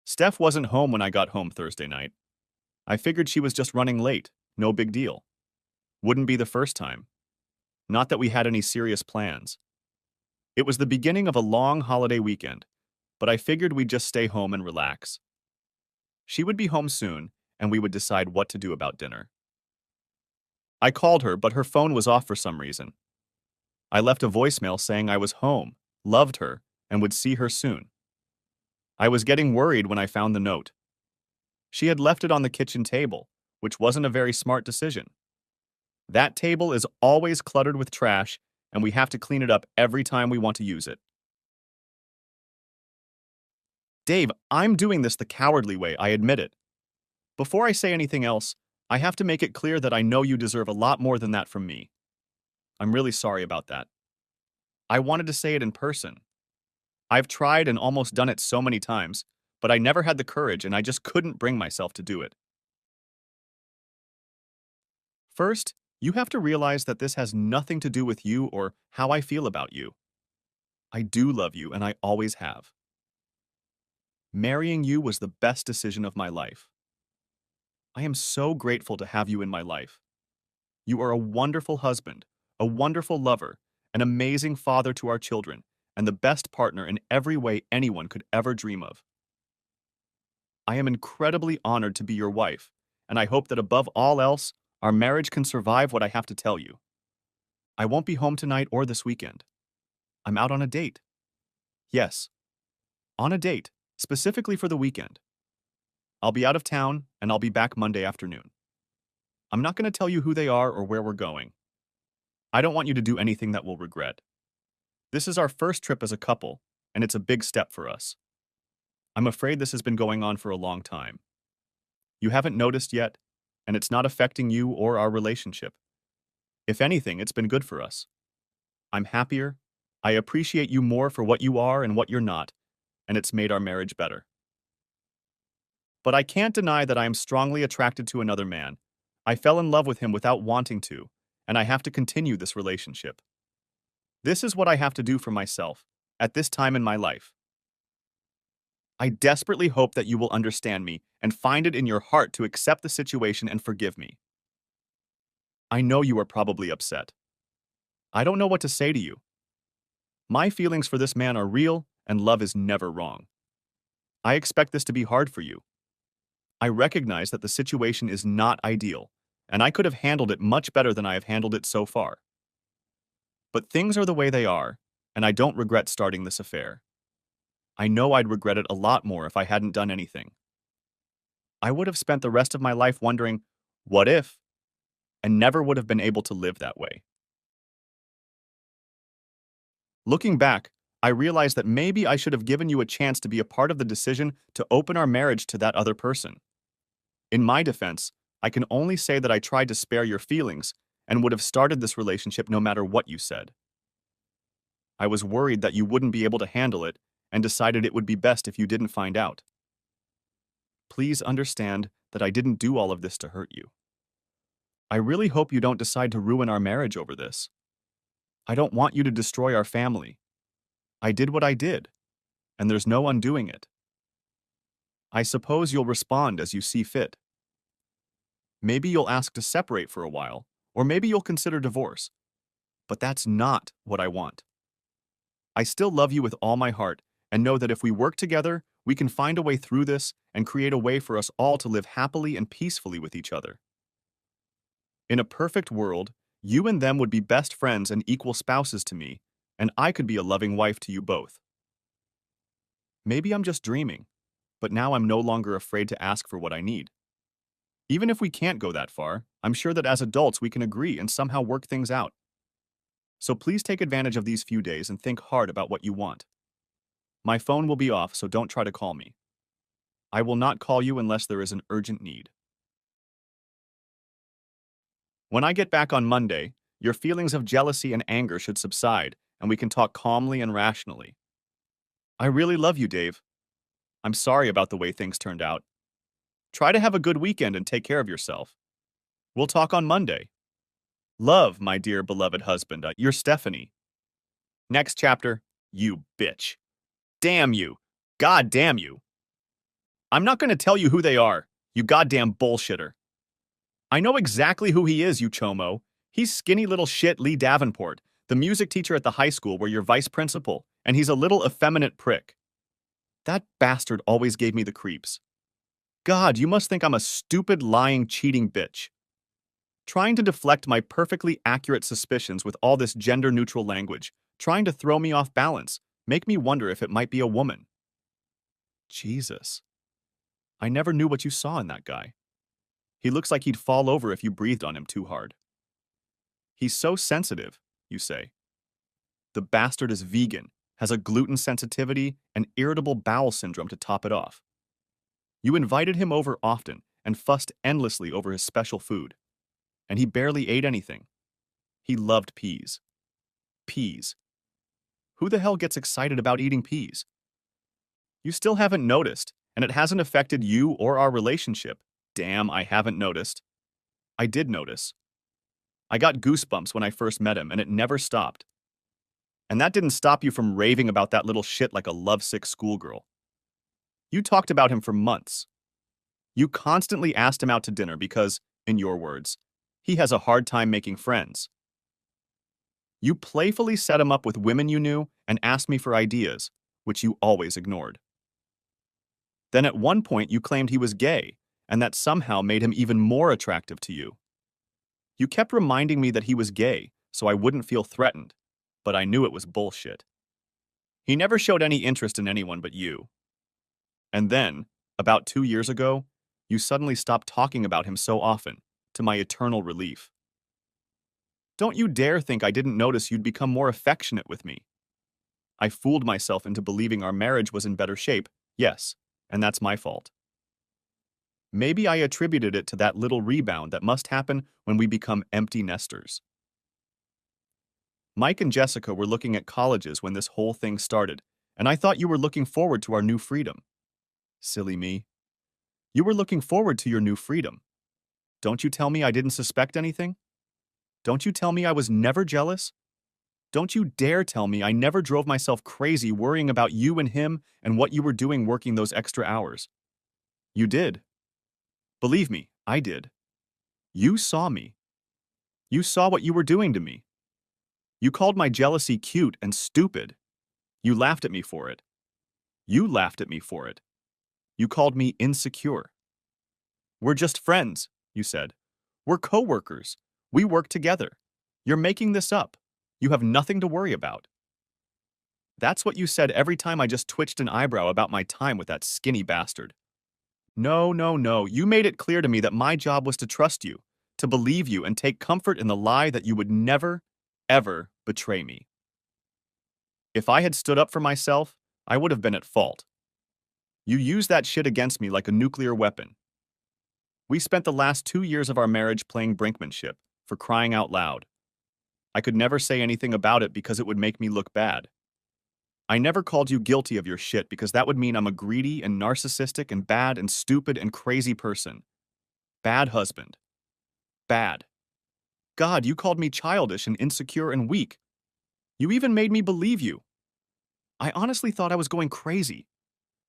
Steph wasn't home when I got home Thursday night. I figured she was just running late. No big deal. Wouldn't be the first time. Not that we had any serious plans. It was the beginning of a long holiday weekend, but I figured we'd just stay home and relax. She would be home soon, and we would decide what to do about dinner. I called her, but her phone was off for some reason. I left a voicemail saying I was home, loved her, and would see her soon. I was getting worried when I found the note. She had left it on the kitchen table, which wasn't a very smart decision. That table is always cluttered with trash, and we have to clean it up every time we want to use it. Dave, I'm doing this the cowardly way, I admit it. Before I say anything else, I have to make it clear that I know you deserve a lot more than that from me. I'm really sorry about that. I wanted to say it in person. I've tried and almost done it so many times, but I never had the courage and I just couldn't bring myself to do it. First, you have to realize that this has nothing to do with you or how I feel about you. I do love you and I always have. Marrying you was the best decision of my life. I am so grateful to have you in my life. You are a wonderful husband, a wonderful lover, an amazing father to our children, and the best partner in every way anyone could ever dream of. I am incredibly honored to be your wife, and I hope that above all else, our marriage can survive what I have to tell you. I won't be home tonight or this weekend. I'm out on a date. Yes, on a date, specifically for the weekend. I'll be out of town, and I'll be back Monday afternoon. I'm not going to tell you who they are or where we're going. I don't want you to do anything that we'll regret. This is our first trip as a couple, and it's a big step for us. I'm afraid this has been going on for a long time. You haven't noticed yet, and it's not affecting you or our relationship. If anything, it's been good for us. I'm happier, I appreciate you more for what you are and what you're not, and it's made our marriage better. But I can't deny that I am strongly attracted to another man. I fell in love with him without wanting to, and I have to continue this relationship. This is what I have to do for myself, at this time in my life. I desperately hope that you will understand me and find it in your heart to accept the situation and forgive me. I know you are probably upset. I don't know what to say to you. My feelings for this man are real, and love is never wrong. I expect this to be hard for you. I recognize that the situation is not ideal, and I could have handled it much better than I have handled it so far. But things are the way they are, and I don't regret starting this affair. I know I'd regret it a lot more if I hadn't done anything. I would have spent the rest of my life wondering, what if? And never would have been able to live that way. Looking back, I realized that maybe I should have given you a chance to be a part of the decision to open our marriage to that other person. In my defense, I can only say that I tried to spare your feelings and would have started this relationship no matter what you said. I was worried that you wouldn't be able to handle it and decided it would be best if you didn't find out. Please understand that I didn't do all of this to hurt you. I really hope you don't decide to ruin our marriage over this. I don't want you to destroy our family. I did what I did, and there's no undoing it. I suppose you'll respond as you see fit. Maybe you'll ask to separate for a while, or maybe you'll consider divorce. But that's not what I want. I still love you with all my heart and know that if we work together, we can find a way through this and create a way for us all to live happily and peacefully with each other. In a perfect world, you and them would be best friends and equal spouses to me, and I could be a loving wife to you both. Maybe I'm just dreaming, but now I'm no longer afraid to ask for what I need. Even if we can't go that far, I'm sure that as adults we can agree and somehow work things out. So please take advantage of these few days and think hard about what you want. My phone will be off, so don't try to call me. I will not call you unless there is an urgent need. When I get back on Monday, your feelings of jealousy and anger should subside, and we can talk calmly and rationally. I really love you, Dave. I'm sorry about the way things turned out. Try to have a good weekend and take care of yourself. We'll talk on Monday. Love, my dear beloved husband, your Stephanie. Next chapter, you bitch. Damn you. God damn you. I'm not going to tell you who they are, you goddamn bullshitter. I know exactly who he is, you chomo. He's skinny little shit Lee Davenport, the music teacher at the high school where you're vice principal, and he's a little effeminate prick. That bastard always gave me the creeps. God, you must think I'm a stupid, lying, cheating bitch. Trying to deflect my perfectly accurate suspicions with all this gender-neutral language, trying to throw me off balance, make me wonder if it might be a woman. Jesus. I never knew what you saw in that guy. He looks like he'd fall over if you breathed on him too hard. He's so sensitive, you say. The bastard is vegan, has a gluten sensitivity, and irritable bowel syndrome to top it off. You invited him over often and fussed endlessly over his special food. And he barely ate anything. He loved peas. Peas. Who the hell gets excited about eating peas? You still haven't noticed, and it hasn't affected you or our relationship. Damn, I haven't noticed. I did notice. I got goosebumps when I first met him, and it never stopped. And that didn't stop you from raving about that little shit like a lovesick schoolgirl. You talked about him for months. You constantly asked him out to dinner because, in your words, he has a hard time making friends. You playfully set him up with women you knew and asked me for ideas, which you always ignored. Then at one point you claimed he was gay, and that somehow made him even more attractive to you. You kept reminding me that he was gay, so I wouldn't feel threatened, but I knew it was bullshit. He never showed any interest in anyone but you. And then, about 2 years ago, you suddenly stopped talking about him so often, to my eternal relief. Don't you dare think I didn't notice you'd become more affectionate with me. I fooled myself into believing our marriage was in better shape, yes, and that's my fault. Maybe I attributed it to that little rebound that must happen when we become empty nesters. Mike and Jessica were looking at colleges when this whole thing started, and I thought you were looking forward to our new freedom. Silly me. You were looking forward to your new freedom. Don't you tell me I didn't suspect anything? Don't you tell me I was never jealous? Don't you dare tell me I never drove myself crazy worrying about you and him and what you were doing working those extra hours. You did. Believe me, I did. You saw me. You saw what you were doing to me. You called my jealousy cute and stupid. You laughed at me for it. You laughed at me for it. You called me insecure. We're just friends, you said. We're co-workers. We work together. You're making this up. You have nothing to worry about. That's what you said every time I just twitched an eyebrow about my time with that skinny bastard. No, no, no. You made it clear to me that my job was to trust you, to believe you, and take comfort in the lie that you would never, ever betray me. If I had stood up for myself, I would have been at fault. You used that shit against me like a nuclear weapon. We spent the last 2 years of our marriage playing brinkmanship, for crying out loud. I could never say anything about it because it would make me look bad. I never called you guilty of your shit because that would mean I'm a greedy and narcissistic and bad and stupid and crazy person. Bad husband. Bad. God, you called me childish and insecure and weak. You even made me believe you. I honestly thought I was going crazy.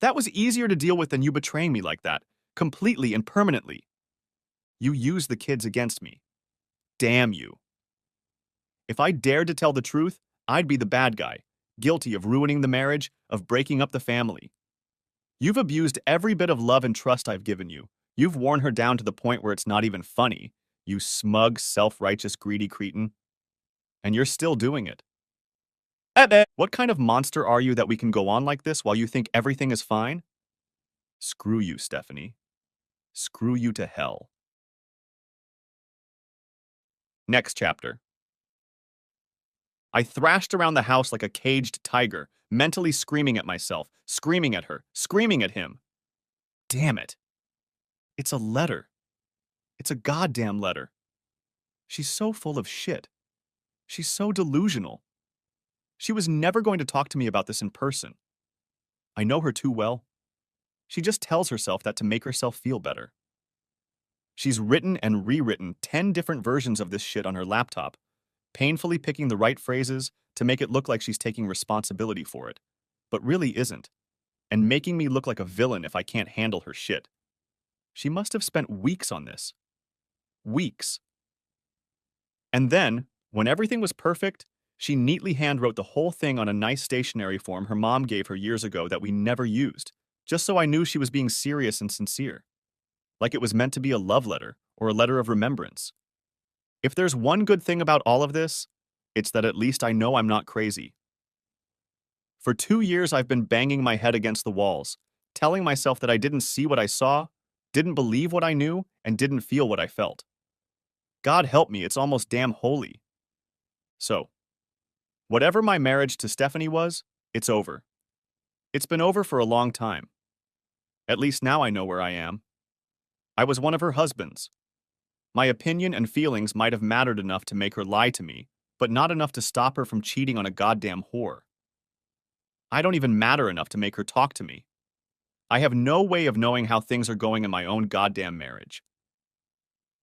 That was easier to deal with than you betraying me like that, completely and permanently. You used the kids against me. Damn you. If I dared to tell the truth, I'd be the bad guy, guilty of ruining the marriage, of breaking up the family. You've abused every bit of love and trust I've given you. You've worn her down to the point where it's not even funny, you smug, self-righteous, greedy cretin. And you're still doing it. What kind of monster are you that we can go on like this while you think everything is fine? Screw you, Stephanie. Screw you to hell. Next chapter. I thrashed around the house like a caged tiger, mentally screaming at myself, screaming at her, screaming at him. Damn it. It's a letter. It's a goddamn letter. She's so full of shit. She's so delusional. She was never going to talk to me about this in person. I know her too well. She just tells herself that to make herself feel better. She's written and rewritten 10 different versions of this shit on her laptop, painfully picking the right phrases to make it look like she's taking responsibility for it, but really isn't. and making me look like a villain if I can't handle her shit. She must have spent weeks on this. Weeks. And then, when everything was perfect, she neatly handwrote the whole thing on a nice stationery form her mom gave her years ago that we never used, just so I knew she was being serious and sincere. Like it was meant to be a love letter or a letter of remembrance. If there's one good thing about all of this, it's that at least I know I'm not crazy. For 2 years, I've been banging my head against the walls, telling myself that I didn't see what I saw, didn't believe what I knew, and didn't feel what I felt. God help me, it's almost damn holy. So, whatever my marriage to Stephanie was, it's over. It's been over for a long time. At least now I know where I am. I was one of her husbands. My opinion and feelings might have mattered enough to make her lie to me, but not enough to stop her from cheating on a goddamn whore. I don't even matter enough to make her talk to me. I have no way of knowing how things are going in my own goddamn marriage.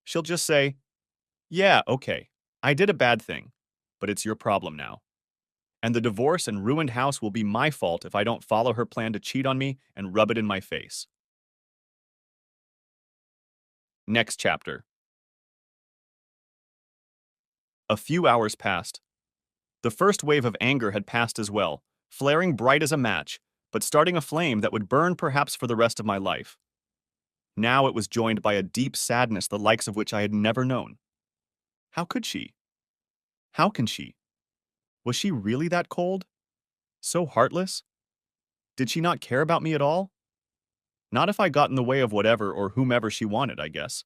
She'll just say, "Yeah, okay, I did a bad thing, but it's your problem now. And the divorce and ruined house will be my fault if I don't follow her plan to cheat on me and rub it in my face." Next chapter. A few hours passed. The first wave of anger had passed as well, flaring bright as a match, but starting a flame that would burn perhaps for the rest of my life. Now it was joined by a deep sadness the likes of which I had never known. How could she? How can she? Was she really that cold? So heartless? Did she not care about me at all? Not if I got in the way of whatever or whomever she wanted, I guess.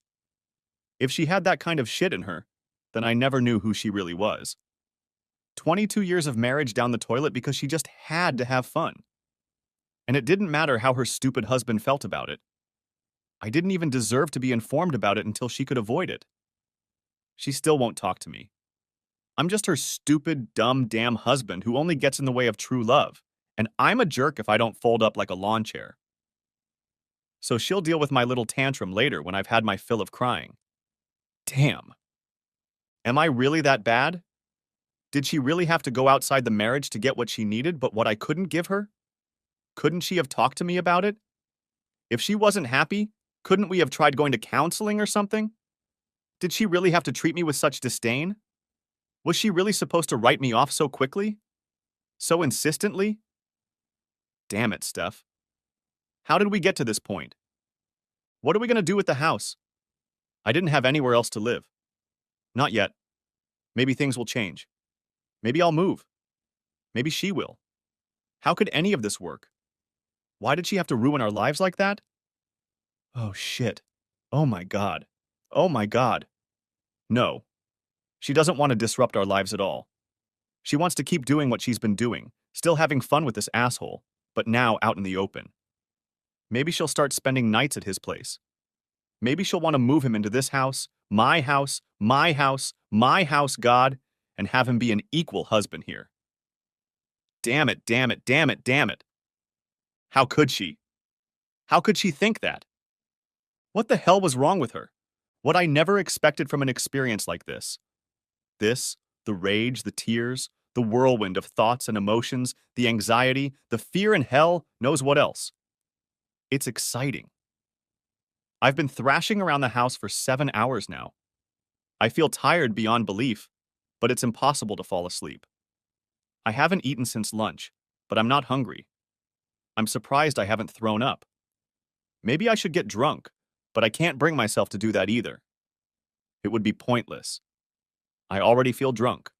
If she had that kind of shit in her, then I never knew who she really was. 22 years of marriage down the toilet because she just had to have fun. And it didn't matter how her stupid husband felt about it. I didn't even deserve to be informed about it until she could avoid it. She still won't talk to me. I'm just her stupid, dumb, damn husband who only gets in the way of true love, and I'm a jerk if I don't fold up like a lawn chair. So she'll deal with my little tantrum later when I've had my fill of crying. Damn. Am I really that bad? Did she really have to go outside the marriage to get what she needed but what I couldn't give her? Couldn't she have talked to me about it? If she wasn't happy, couldn't we have tried going to counseling or something? Did she really have to treat me with such disdain? Was she really supposed to write me off so quickly? So insistently? Damn it, Steph. How did we get to this point? What are we going to do with the house? I didn't have anywhere else to live. Not yet. Maybe things will change. Maybe I'll move. Maybe she will. How could any of this work? Why did she have to ruin our lives like that? Oh, shit. Oh, my God. Oh, my God. No. She doesn't want to disrupt our lives at all. She wants to keep doing what she's been doing, still having fun with this asshole, but now out in the open. Maybe she'll start spending nights at his place. Maybe she'll want to move him into this house, my house, my house, my house, God, and have him be an equal husband here. Damn it, damn it, damn it, damn it. How could she? How could she think that? What the hell was wrong with her? What I never expected from an experience like this. This, the rage, the tears, the whirlwind of thoughts and emotions, the anxiety, the fear and hell knows what else. It's exciting. I've been thrashing around the house for 7 hours now. I feel tired beyond belief, but it's impossible to fall asleep. I haven't eaten since lunch, but I'm not hungry. I'm surprised I haven't thrown up. Maybe I should get drunk, but I can't bring myself to do that either. It would be pointless. I already feel drunk.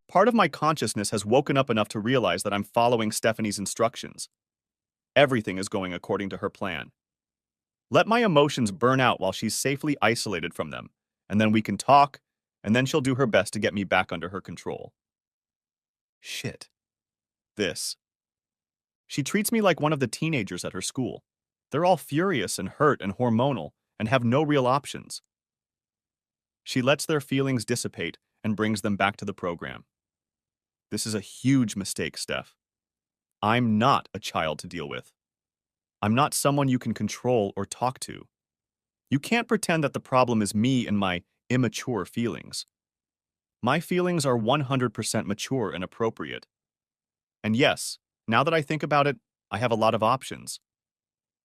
Part of my consciousness has woken up enough to realize that I'm following Stephanie's instructions. Everything is going according to her plan. Let my emotions burn out while she's safely isolated from them, and then we can talk, and then she'll do her best to get me back under her control. Shit. This. She treats me like one of the teenagers at her school. They're all furious and hurt and hormonal and have no real options. She lets their feelings dissipate and brings them back to the program. This is a huge mistake, Steph. I'm not a child to deal with. I'm not someone you can control or talk to. You can't pretend that the problem is me and my immature feelings. My feelings are 100% mature and appropriate. And yes, now that I think about it, I have a lot of options.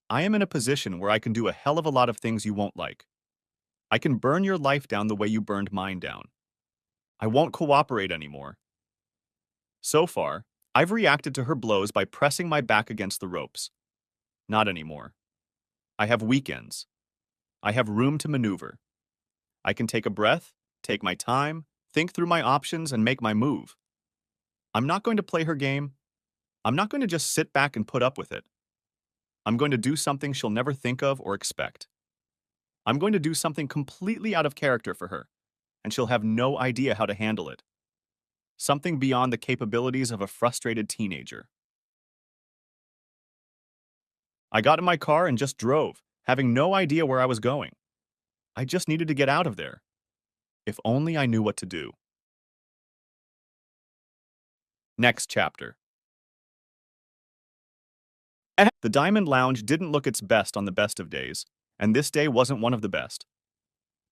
I am in a position where I can do a hell of a lot of things you won't like. I can burn your life down the way you burned mine down. I won't cooperate anymore. So far, I've reacted to her blows by pressing my back against the ropes. Not anymore. I have weekends. I have room to maneuver. I can take a breath, take my time, think through my options, and make my move. I'm not going to play her game. I'm not going to just sit back and put up with it. I'm going to do something she'll never think of or expect. I'm going to do something completely out of character for her, and she'll have no idea how to handle it. Something beyond the capabilities of a frustrated teenager. I got in my car and just drove, having no idea where I was going. I just needed to get out of there. If only I knew what to do. Next chapter. The Diamond Lounge didn't look its best on the best of days, and this day wasn't one of the best.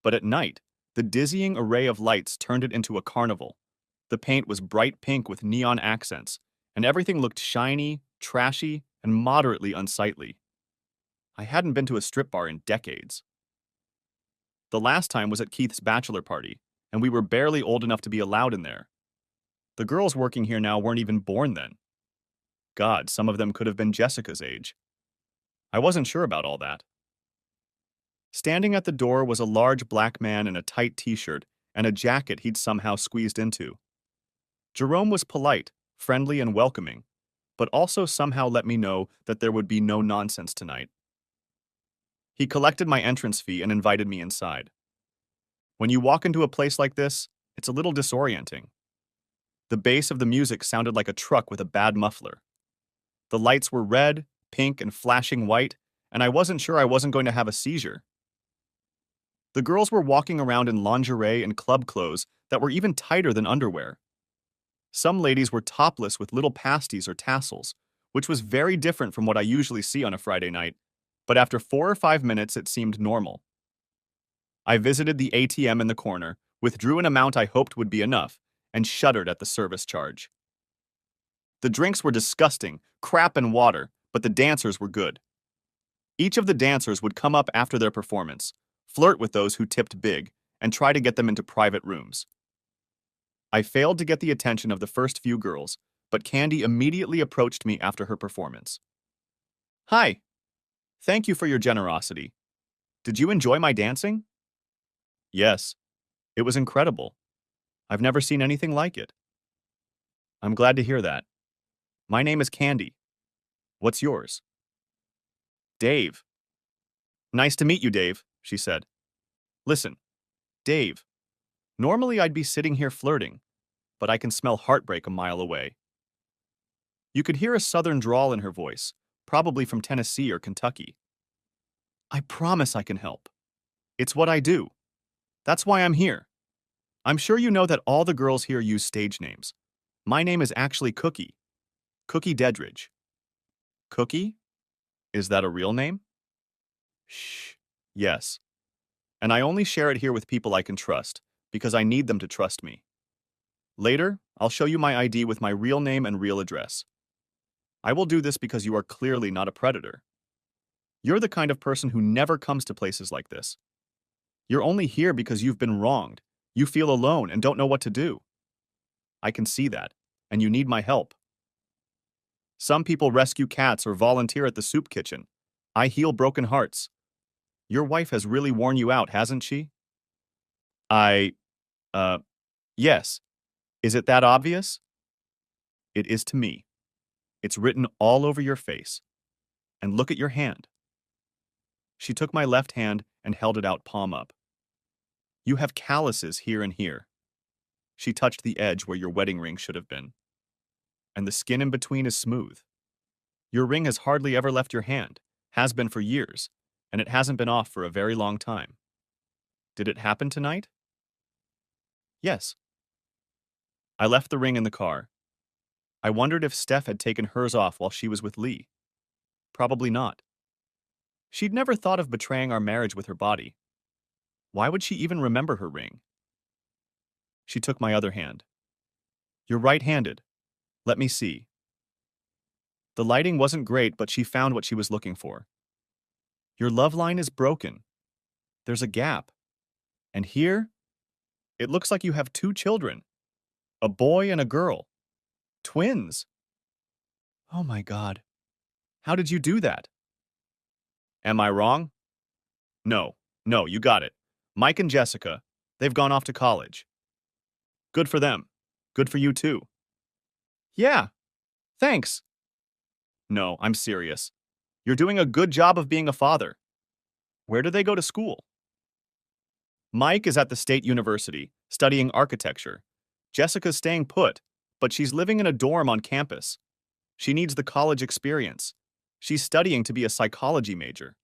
But at night, the dizzying array of lights turned it into a carnival. The paint was bright pink with neon accents, and everything looked shiny, trashy, and moderately unsightly. I hadn't been to a strip bar in decades. The last time was at Keith's bachelor party, and we were barely old enough to be allowed in there. The girls working here now weren't even born then. God, some of them could have been Jessica's age. I wasn't sure about all that. Standing at the door was a large black man in a tight t-shirt and a jacket he'd somehow squeezed into. Jerome was polite, friendly, and welcoming, but also somehow let me know that there would be no nonsense tonight. He collected my entrance fee and invited me inside. When you walk into a place like this, it's a little disorienting. The bass of the music sounded like a truck with a bad muffler. The lights were red, pink, and flashing white, and I wasn't sure I wasn't going to have a seizure. The girls were walking around in lingerie and club clothes that were even tighter than underwear. Some ladies were topless with little pasties or tassels, which was very different from what I usually see on a Friday night, but after 4 or 5 minutes it seemed normal. I visited the ATM in the corner, withdrew an amount I hoped would be enough, and shuddered at the service charge. The drinks were disgusting, crap and water, but the dancers were good. Each of the dancers would come up after their performance, flirt with those who tipped big, and try to get them into private rooms. I failed to get the attention of the first few girls, but Candy immediately approached me after her performance. Hi. Thank you for your generosity. Did you enjoy my dancing? Yes. It was incredible. I've never seen anything like it. I'm glad to hear that. My name is Candy. What's yours? Dave. Nice to meet you, Dave, she said. Listen, Dave, normally I'd be sitting here flirting, but I can smell heartbreak a mile away. You could hear a southern drawl in her voice, probably from Tennessee or Kentucky. I promise I can help. It's what I do. That's why I'm here. I'm sure you know that all the girls here use stage names. My name is actually Cookie. Cookie Dedridge. Cookie? Is that a real name? Shh. Yes. And I only share it here with people I can trust, because I need them to trust me. Later, I'll show you my ID with my real name and real address. I will do this because you are clearly not a predator. You're the kind of person who never comes to places like this. You're only here because you've been wronged. You feel alone and don't know what to do. I can see that, and you need my help. Some people rescue cats or volunteer at the soup kitchen. I heal broken hearts. Your wife has really worn you out, hasn't she? I, yes. Is it that obvious? It is to me. It's written all over your face. And look at your hand. She took my left hand and held it out palm up. You have calluses here and here. She touched the edge where your wedding ring should have been. And the skin in between is smooth. Your ring has hardly ever left your hand, has been for years, and it hasn't been off for a very long time. Did it happen tonight? Yes. I left the ring in the car. I wondered if Steph had taken hers off while she was with Lee. Probably not. She'd never thought of betraying our marriage with her body. Why would she even remember her ring? She took my other hand. You're right-handed. Let me see. The lighting wasn't great, but she found what she was looking for. Your love line is broken. There's a gap. And here, it looks like you have two children, a boy and a girl. Twins. Oh my God. How did you do that? Am I wrong? No, no, you got it. Mike and Jessica, they've gone off to college. Good for them. Good for you too. Yeah, thanks. No, I'm serious. You're doing a good job of being a father. Where do they go to school? Mike is at the State University, studying architecture. Jessica's staying put, but she's living in a dorm on campus. She needs the college experience. She's studying to be a psychology major.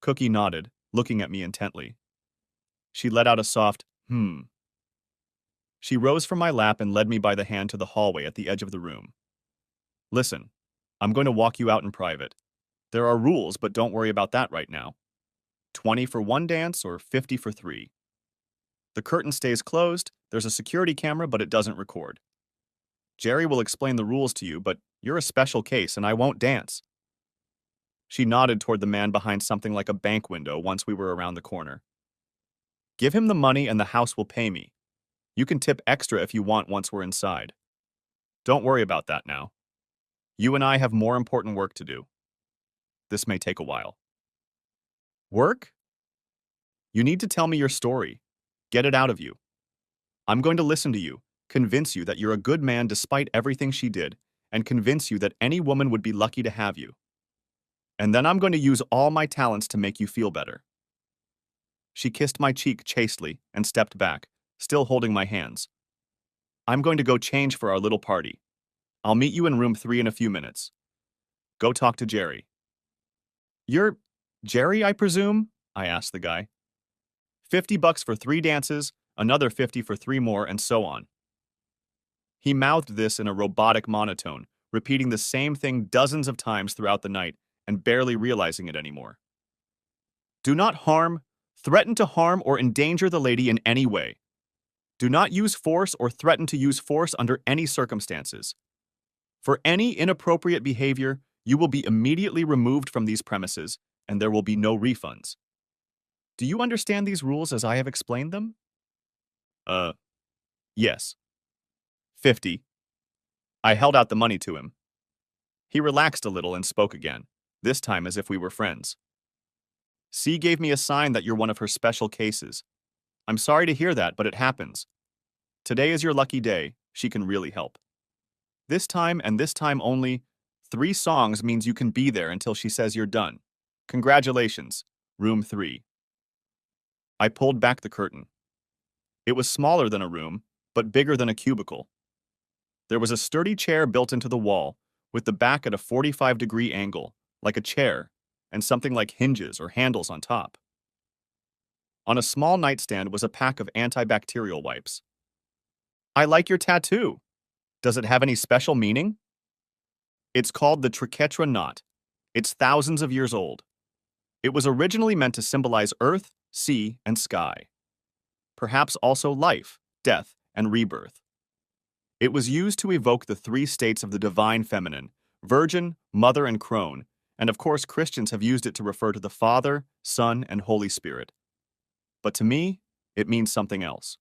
Cookie nodded, looking at me intently. She let out a soft, hmm. She rose from my lap and led me by the hand to the hallway at the edge of the room. Listen, I'm going to walk you out in private. There are rules, but don't worry about that right now. 20 for one dance or 50 for three. The curtain stays closed, there's a security camera, but it doesn't record. Jerry will explain the rules to you, but you're a special case and I won't dance. She nodded toward the man behind something like a bank window once we were around the corner. Give him the money and the house will pay me. You can tip extra if you want once we're inside. Don't worry about that now. You and I have more important work to do. This may take a while. Work? You need to tell me your story. Get it out of you. I'm going to listen to you, convince you that you're a good man despite everything she did, and convince you that any woman would be lucky to have you. And then I'm going to use all my talents to make you feel better. She kissed my cheek chastely and stepped back, still holding my hands. I'm going to go change for our little party. I'll meet you in room 3 in a few minutes. Go talk to Jerry. You're Jerry, I presume? I asked the guy. $50 for 3 dances, another 50 for 3 more, and so on. He mouthed this in a robotic monotone, repeating the same thing dozens of times throughout the night and barely realizing it anymore. Do not harm, threaten to harm, or endanger the lady in any way. Do not use force or threaten to use force under any circumstances. For any inappropriate behavior, you will be immediately removed from these premises, and there will be no refunds. Do you understand these rules as I have explained them? Yes. 50. I held out the money to him. He relaxed a little and spoke again, this time as if we were friends. C gave me a sign that you're one of her special cases. I'm sorry to hear that, but it happens. Today is your lucky day. She can really help. This time and this time only, 3 songs means you can be there until she says you're done. Congratulations, room 3. I pulled back the curtain. It was smaller than a room, but bigger than a cubicle. There was a sturdy chair built into the wall, with the back at a 45-degree angle, like a chair, and something like hinges or handles on top. On a small nightstand was a pack of antibacterial wipes. I like your tattoo. Does it have any special meaning? It's called the Triquetra knot. It's thousands of years old. It was originally meant to symbolize earth, sea, and sky. Perhaps also life, death, and rebirth. It was used to evoke the 3 states of the divine feminine, virgin, mother, and crone, and of course Christians have used it to refer to the Father, Son, and Holy Spirit. But to me, it means something else.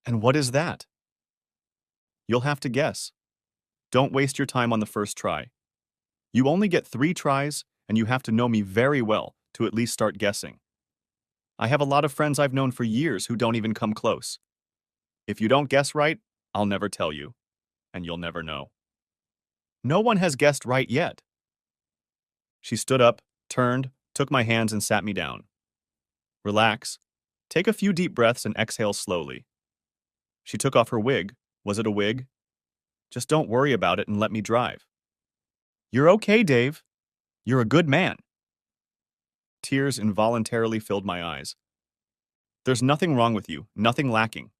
And what is that? You'll have to guess. Don't waste your time on the first try. You only get 3 tries, and you have to know me very well to at least start guessing. I have a lot of friends I've known for years who don't even come close. If you don't guess right, I'll never tell you, and you'll never know. No one has guessed right yet. She stood up, turned, took my hands, and sat me down. Relax. Take a few deep breaths and exhale slowly. She took off her wig. Was it a wig? Just don't worry about it and let me drive. You're okay, Dave. You're a good man. Tears involuntarily filled my eyes. There's nothing wrong with you, nothing lacking.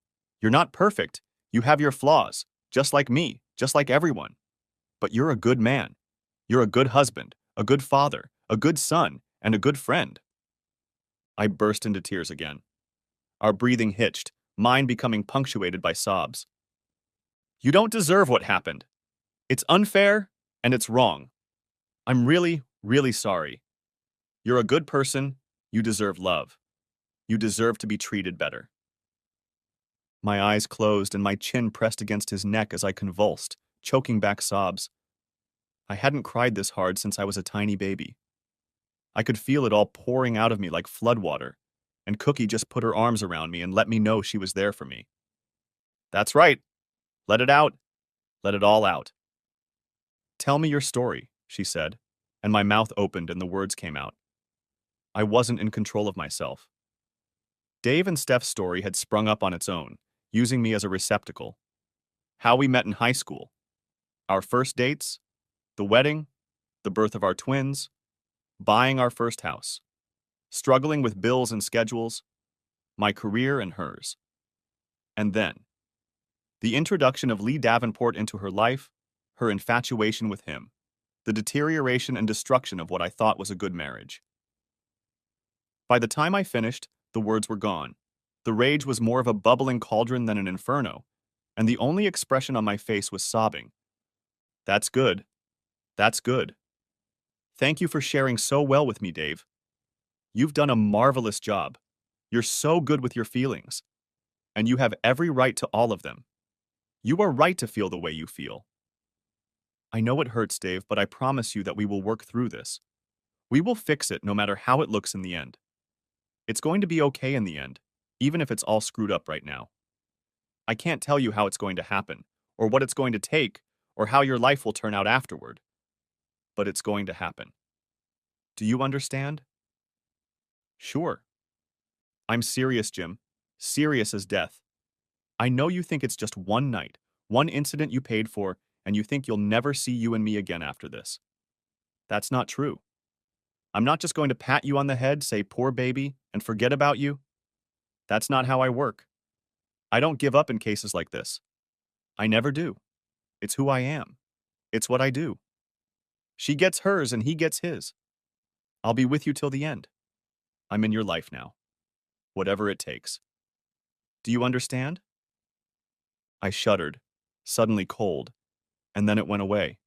You're not perfect. You have your flaws, just like me, just like everyone. But you're a good man. You're a good husband, a good father, a good son, and a good friend. I burst into tears again. Our breathing hitched, mine becoming punctuated by sobs. You don't deserve what happened. It's unfair, and it's wrong. I'm really, really sorry. You're a good person. You deserve love. You deserve to be treated better. My eyes closed and my chin pressed against his neck as I convulsed, choking back sobs. I hadn't cried this hard since I was a tiny baby. I could feel it all pouring out of me like floodwater, and Cookie just put her arms around me and let me know she was there for me. That's right. Let it out. Let it all out. Tell me your story, she said, and my mouth opened and the words came out. I wasn't in control of myself. Dave and Steph's story had sprung up on its own, using me as a receptacle. How we met in high school, our first dates, the wedding, the birth of our twins, buying our first house, struggling with bills and schedules, my career and hers. And then, the introduction of Lee Davenport into her life, her infatuation with him, the deterioration and destruction of what I thought was a good marriage. By the time I finished, the words were gone. The rage was more of a bubbling cauldron than an inferno, and the only expression on my face was sobbing. That's good. That's good. Thank you for sharing so well with me, Dave. You've done a marvelous job. You're so good with your feelings, and you have every right to all of them. You are right to feel the way you feel. I know it hurts, Dave, but I promise you that we will work through this. We will fix it no matter how it looks in the end. It's going to be okay in the end, even if it's all screwed up right now. I can't tell you how it's going to happen, or what it's going to take, or how your life will turn out afterward. But it's going to happen. Do you understand? Sure. I'm serious, Jim. Serious as death. I know you think it's just one night, one incident you paid for, and you think you'll never see you and me again after this. That's not true. I'm not just going to pat you on the head, say poor baby, and forget about you. That's not how I work. I don't give up in cases like this. I never do. It's who I am. It's what I do. She gets hers and he gets his. I'll be with you till the end. I'm in your life now. Whatever it takes. Do you understand? I shuddered, suddenly cold, and then it went away.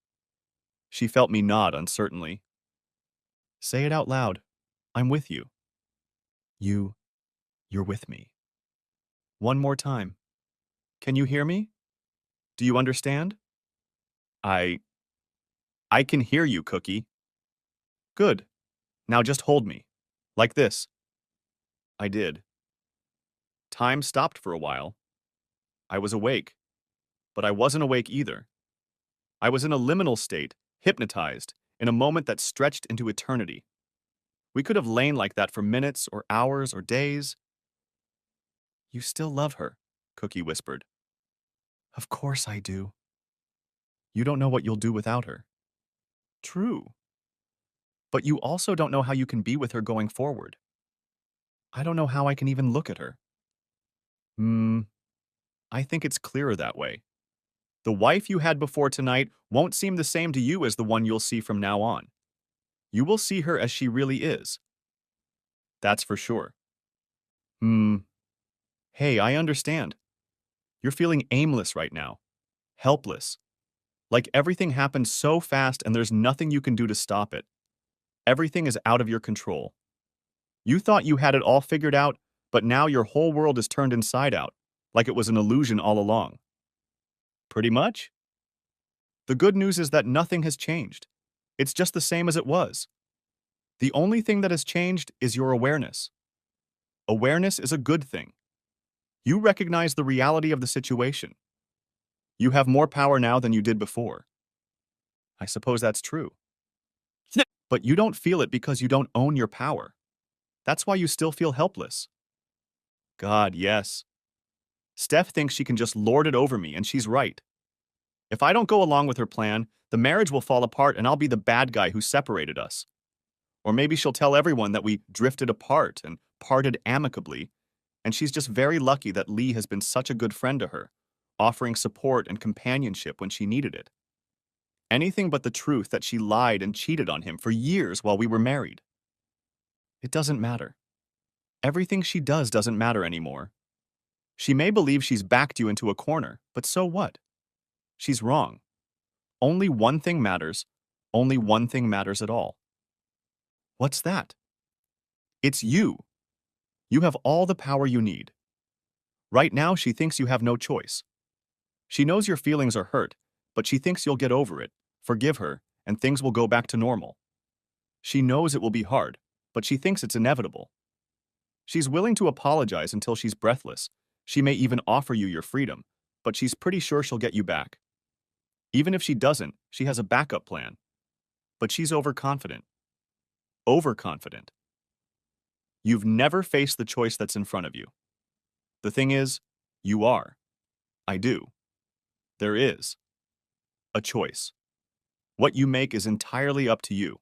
She felt me nod uncertainly. Say it out loud. I'm with you. You're with me. One more time. Can you hear me? Do you understand? I I can hear you, Cookie. Good. Now just hold me. Like this. I did. Time stopped for a while. I was awake. But I wasn't awake either. I was in a liminal state, hypnotized, in a moment that stretched into eternity. We could have lain like that for minutes or hours or days. You still love her, Cookie whispered. Of course I do. You don't know what you'll do without her. True. But you also don't know how you can be with her going forward. I don't know how I can even look at her. I think it's clearer that way. The wife you had before tonight won't seem the same to you as the one you'll see from now on. You will see her as she really is. That's for sure. Hey, I understand. You're feeling aimless right now. Helpless. Like everything happened so fast and there's nothing you can do to stop it. Everything is out of your control. You thought you had it all figured out, but now your whole world is turned inside out, like it was an illusion all along. Pretty much. The good news is that nothing has changed. It's just the same as it was. The only thing that has changed is your awareness. Awareness is a good thing. You recognize the reality of the situation. You have more power now than you did before. I suppose that's true. But you don't feel it because you don't own your power. That's why you still feel helpless. God, yes. Steph thinks she can just lord it over me, and she's right. If I don't go along with her plan, the marriage will fall apart and I'll be the bad guy who separated us. Or maybe she'll tell everyone that we drifted apart and parted amicably, and she's just very lucky that Lee has been such a good friend to her, offering support and companionship when she needed it. Anything but the truth that she lied and cheated on him for years while we were married. It doesn't matter. Everything she does doesn't matter anymore. She may believe she's backed you into a corner, but so what? She's wrong. Only one thing matters. Only one thing matters at all. What's that? It's you. You have all the power you need. Right now, she thinks you have no choice. She knows your feelings are hurt, but she thinks you'll get over it, forgive her, and things will go back to normal. She knows it will be hard, but she thinks it's inevitable. She's willing to apologize until she's breathless. She may even offer you your freedom, but she's pretty sure she'll get you back. Even if she doesn't, she has a backup plan. But she's overconfident. Overconfident. You've never faced the choice that's in front of you. The thing is, you are. I do. There is. A choice. What you make is entirely up to you.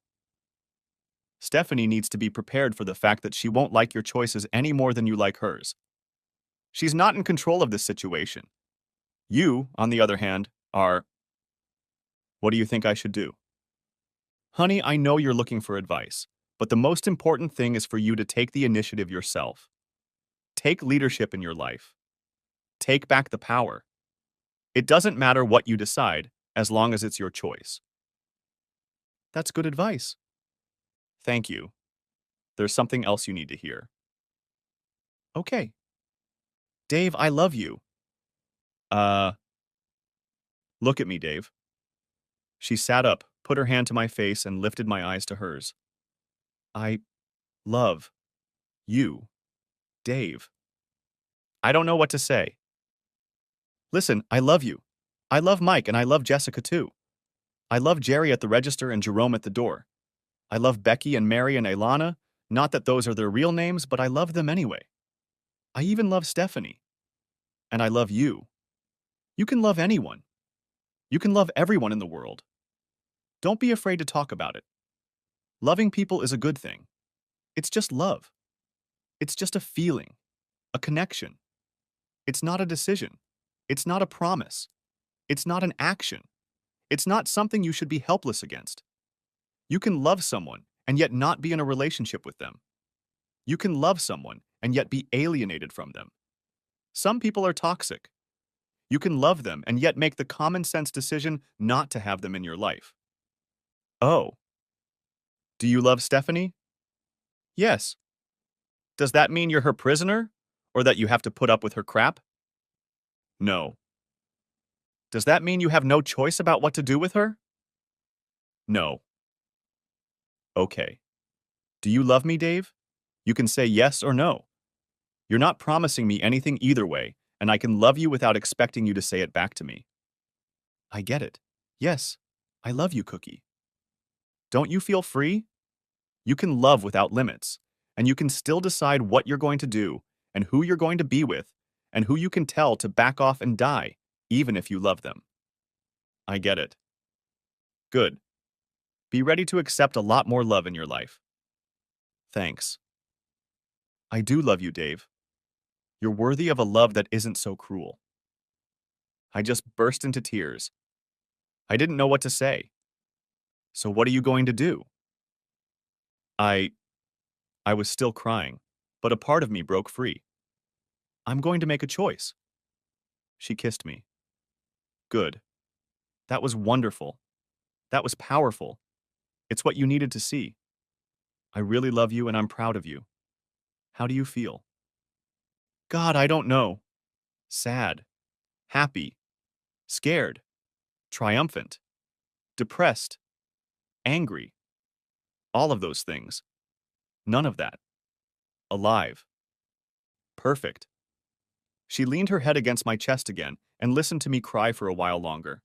Stephanie needs to be prepared for the fact that she won't like your choices any more than you like hers. She's not in control of this situation. You, on the other hand, are. What do you think I should do? Honey, I know you're looking for advice, but the most important thing is for you to take the initiative yourself. Take leadership in your life. Take back the power. It doesn't matter what you decide, as long as it's your choice. That's good advice. Thank you. There's something else you need to hear. Okay. Dave, I love you. Uh, Look at me, Dave. She sat up, put her hand to my face, and lifted my eyes to hers. I love you, Dave. I don't know what to say. Listen, I love you. I love Mike, and I love Jessica too. I love Jerry at the register and Jerome at the door. I love Becky and Mary and Ilana. Not that those are their real names, but I love them anyway. I even love Stephanie. And I love you. You can love anyone. You can love everyone in the world. Don't be afraid to talk about it. Loving people is a good thing. It's just love. It's just a feeling, a connection. It's not a decision. It's not a promise. It's not an action. It's not something you should be helpless against. You can love someone and yet not be in a relationship with them. You can love someone and yet be alienated from them. Some people are toxic. You can love them and yet make the common sense decision not to have them in your life. Oh, do you love Stephanie? Yes. Does that mean you're her prisoner? Or that you have to put up with her crap? No. Does that mean you have no choice about what to do with her? No. Okay. Do you love me, Dave? You can say yes or no. You're not promising me anything either way, and I can love you without expecting you to say it back to me. I get it. Yes, I love you, Cookie. Don't you feel free? You can love without limits, and you can still decide what you're going to do, and who you're going to be with, and who you can tell to back off and die, even if you love them. I get it. Good. Be ready to accept a lot more love in your life. Thanks. I do love you, Dave. You're worthy of a love that isn't so cruel. I just burst into tears. I didn't know what to say. So what are you going to do? I I was still crying, but a part of me broke free. I'm going to make a choice. She kissed me. Good. That was wonderful. That was powerful. It's what you needed to see. I really love you and I'm proud of you. How do you feel? God, I don't know. Sad. Happy. Scared. Triumphant. Depressed. Angry. All of those things. None of that. Alive. Perfect. She leaned her head against my chest again and listened to me cry for a while longer.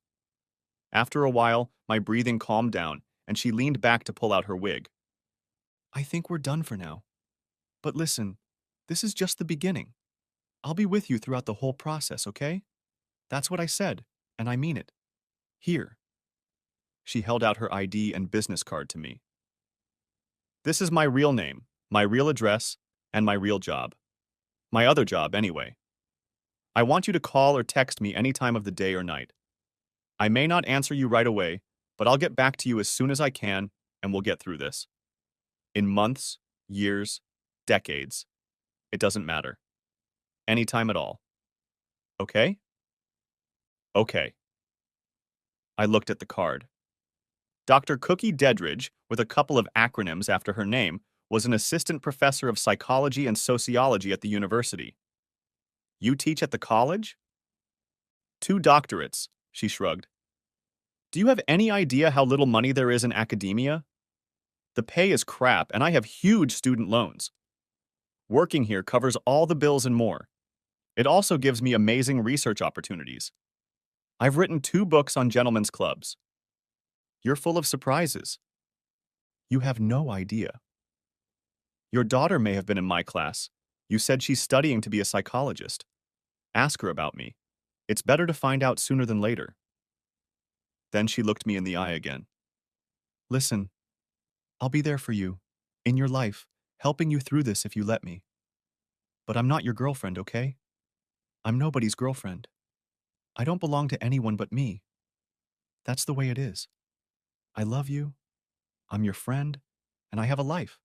After a while, my breathing calmed down, and she leaned back to pull out her wig. I think we're done for now. But listen, this is just the beginning. I'll be with you throughout the whole process, okay? That's what I said, and I mean it. Here. She held out her ID and business card to me. This is my real name, my real address, and my real job. My other job, anyway. I want you to call or text me any time of the day or night. I may not answer you right away, but I'll get back to you as soon as I can, and we'll get through this. In months, years, decades. It doesn't matter. Anytime at all. Okay? Okay. I looked at the card. Dr. Cookie Dedridge, with a couple of acronyms after her name, was an assistant professor of psychology and sociology at the university. You teach at the college? 2 doctorates, she shrugged. Do you have any idea how little money there is in academia? The pay is crap, and I have huge student loans. Working here covers all the bills and more. It also gives me amazing research opportunities. I've written 2 books on gentlemen's clubs. You're full of surprises. You have no idea. Your daughter may have been in my class. You said she's studying to be a psychologist. Ask her about me. It's better to find out sooner than later. Then she looked me in the eye again. Listen, I'll be there for you, in your life, helping you through this if you let me. But I'm not your girlfriend, okay? I'm nobody's girlfriend. I don't belong to anyone but me. That's the way it is. I love you, I'm your friend, and I have a life.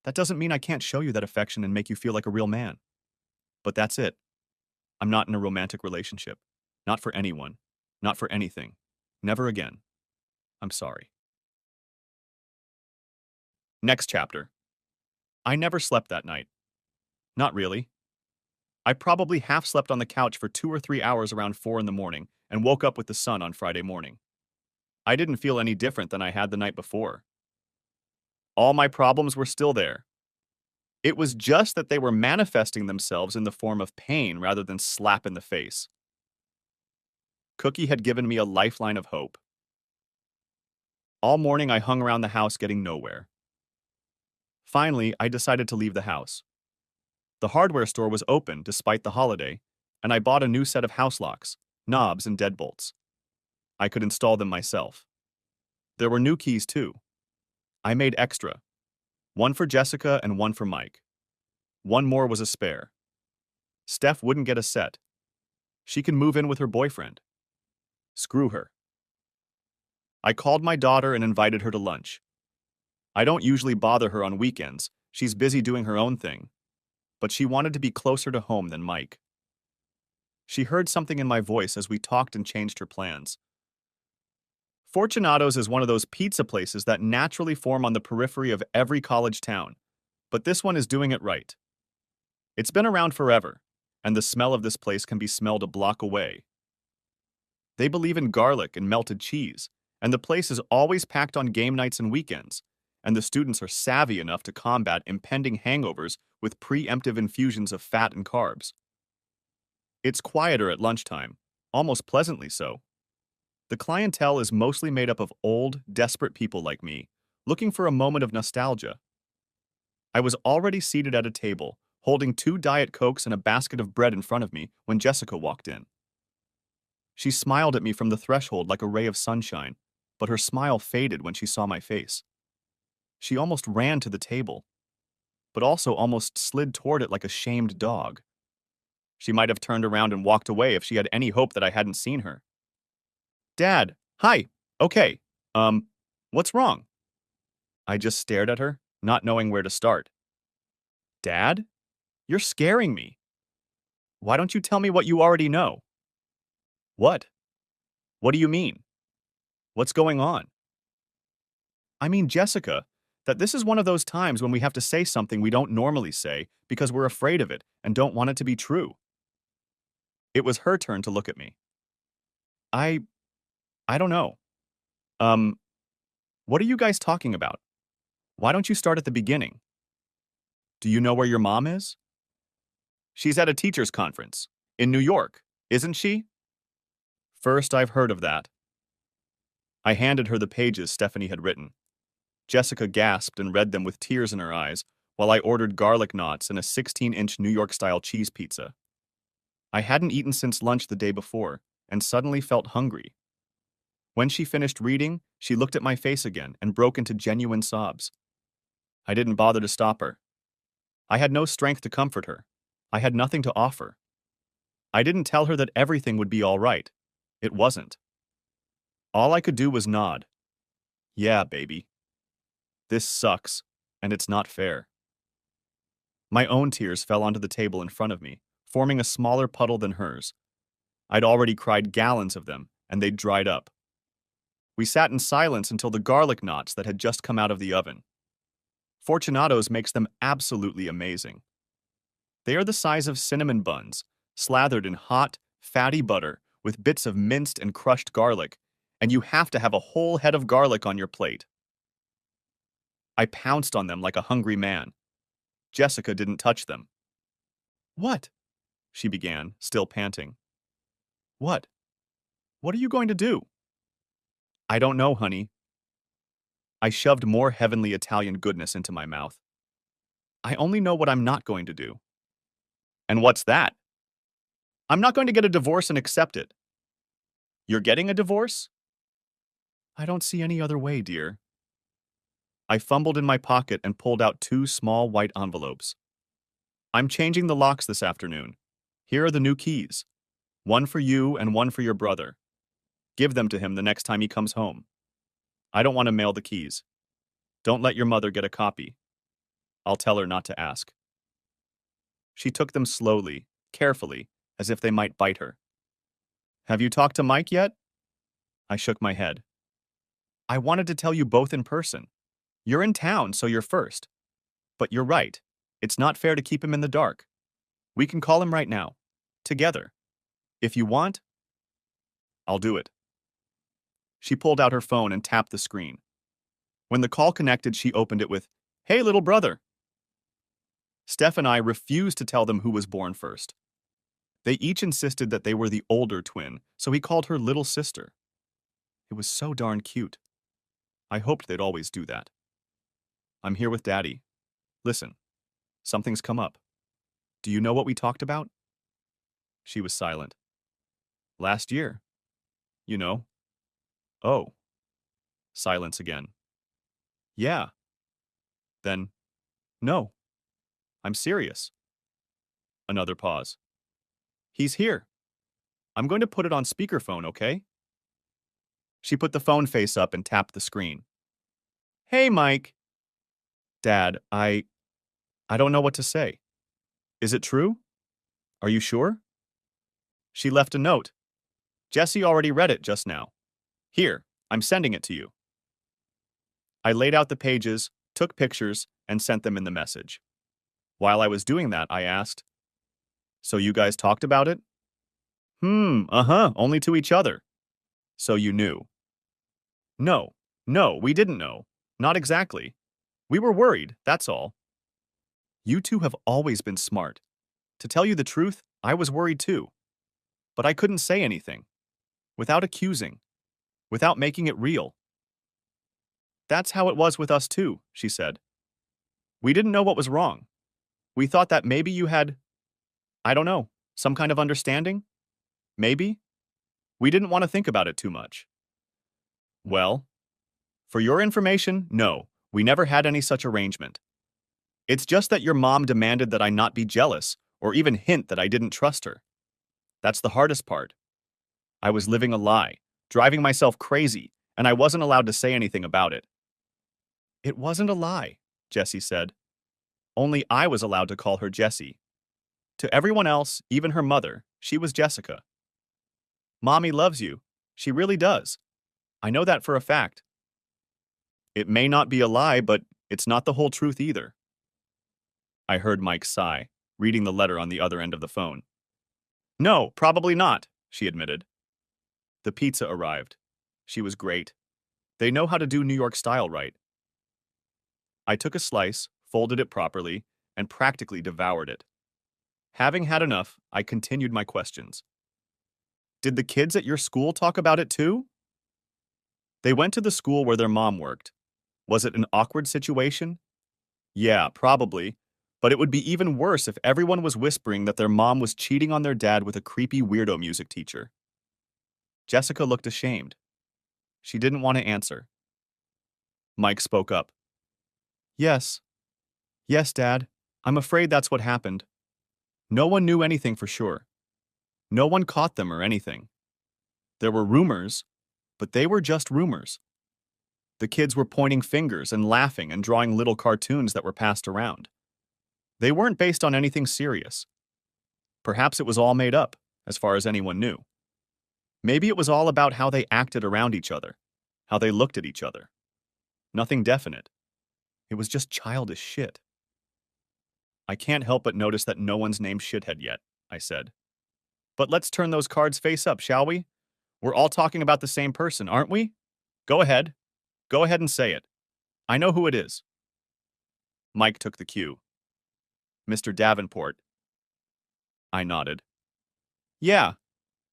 That doesn't mean I can't show you that affection and make you feel like a real man. But that's it. I'm not in a romantic relationship. Not for anyone. Not for anything. Never again. I'm sorry. Next chapter. I never slept that night. Not really. I probably half slept on the couch for 2 or 3 hours around 4 in the morning and woke up with the sun on Friday morning. I didn't feel any different than I had the night before. All my problems were still there. It was just that they were manifesting themselves in the form of pain rather than slap in the face. Cookie had given me a lifeline of hope. All morning I hung around the house getting nowhere. Finally, I decided to leave the house. The hardware store was open despite the holiday, and I bought a new set of house locks, knobs, and deadbolts. I could install them myself. There were new keys too. I made extra. One for Jessica and one for Mike. One more was a spare. Steph wouldn't get a set. She can move in with her boyfriend. Screw her. I called my daughter and invited her to lunch. I don't usually bother her on weekends. She's busy doing her own thing. But she wanted to be closer to home than Mike. She heard something in my voice as we talked and changed her plans. Fortunato's is one of those pizza places that naturally form on the periphery of every college town, but this one is doing it right. It's been around forever, and the smell of this place can be smelled a block away. They believe in garlic and melted cheese, and the place is always packed on game nights and weekends, and the students are savvy enough to combat impending hangovers with preemptive infusions of fat and carbs. It's quieter at lunchtime, almost pleasantly so. The clientele is mostly made up of old, desperate people like me, looking for a moment of nostalgia. I was already seated at a table, holding 2 Diet Cokes and a basket of bread in front of me when Jessica walked in. She smiled at me from the threshold like a ray of sunshine, but her smile faded when she saw my face. She almost ran to the table, but also almost slid toward it like a shamed dog. She might have turned around and walked away if she had any hope that I hadn't seen her. Dad, hi, okay, what's wrong? I just stared at her, not knowing where to start. Dad? You're scaring me. Why don't you tell me what you already know? What? What do you mean? What's going on? I mean, Jessica, that this is one of those times when we have to say something we don't normally say because we're afraid of it and don't want it to be true. It was her turn to look at me. I don't know. What are you guys talking about? Why don't you start at the beginning? Do you know where your mom is? She's at a teacher's conference. In New York, isn't she? First I've heard of that. I handed her the pages Stephanie had written. Jessica gasped and read them with tears in her eyes, while I ordered garlic knots and a 16-inch New York-style cheese pizza. I hadn't eaten since lunch the day before, and suddenly felt hungry. When she finished reading, she looked at my face again and broke into genuine sobs. I didn't bother to stop her. I had no strength to comfort her. I had nothing to offer. I didn't tell her that everything would be all right. It wasn't. All I could do was nod. Yeah, baby. This sucks, and it's not fair. My own tears fell onto the table in front of me, forming a smaller puddle than hers. I'd already cried gallons of them, and they'd dried up. We sat in silence until the garlic knots that had just come out of the oven. Fortunato's makes them absolutely amazing. They are the size of cinnamon buns, slathered in hot, fatty butter with bits of minced and crushed garlic, and you have to have a whole head of garlic on your plate. I pounced on them like a hungry man. Jessica didn't touch them. "What?" she began, still panting. "What? What are you going to do?" "I don't know, honey." I shoved more heavenly Italian goodness into my mouth. "I only know what I'm not going to do." "And what's that?" "I'm not going to get a divorce and accept it." "You're getting a divorce?" "I don't see any other way, dear." I fumbled in my pocket and pulled out 2 small white envelopes. "I'm changing the locks this afternoon. Here are the new keys. One for you and one for your brother. Give them to him the next time he comes home. I don't want to mail the keys. Don't let your mother get a copy. I'll tell her not to ask." She took them slowly, carefully, as if they might bite her. "Have you talked to Mike yet?" I shook my head. "I wanted to tell you both in person. You're in town, so you're first. But you're right. It's not fair to keep him in the dark. We can call him right now. Together. If you want, I'll do it." She pulled out her phone and tapped the screen. When the call connected, she opened it with, "Hey, little brother." Steph and I refused to tell them who was born first. They each insisted that they were the older twin, so he called her little sister. It was so darn cute. I hoped they'd always do that. "I'm here with Daddy. Listen, something's come up. Do you know what we talked about?" She was silent. "Last year. You know." "Oh." Silence again. "Yeah." Then, "No. I'm serious." Another pause. "He's here. I'm going to put it on speakerphone, okay?" She put the phone face up and tapped the screen. "Hey, Mike." "Dad, I don't know what to say. Is it true? Are you sure?" She left a note. "Jesse already read it just now. Here, I'm sending it to you." I laid out the pages, took pictures, and sent them in the message. While I was doing that, I asked, "So you guys talked about it?" Only to each other." "So you knew?" "No, no, we didn't know. Not exactly. We were worried, that's all." "You two have always been smart. To tell you the truth, I was worried too. But I couldn't say anything. Without accusing. Without making it real." "That's how it was with us too," she said. "We didn't know what was wrong. We thought that maybe you had, I don't know, some kind of understanding? Maybe? We didn't want to think about it too much." "Well, for your information, no, we never had any such arrangement. It's just that your mom demanded that I not be jealous or even hint that I didn't trust her. That's the hardest part. I was living a lie, driving myself crazy, and I wasn't allowed to say anything about it." "It wasn't a lie," Jessie said. "Only I was allowed to call her Jessie. To everyone else, even her mother, she was Jessica. Mommy loves you. She really does. I know that for a fact." "It may not be a lie, but it's not the whole truth either." I heard Mike sigh, reading the letter on the other end of the phone. "No, probably not," she admitted. The pizza arrived. She was great. They know how to do New York style right. I took a slice, folded it properly, and practically devoured it. Having had enough, I continued my questions. "Did the kids at your school talk about it too?" "They went to the school where their mom worked. Was it an awkward situation?" "Yeah, probably. But it would be even worse if everyone was whispering that their mom was cheating on their dad with a creepy weirdo music teacher." Jessica looked ashamed. She didn't want to answer. Mike spoke up. "Yes. Yes, Dad. I'm afraid that's what happened. No one knew anything for sure. No one caught them or anything. There were rumors, but they were just rumors. The kids were pointing fingers and laughing and drawing little cartoons that were passed around. They weren't based on anything serious. Perhaps it was all made up, as far as anyone knew. Maybe it was all about how they acted around each other. how they looked at each other. Nothing definite. It was just childish shit. I can't help but notice that no one's named Shithead yet, I said. But let's turn those cards face up, shall we? We're all talking about the same person, aren't we? Go ahead. Go ahead and say it. I know who it is. Mike took the cue. Mr. Davenport. I nodded. Yeah,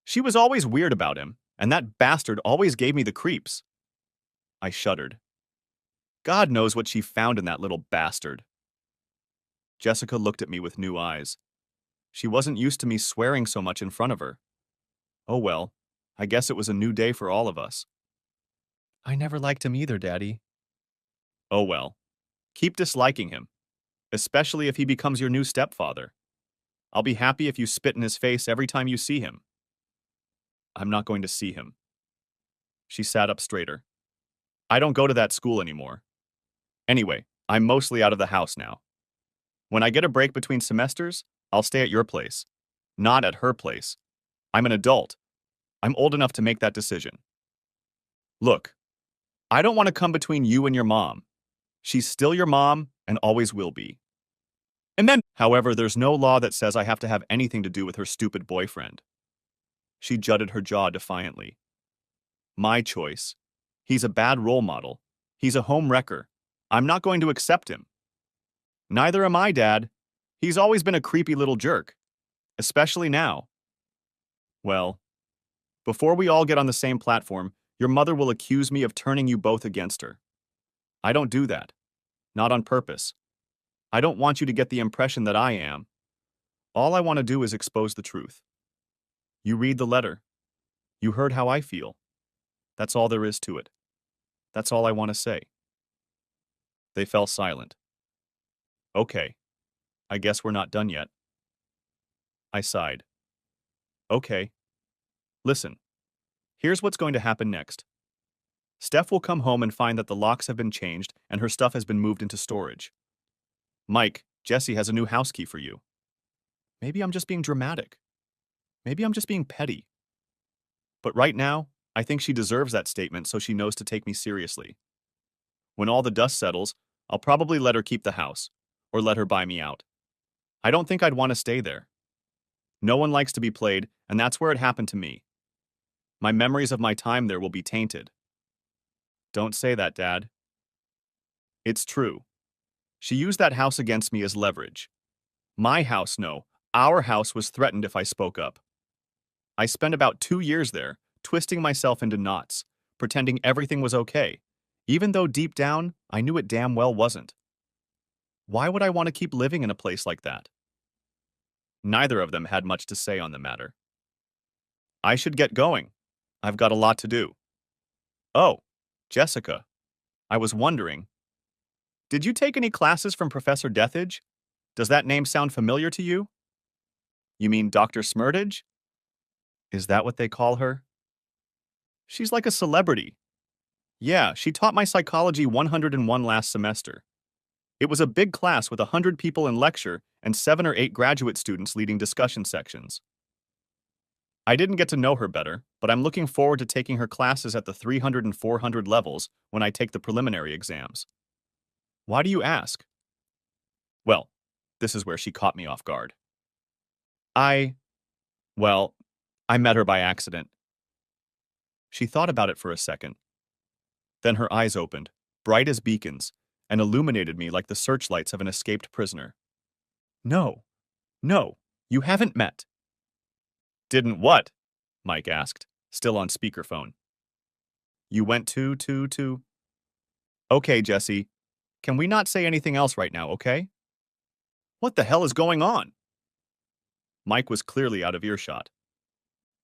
she was always weird about him, and that bastard always gave me the creeps. I shuddered. God knows what she found in that little bastard. Jessica looked at me with new eyes. She wasn't used to me swearing so much in front of her. Oh well, I guess it was a new day for all of us. I never liked him either, Daddy. Oh well, keep disliking him, especially if he becomes your new stepfather. I'll be happy if you spit in his face every time you see him. I'm not going to see him. She sat up straighter. I don't go to that school anymore. Anyway, I'm mostly out of the house now. When I get a break between semesters, I'll stay at your place. Not at her place. I'm an adult. I'm old enough to make that decision. Look, I don't want to come between you and your mom. She's still your mom and always will be. And then, however, there's no law that says I have to have anything to do with her stupid boyfriend. She jutted her jaw defiantly. My choice. He's a bad role model. He's a home wrecker. I'm not going to accept him. Neither am I, Dad. He's always been a creepy little jerk. Especially now. Well, before we all get on the same platform, your mother will accuse me of turning you both against her. I don't do that. Not on purpose. I don't want you to get the impression that I am. All I want to do is expose the truth. You read the letter. You heard how I feel. That's all there is to it. That's all I want to say. They fell silent. Okay. I guess we're not done yet. I sighed. Okay. Listen. Here's what's going to happen next. Steph will come home and find that the locks have been changed and her stuff has been moved into storage. Mike, Jesse has a new house key for you. Maybe I'm just being dramatic. Maybe I'm just being petty. But right now, I think she deserves that statement so she knows to take me seriously. When all the dust settles, I'll probably let her keep the house, or let her buy me out. I don't think I'd want to stay there. No one likes to be played, and that's where it happened to me. My memories of my time there will be tainted. Don't say that, Dad. It's true. She used that house against me as leverage. My house, no. Our house was threatened if I spoke up. I spent about 2 years there, twisting myself into knots, pretending everything was okay, even though deep down, I knew it damn well wasn't. Why would I want to keep living in a place like that? Neither of them had much to say on the matter. I should get going. I've got a lot to do. Oh, Jessica, I was wondering, did you take any classes from Professor Deathage? Does that name sound familiar to you? You mean Dr. Smurdage? Is that what they call her? She's like a celebrity. Yeah, she taught my psychology 101 last semester. It was a big class with 100 people in lecture and 7 or 8 graduate students leading discussion sections. I didn't get to know her better, but I'm looking forward to taking her classes at the 300 and 400 levels when I take the preliminary exams. Why do you ask? Well, this is where she caught me off guard. Well, I met her by accident. She thought about it for a second. Then her eyes opened, bright as beacons, and illuminated me like the searchlights of an escaped prisoner. No, you haven't met. Didn't what? Mike asked, still on speakerphone. You went to... Okay, Jesse, can we not say anything else right now, okay? What the hell is going on? Mike was clearly out of earshot.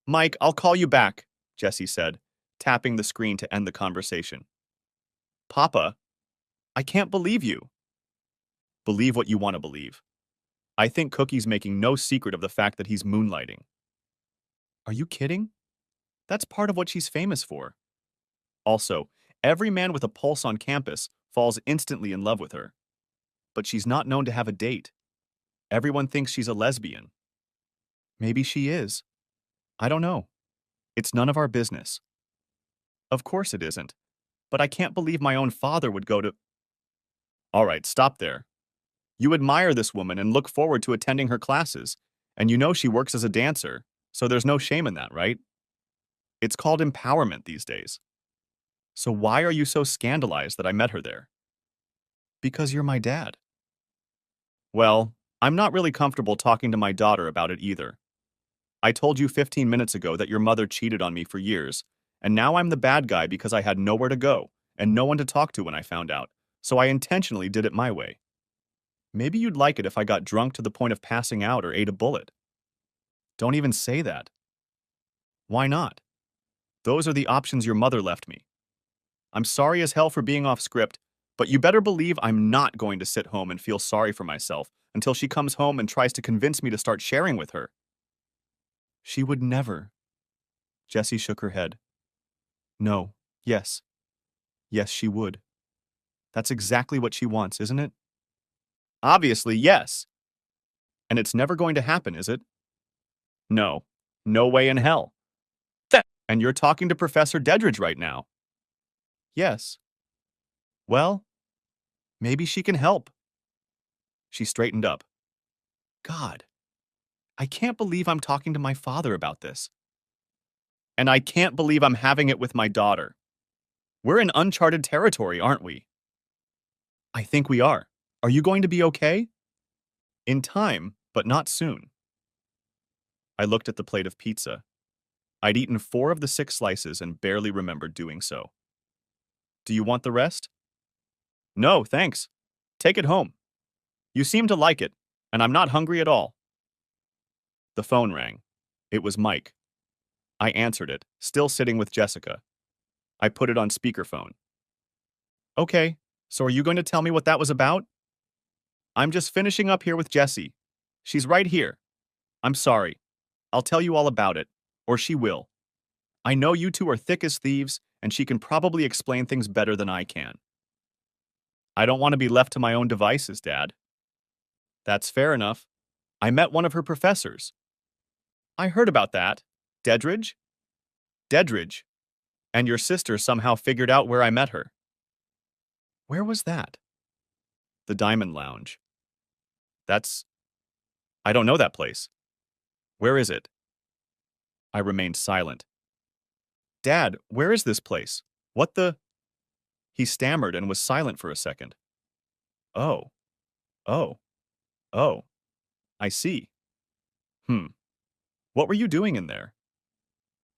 Mike, I'll call you back, Jesse said, tapping the screen to end the conversation. Papa, I can't believe you. Believe what you want to believe. I think Cookie's making no secret of the fact that he's moonlighting. Are you kidding? That's part of what she's famous for. Also, every man with a pulse on campus falls instantly in love with her. But she's not known to have a date. Everyone thinks she's a lesbian. Maybe she is. I don't know. It's none of our business. Of course it isn't. But I can't believe my own father would go to... All right, stop there. You admire this woman and look forward to attending her classes, and you know she works as a dancer, so there's no shame in that, right? It's called empowerment these days. So why are you so scandalized that I met her there? Because you're my dad. Well, I'm not really comfortable talking to my daughter about it either. I told you 15 minutes ago that your mother cheated on me for years, and now I'm the bad guy because I had nowhere to go and no one to talk to when I found out, so I intentionally did it my way. Maybe you'd like it if I got drunk to the point of passing out or ate a bullet. Don't even say that. Why not? Those are the options your mother left me. I'm sorry as hell for being off script, but you better believe I'm not going to sit home and feel sorry for myself until she comes home and tries to convince me to start sharing with her. She would never. Jessie shook her head. No, yes. Yes, she would. That's exactly what she wants, isn't it? Obviously, yes. And it's never going to happen, is it? No. No way in hell. And you're talking to Professor Dedridge right now. Yes. Well, maybe she can help. She straightened up. God, I can't believe I'm talking to my father about this. And I can't believe I'm having it with my daughter. We're in uncharted territory, aren't we? I think we are. Are you going to be okay? In time, but not soon. I looked at the plate of pizza. I'd eaten 4 of the 6 slices and barely remembered doing so. Do you want the rest? No, thanks. Take it home. You seem to like it, and I'm not hungry at all. The phone rang. It was Mike. I answered it, still sitting with Jessica. I put it on speakerphone. Okay, so are you going to tell me what that was about? I'm just finishing up here with Jessie. She's right here. I'm sorry. I'll tell you all about it, or she will. I know you two are thick as thieves, and she can probably explain things better than I can. I don't want to be left to my own devices, Dad. That's fair enough. I met one of her professors. I heard about that. Dedridge? Dedridge. And your sister somehow figured out where I met her. Where was that? The Diamond Lounge. I don't know that place. Where is it? I remained silent. Dad, where is this place? What the... He stammered and was silent for a second. Oh. Oh. Oh. I see. What were you doing in there?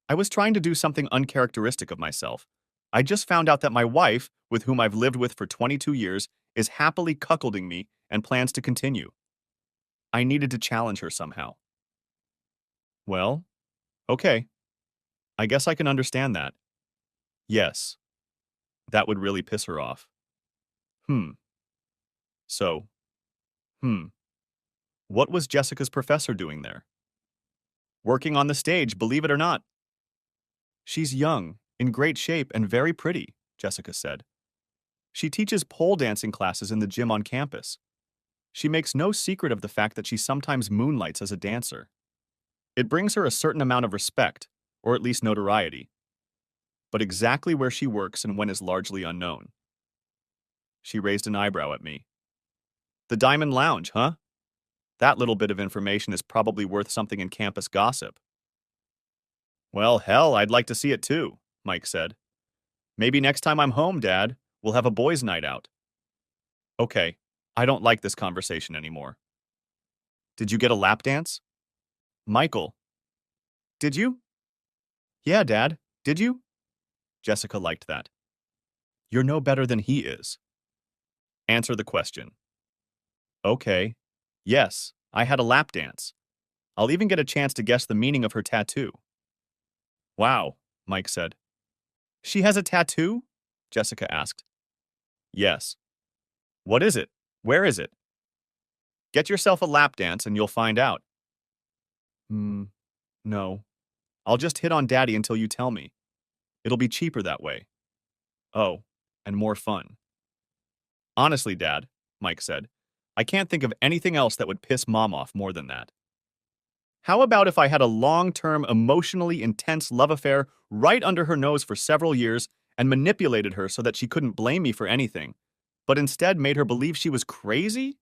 I was trying to do something uncharacteristic of myself. I just found out that my wife, with whom I've lived with for 22 years, is happily cuckolding me and plans to continue. I needed to challenge her somehow. Well, okay. I guess I can understand that. Yes. That would really piss her off. So, what was Jessica's professor doing there? Working on the stage, believe it or not. She's young, in great shape, and very pretty, Jessica said. She teaches pole dancing classes in the gym on campus. She makes no secret of the fact that she sometimes moonlights as a dancer. It brings her a certain amount of respect, or at least notoriety. But exactly where she works and when is largely unknown. She raised an eyebrow at me. The Diamond Lounge, huh? That little bit of information is probably worth something in campus gossip. Well, hell, I'd like to see it too, Mike said. Maybe next time I'm home, Dad, we'll have a boys' night out. Okay, I don't like this conversation anymore. Did you get a lap dance? Michael. Did you? Yeah, Dad. Did you? Jessica liked that. You're no better than he is. Answer the question. Okay. Yes, I had a lap dance. I'll even get a chance to guess the meaning of her tattoo. Wow, Mike said. She has a tattoo? Jessica asked. Yes. What is it? Where is it? Get yourself a lap dance and you'll find out. No. I'll just hit on Daddy until you tell me. It'll be cheaper that way. Oh, and more fun. Honestly, Dad, Mike said, I can't think of anything else that would piss Mom off more than that. How about if I had a long-term, emotionally intense love affair right under her nose for several years and manipulated her so that she couldn't blame me for anything, but instead made her believe she was crazy?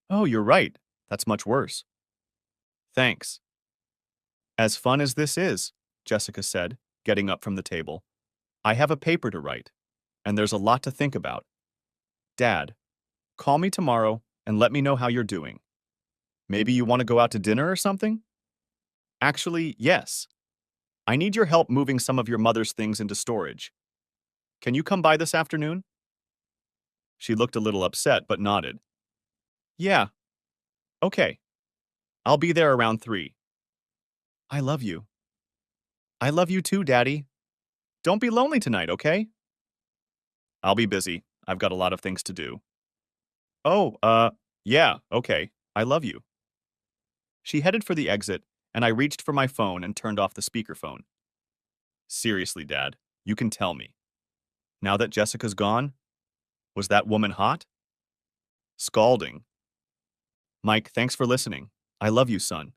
Oh, you're right. That's much worse. Thanks. As fun as this is, Jessica said, getting up from the table, I have a paper to write, and there's a lot to think about. Dad, call me tomorrow and let me know how you're doing. Maybe you want to go out to dinner or something? Actually, yes. I need your help moving some of your mother's things into storage. Can you come by this afternoon? She looked a little upset but nodded. Yeah, okay. I'll be there around 3. I love you. I love you too, Daddy. Don't be lonely tonight, okay? I'll be busy. I've got a lot of things to do. Oh, yeah, okay. I love you. She headed for the exit, and I reached for my phone and turned off the speakerphone. Seriously, Dad, you can tell me. Now that Jessica's gone, was that woman hot? Scalding. Mike, thanks for listening. I love you, son.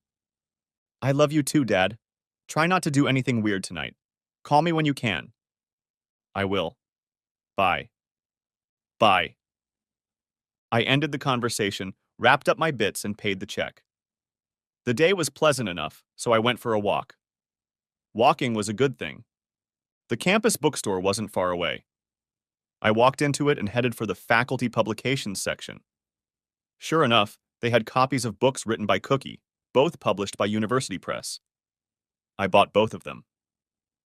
I love you too, Dad. Try not to do anything weird tonight. Call me when you can. I will. Bye. Bye. I ended the conversation, wrapped up my bits, and paid the check. The day was pleasant enough, so I went for a walk. Walking was a good thing. The campus bookstore wasn't far away. I walked into it and headed for the faculty publications section. Sure enough, they had copies of books written by Cookie, both published by University Press. I bought both of them.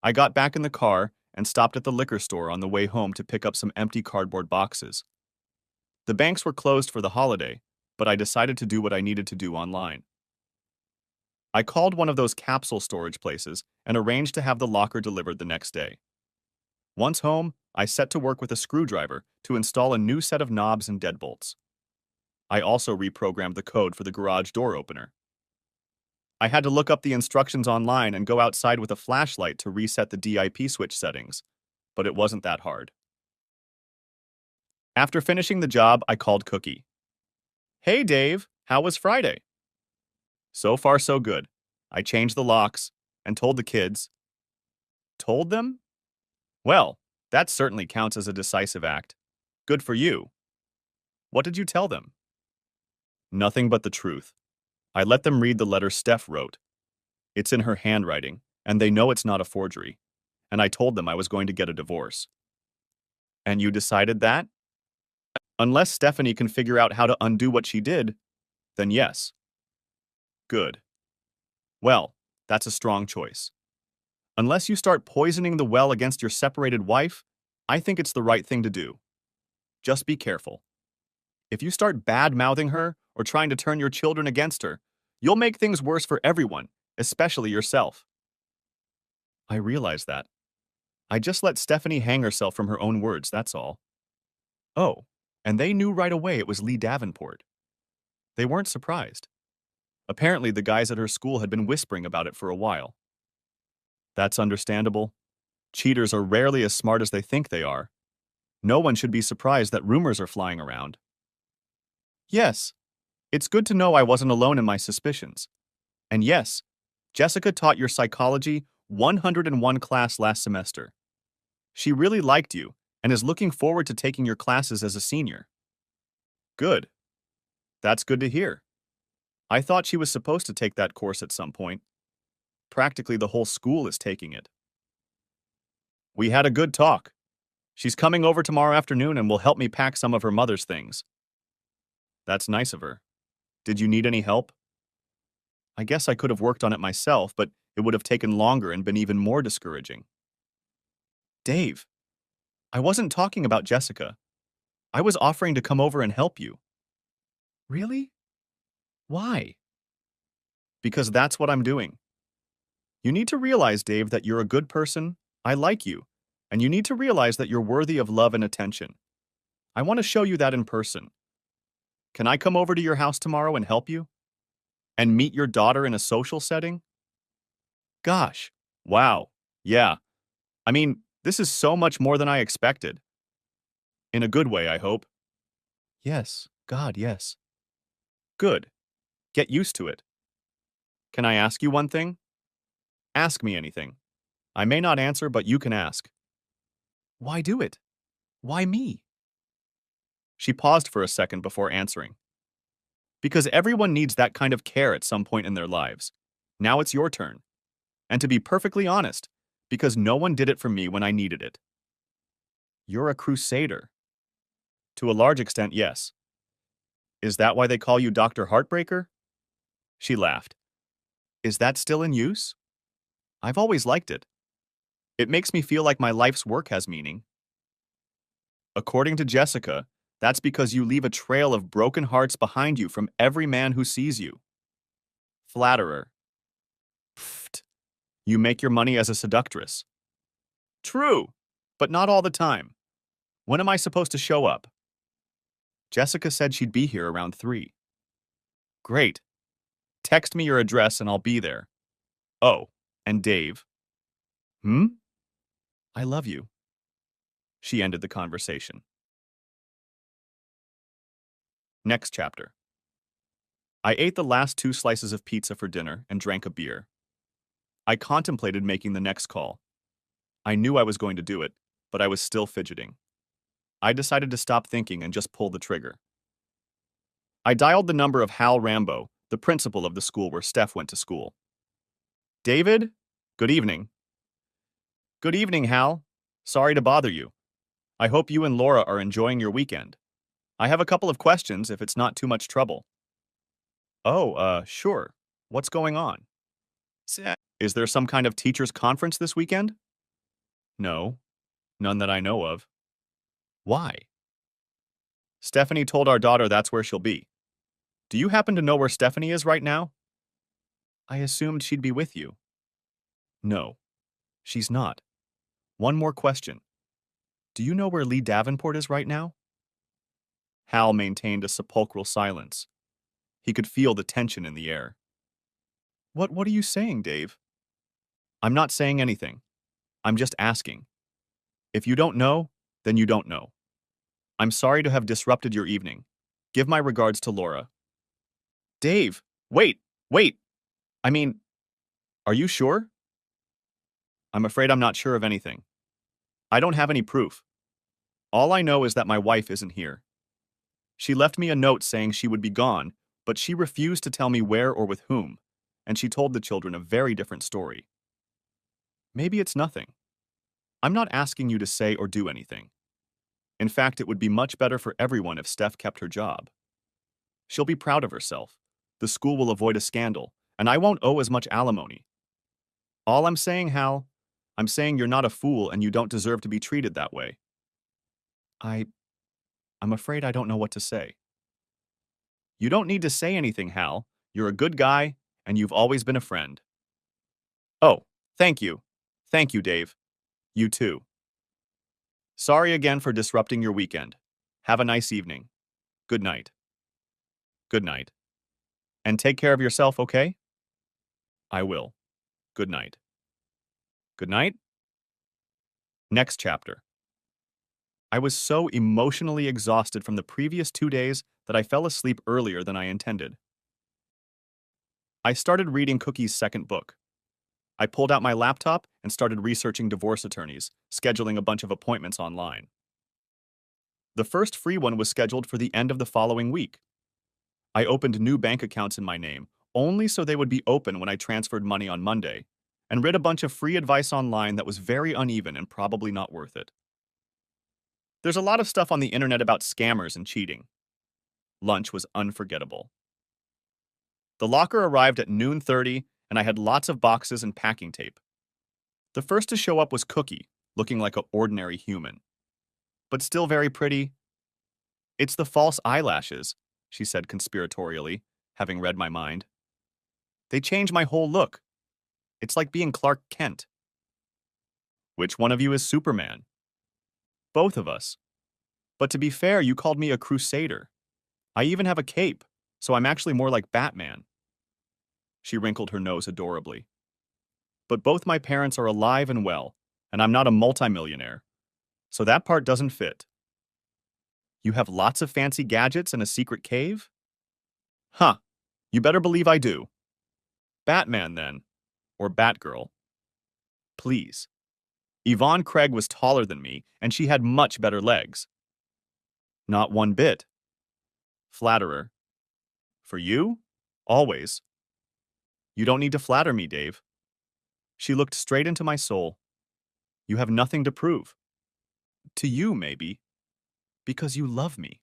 I got back in the car and stopped at the liquor store on the way home to pick up some empty cardboard boxes. The banks were closed for the holiday, but I decided to do what I needed to do online. I called one of those capsule storage places and arranged to have the locker delivered the next day. Once home, I set to work with a screwdriver to install a new set of knobs and deadbolts. I also reprogrammed the code for the garage door opener. I had to look up the instructions online and go outside with a flashlight to reset the DIP switch settings, but it wasn't that hard. After finishing the job, I called Cookie. Hey Dave, how was Friday? So far so good. I changed the locks and told the kids. Told them? Well, that certainly counts as a decisive act. Good for you. What did you tell them? Nothing but the truth. I let them read the letter Steph wrote. It's in her handwriting, and they know it's not a forgery. And I told them I was going to get a divorce. And you decided that? Unless Stephanie can figure out how to undo what she did, then yes. Good. Well, that's a strong choice. Unless you start poisoning the well against your separated wife, I think it's the right thing to do. Just be careful. If you start bad-mouthing her or trying to turn your children against her, you'll make things worse for everyone, especially yourself. I realize that. I just let Stephanie hang herself from her own words, that's all. Oh, and they knew right away it was Lee Davenport. They weren't surprised. Apparently, the guys at her school had been whispering about it for a while. That's understandable. Cheaters are rarely as smart as they think they are. No one should be surprised that rumors are flying around. Yes, it's good to know I wasn't alone in my suspicions. And yes, Jessica taught your psychology 101 class last semester. She really liked you and is looking forward to taking your classes as a senior. Good. That's good to hear. I thought she was supposed to take that course at some point. Practically the whole school is taking it. We had a good talk. She's coming over tomorrow afternoon and will help me pack some of her mother's things. That's nice of her. Did you need any help? I guess I could have worked on it myself, but it would have taken longer and been even more discouraging. Dave, I wasn't talking about Jessica. I was offering to come over and help you. Really? Why? Because that's what I'm doing. You need to realize, Dave, that you're a good person. I like you. And you need to realize that you're worthy of love and attention. I want to show you that in person. Can I come over to your house tomorrow and help you? And meet your daughter in a social setting? Gosh, wow, yeah. I mean, this is so much more than I expected. In a good way, I hope. Yes, God, yes. Good. Get used to it. Can I ask you one thing? Ask me anything. I may not answer, but you can ask. Why do it? Why me? She paused for a second before answering. Because everyone needs that kind of care at some point in their lives. Now it's your turn. And to be perfectly honest, because no one did it for me when I needed it. You're a crusader. To a large extent, yes. Is that why they call you Dr. Heartbreaker? She laughed. Is that still in use? I've always liked it. It makes me feel like my life's work has meaning. According to Jessica, that's because you leave a trail of broken hearts behind you from every man who sees you. Flatterer. Pfft. You make your money as a seductress. True, but not all the time. When am I supposed to show up? Jessica said she'd be here around 3. Great. Text me your address and I'll be there. Oh, and Dave. Hmm? I love you. She ended the conversation. Next chapter. I ate the last 2 slices of pizza for dinner and drank a beer. I contemplated making the next call. I knew I was going to do it, but I was still fidgeting. I decided to stop thinking and just pull the trigger. I dialed the number of Hal Rambo, the principal of the school where Steph went to school. David? Good evening. Good evening, Hal. Sorry to bother you. I hope you and Laura are enjoying your weekend. I have a couple of questions if it's not too much trouble. Oh, sure. What's going on? Is there some kind of teachers' conference this weekend? No, none that I know of. Why? Stephanie told our daughter that's where she'll be. Do you happen to know where Stephanie is right now? I assumed she'd be with you. No, she's not. One more question. Do you know where Lee Davenport is right now? Hal maintained a sepulchral silence. He could feel the tension in the air. What are you saying, Dave? I'm not saying anything. I'm just asking. If you don't know, then you don't know. I'm sorry to have disrupted your evening. Give my regards to Laura. Dave, wait. I mean, are you sure? I'm afraid I'm not sure of anything. I don't have any proof. All I know is that my wife isn't here. She left me a note saying she would be gone, but she refused to tell me where or with whom, and she told the children a very different story. Maybe it's nothing. I'm not asking you to say or do anything. In fact, it would be much better for everyone if Steph kept her job. She'll be proud of herself. The school will avoid a scandal, and I won't owe as much alimony. All I'm saying, Hal, I'm saying you're not a fool and you don't deserve to be treated that way. I'm afraid I don't know what to say. You don't need to say anything, Hal. You're a good guy, and you've always been a friend. Oh, thank you. Thank you, Dave. You too. Sorry again for disrupting your weekend. Have a nice evening. Good night. Good night. And take care of yourself, okay? I will. Good night. Good night? Next chapter. I was so emotionally exhausted from the previous 2 days that I fell asleep earlier than I intended. I started reading Cookie's second book. I pulled out my laptop and started researching divorce attorneys, scheduling a bunch of appointments online. The first free one was scheduled for the end of the following week. I opened new bank accounts in my name, only so they would be open when I transferred money on Monday, and read a bunch of free advice online that was very uneven and probably not worth it. There's a lot of stuff on the internet about scammers and cheating. Lunch was unforgettable. The locker arrived at noon 30, and I had lots of boxes and packing tape. The first to show up was Cookie, looking like an ordinary human. But still very pretty. It's the false eyelashes, she said conspiratorially, having read my mind. They change my whole look. It's like being Clark Kent. Which one of you is Superman? Both of us. But to be fair, you called me a crusader. I even have a cape, so I'm actually more like Batman. She wrinkled her nose adorably. But both my parents are alive and well, and I'm not a multimillionaire. So that part doesn't fit. You have lots of fancy gadgets and a secret cave? Huh. You better believe I do. Batman, then. Or Batgirl. Please. Yvonne Craig was taller than me, and she had much better legs. Not one bit. Flatterer. For you? Always. You don't need to flatter me, Dave. She looked straight into my soul. You have nothing to prove. To you, maybe. Because you love me.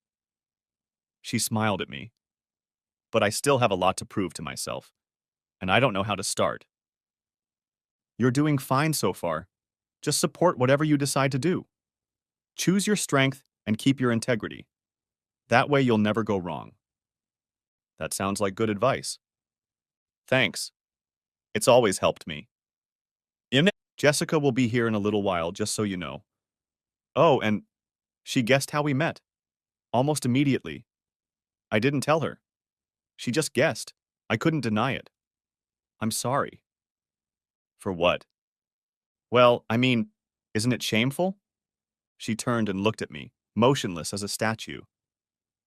She smiled at me. But I still have a lot to prove to myself, and I don't know how to start. You're doing fine so far. Just support whatever you decide to do. Choose your strength and keep your integrity. That way you'll never go wrong. That sounds like good advice. Thanks. It's always helped me. Jessica will be here in a little while, just so you know. Oh, and she guessed how we met. Almost immediately. I didn't tell her. She just guessed. I couldn't deny it. I'm sorry. For what? Well, I mean, isn't it shameful? She turned and looked at me, motionless as a statue.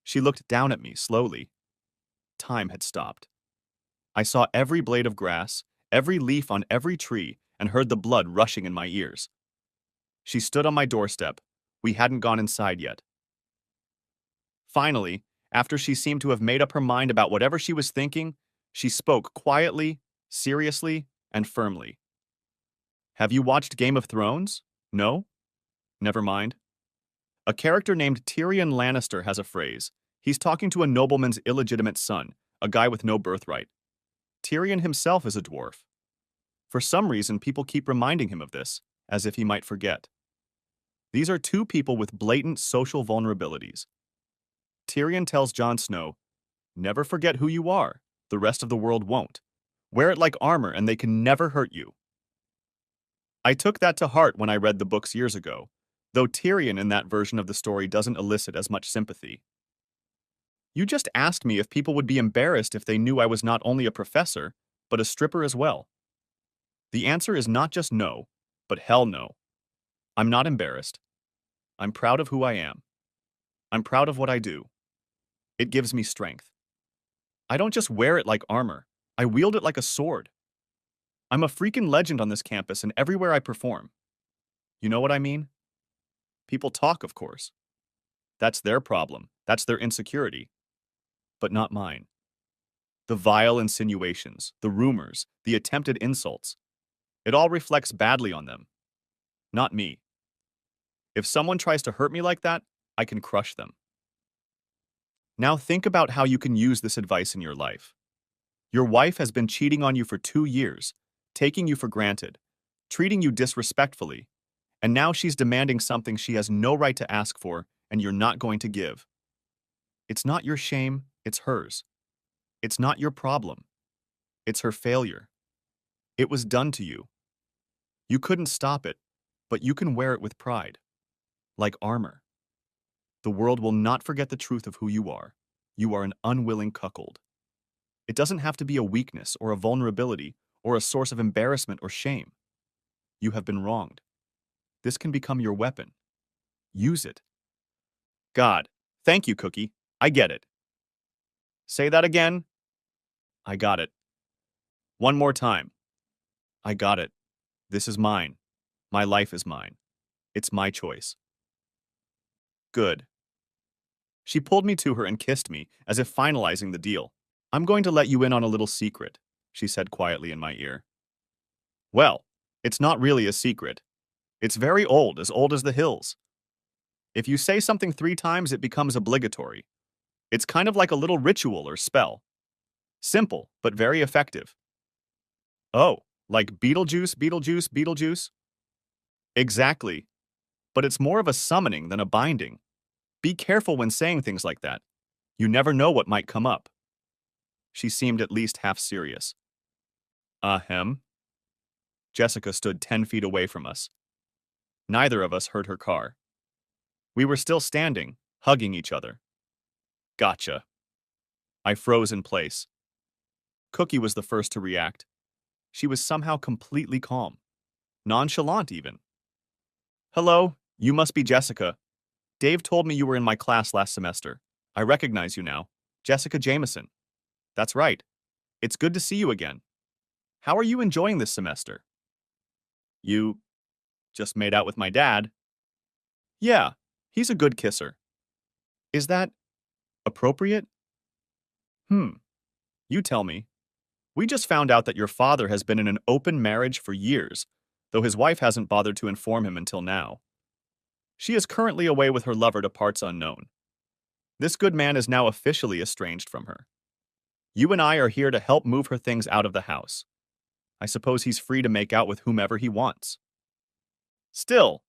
She looked down at me slowly. Time had stopped. I saw every blade of grass, every leaf on every tree, and heard the blood rushing in my ears. She stood on my doorstep. We hadn't gone inside yet. Finally, after she seemed to have made up her mind about whatever she was thinking, she spoke quietly, seriously, and firmly. Have you watched Game of Thrones? No? Never mind. A character named Tyrion Lannister has a phrase. He's talking to a nobleman's illegitimate son, a guy with no birthright. Tyrion himself is a dwarf. For some reason, people keep reminding him of this, as if he might forget. These are two people with blatant social vulnerabilities. Tyrion tells Jon Snow, "Never forget who you are. The rest of the world won't. Wear it like armor and they can never hurt you." I took that to heart when I read the books years ago, though Tyrion in that version of the story doesn't elicit as much sympathy. You just asked me if people would be embarrassed if they knew I was not only a professor, but a stripper as well. The answer is not just no, but hell no. I'm not embarrassed. I'm proud of who I am. I'm proud of what I do. It gives me strength. I don't just wear it like armor. I wield it like a sword. I'm a freaking legend on this campus and everywhere I perform. You know what I mean? People talk, of course. That's their problem. That's their insecurity. But not mine. The vile insinuations, the rumors, the attempted insults. It all reflects badly on them. Not me. If someone tries to hurt me like that, I can crush them. Now think about how you can use this advice in your life. Your wife has been cheating on you for 2 years, taking you for granted, treating you disrespectfully, and now she's demanding something she has no right to ask for and you're not going to give. It's not your shame, it's hers. It's not your problem. It's her failure. It was done to you. You couldn't stop it, but you can wear it with pride. Like armor. The world will not forget the truth of who you are. You are an unwilling cuckold. It doesn't have to be a weakness or a vulnerability or a source of embarrassment or shame. You have been wronged. This can become your weapon. Use it. God, thank you, Cookie. I get it. Say that again. I got it. One more time. I got it. This is mine. My life is mine. It's my choice. Good. She pulled me to her and kissed me, as if finalizing the deal. I'm going to let you in on a little secret, she said quietly in my ear. Well, it's not really a secret. It's very old as the hills. If you say something 3 times, it becomes obligatory. It's kind of like a little ritual or spell. Simple, but very effective. Oh, like Beetlejuice, Beetlejuice, Beetlejuice? Exactly. But it's more of a summoning than a binding. Be careful when saying things like that. You never know what might come up. She seemed at least half serious. Ahem. Jessica stood 10 feet away from us. Neither of us heard her car. We were still standing, hugging each other. Gotcha. I froze in place. Cookie was the first to react. She was somehow completely calm. Nonchalant, even. Hello, you must be Jessica. Dave told me you were in my class last semester. I recognize you now. Jessica Jameson. That's right. It's good to see you again. How are you enjoying this semester? You Just made out with my dad. Yeah, he's a good kisser. Is that appropriate? Hmm, you tell me. We just found out that your father has been in an open marriage for years, though his wife hasn't bothered to inform him until now. She is currently away with her lover to parts unknown. This good man is now officially estranged from her. You and I are here to help move her things out of the house. I suppose he's free to make out with whomever he wants. Still,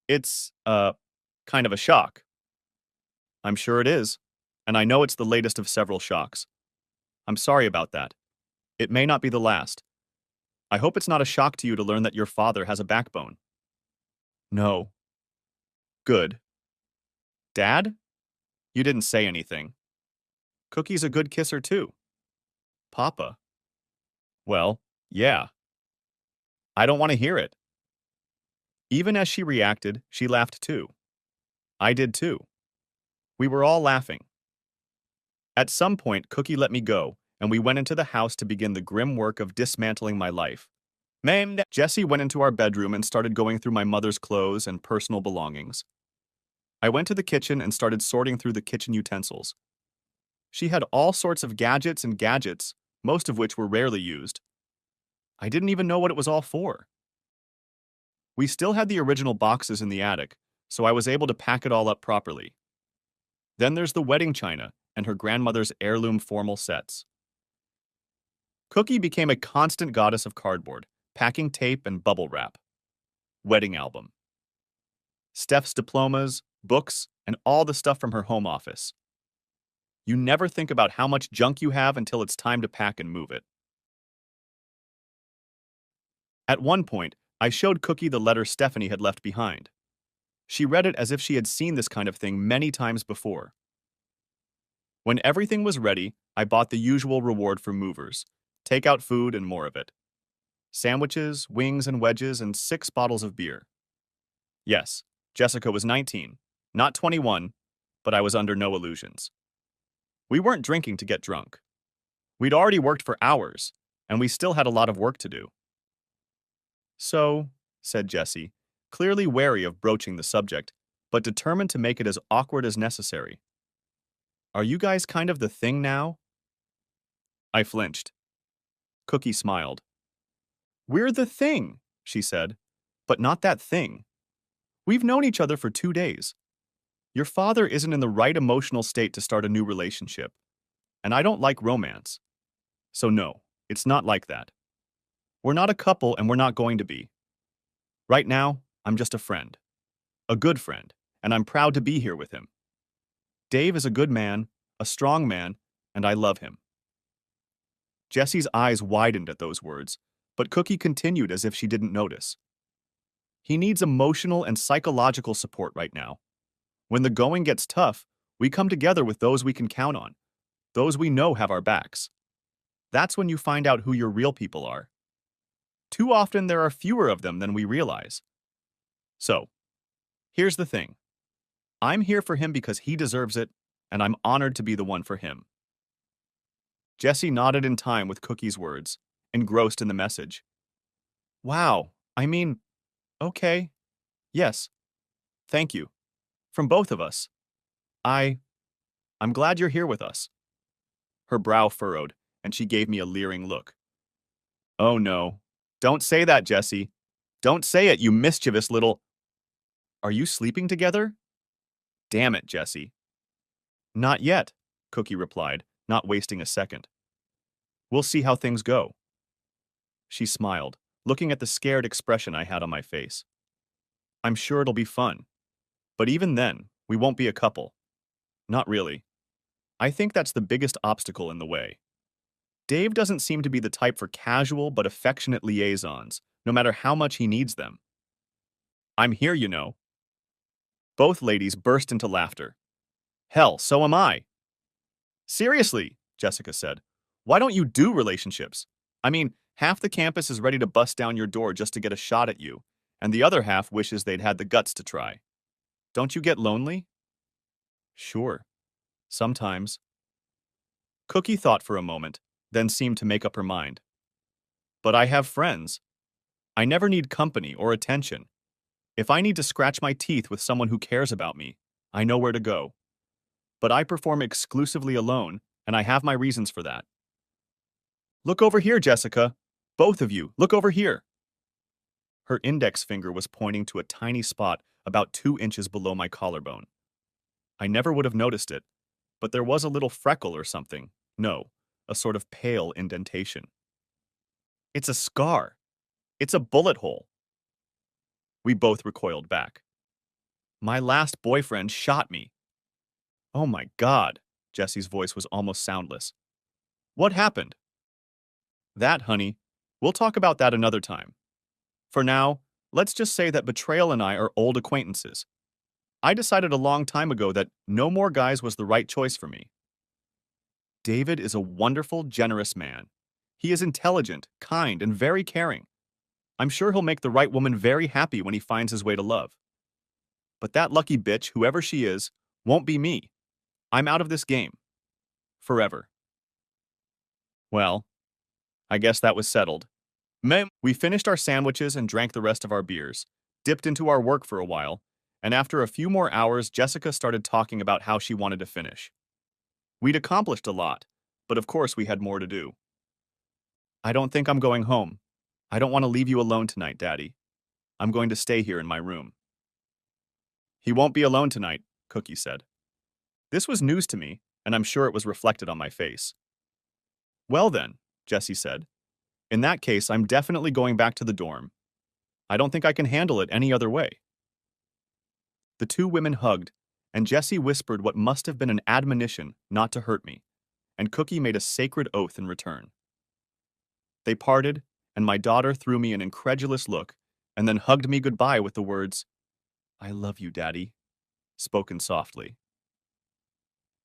it's, kind of a shock. I'm sure it is, and I know it's the latest of several shocks. I'm sorry about that. It may not be the last. I hope it's not a shock to you to learn that your father has a backbone. No. Good. Dad? You didn't say anything. Cookie's a good kisser, too. Papa? Well, yeah. I don't want to hear it. Even as she reacted, she laughed too. I did too. We were all laughing. At some point, Cookie let me go, and we went into the house to begin the grim work of dismantling my life. Jessie went into our bedroom and started going through my mother's clothes and personal belongings. I went to the kitchen and started sorting through the kitchen utensils. She had all sorts of gadgets, most of which were rarely used. I didn't even know what it was all for. We still had the original boxes in the attic, so I was able to pack it all up properly. Then there's the wedding china and her grandmother's heirloom formal sets. Cookie became a constant goddess of cardboard, packing tape and bubble wrap. Wedding album. Steph's diplomas, books, and all the stuff from her home office. You never think about how much junk you have until it's time to pack and move it. At one point, I showed Cookie the letter Stephanie had left behind. She read it as if she had seen this kind of thing many times before. When everything was ready, I bought the usual reward for movers: takeout food and more of it. Sandwiches, wings and wedges, and 6 bottles of beer. Yes, Jessica was 19, not 21, but I was under no illusions. We weren't drinking to get drunk. We'd already worked for hours, and we still had a lot of work to do. So, said Jessie, clearly wary of broaching the subject, but determined to make it as awkward as necessary. Are you guys kind of the thing now? I flinched. Cookie smiled. We're the thing, she said, but not that thing. We've known each other for 2 days. Your father isn't in the right emotional state to start a new relationship, and I don't like romance. So no, it's not like that. We're not a couple and we're not going to be. Right now, I'm just a friend. A good friend, and I'm proud to be here with him. Dave is a good man, a strong man, and I love him. Jessie's eyes widened at those words, but Cookie continued as if she didn't notice. He needs emotional and psychological support right now. When the going gets tough, we come together with those we can count on, those we know have our backs. That's when you find out who your real people are. Too often there are fewer of them than we realize. So, here's the thing. I'm here for him because he deserves it, and I'm honored to be the one for him. Jessie nodded in time with Cookie's words, engrossed in the message. Wow, okay. Yes. Thank you. From both of us. I'm glad you're here with us. Her brow furrowed, and she gave me a leering look. Oh no. Don't say that, Jessie. Don't say it, you mischievous little… Are you sleeping together? Damn it, Jessie. Not yet, Cookie replied, not wasting a second. We'll see how things go. She smiled, looking at the scared expression I had on my face. I'm sure it'll be fun. But even then, we won't be a couple. Not really. I think that's the biggest obstacle in the way. Dave doesn't seem to be the type for casual but affectionate liaisons, no matter how much he needs them. I'm here, you know. Both ladies burst into laughter. Hell, so am I. Seriously, Jessica said. Why don't you do relationships? I mean, half the campus is ready to bust down your door just to get a shot at you, and the other half wishes they'd had the guts to try. Don't you get lonely? Sure. Sometimes. Cookie thought for a moment, then seemed to make up her mind. But I have friends. I never need company or attention. If I need to scratch my teeth with someone who cares about me, I know where to go. But I perform exclusively alone, and I have my reasons for that. Look over here, Jessica. Both of you, look over here. Her index finger was pointing to a tiny spot about 2 inches below my collarbone. I never would have noticed it, but there was a little freckle or something. No, a sort of pale indentation. It's a scar. It's a bullet hole. We both recoiled back. My last boyfriend shot me. Oh my God, Jesse's voice was almost soundless. What happened? That, honey, we'll talk about that another time. For now, let's just say that Betrayal and I are old acquaintances. I decided a long time ago that no more guys was the right choice for me. David is a wonderful, generous man. He is intelligent, kind, and very caring. I'm sure he'll make the right woman very happy when he finds his way to love. But that lucky bitch, whoever she is, won't be me. I'm out of this game. Forever. Well, I guess that was settled. We finished our sandwiches and drank the rest of our beers, dipped into our work for a while, and after a few more hours, Jessica started talking about how she wanted to finish. We'd accomplished a lot, but of course we had more to do. I don't think I'm going home. I don't want to leave you alone tonight, Daddy. I'm going to stay here in my room. He won't be alone tonight, Cookie said. This was news to me, and I'm sure it was reflected on my face. Well then, Jessie said. In that case, I'm definitely going back to the dorm. I don't think I can handle it any other way. The two women hugged, and Jessie whispered what must have been an admonition not to hurt me, and Cookie made a sacred oath in return. They parted, and my daughter threw me an incredulous look, and then hugged me goodbye with the words, "I love you, Daddy," spoken softly.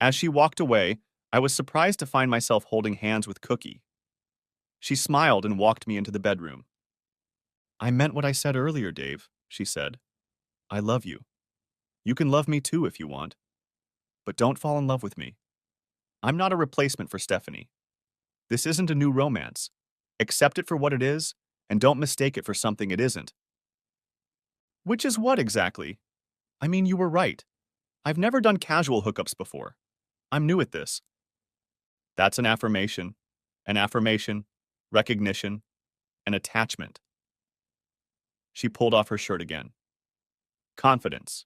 As she walked away, I was surprised to find myself holding hands with Cookie. She smiled and walked me into the bedroom. I meant what I said earlier, Dave, she said. I love you. You can love me too if you want. But don't fall in love with me. I'm not a replacement for Stephanie. This isn't a new romance. Accept it for what it is, and don't mistake it for something it isn't. Which is what exactly? I mean, you were right. I've never done casual hookups before. I'm new at this. That's an affirmation, recognition, and attachment. She pulled off her shirt again. Confidence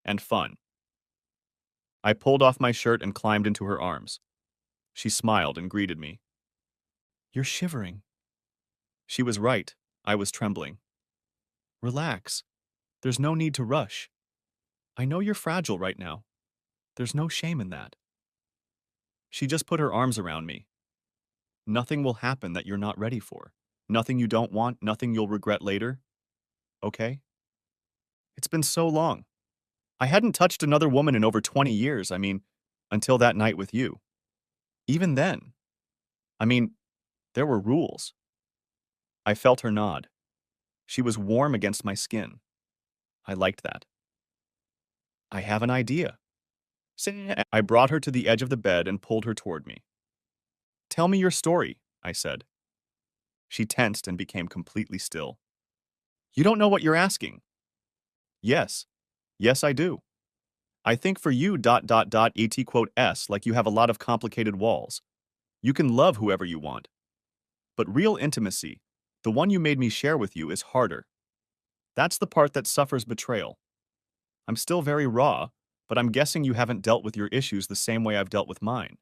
and fun. I pulled off my shirt and climbed into her arms. She smiled and greeted me. You're shivering. She was right. I was trembling. Relax. There's no need to rush. I know you're fragile right now. There's no shame in that. She just put her arms around me. Nothing will happen that you're not ready for. Nothing you don't want, nothing you'll regret later. Okay? It's been so long. I hadn't touched another woman in over 20 years, until that night with you. Even then. There were rules. I felt her nod. She was warm against my skin. I liked that. I have an idea. I brought her to the edge of the bed and pulled her toward me. Tell me your story, I said. She tensed and became completely still. You don't know what you're asking. Yes. Yes, I do. I think for you ... et like you have a lot of complicated walls. You can love whoever you want. But real intimacy, the one you made me share with you, is harder. That's the part that suffers betrayal. I'm still very raw, but I'm guessing you haven't dealt with your issues the same way I've dealt with mine.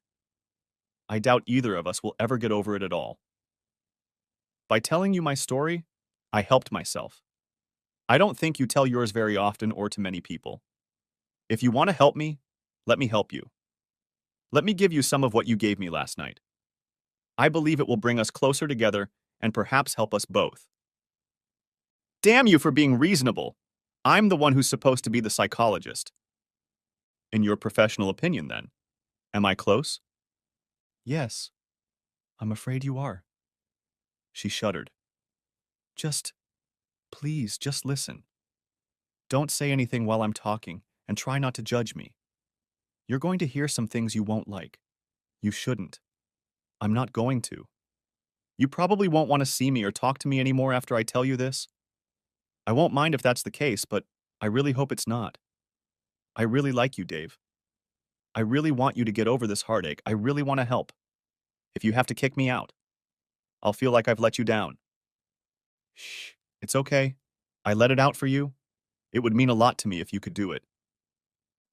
I doubt either of us will ever get over it at all. By telling you my story, I helped myself. I don't think you tell yours very often or to many people. If you want to help me, let me help you. Let me give you some of what you gave me last night. I believe it will bring us closer together and perhaps help us both. Damn you for being reasonable. I'm the one who's supposed to be the psychologist. In your professional opinion, then, am I close? Yes, I'm afraid you are. She shuddered. Please, just listen. Don't say anything while I'm talking, and try not to judge me. You're going to hear some things you won't like. You shouldn't. I'm not going to. You probably won't want to see me or talk to me anymore after I tell you this. I won't mind if that's the case, but I really hope it's not. I really like you, Dave. I really want you to get over this heartache. I really want to help. If you have to kick me out, I'll feel like I've let you down. Shh, it's okay. I let it out for you. It would mean a lot to me if you could do it.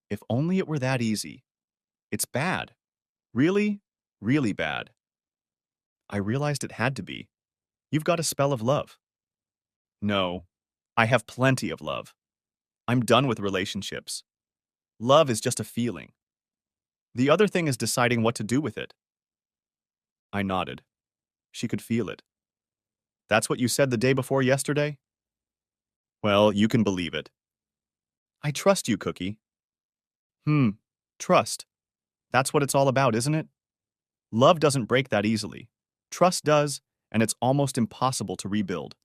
If only it were that easy. It's bad. Really, really bad. I realized it had to be. You've got a spell of love. No, I have plenty of love. I'm done with relationships. Love is just a feeling. The other thing is deciding what to do with it. I nodded. She could feel it. That's what you said the day before yesterday? Well, you can believe it. I trust you, Cookie. Trust. That's what it's all about, isn't it? Love doesn't break that easily. Trust does, and it's almost impossible to rebuild.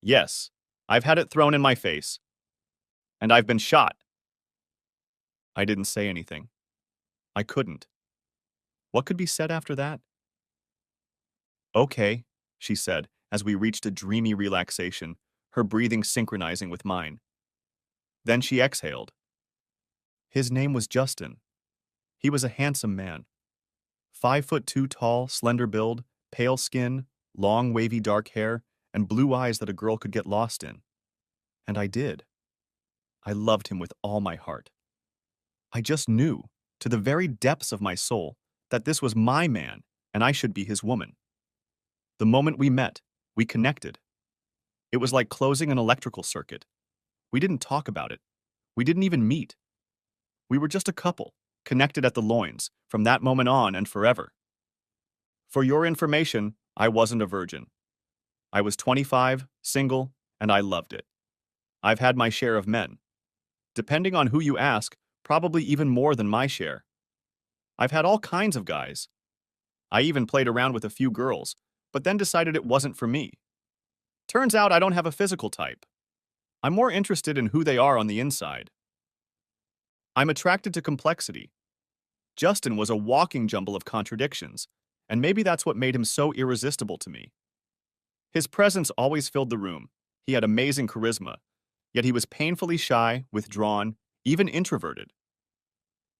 Yes, I've had it thrown in my face. And I've been shot. I didn't say anything. I couldn't. What could be said after that? Okay, she said, as we reached a dreamy relaxation, her breathing synchronizing with mine. Then she exhaled. His name was Justin. He was a handsome man. 5'2" tall, slender build, pale skin, long wavy dark hair, and blue eyes that a girl could get lost in. And I did. I loved him with all my heart. I just knew, to the very depths of my soul, that this was my man and I should be his woman. The moment we met, we connected. It was like closing an electrical circuit. We didn't talk about it. We didn't even meet. We were just a couple, connected at the loins, from that moment on and forever. For your information, I wasn't a virgin. I was 25, single, and I loved it. I've had my share of men. Depending on who you ask, probably even more than my share. I've had all kinds of guys. I even played around with a few girls, but then decided it wasn't for me. Turns out I don't have a physical type. I'm more interested in who they are on the inside. I'm attracted to complexity. Justin was a walking jumble of contradictions, and maybe that's what made him so irresistible to me. His presence always filled the room. He had amazing charisma, yet he was painfully shy, withdrawn, even introverted.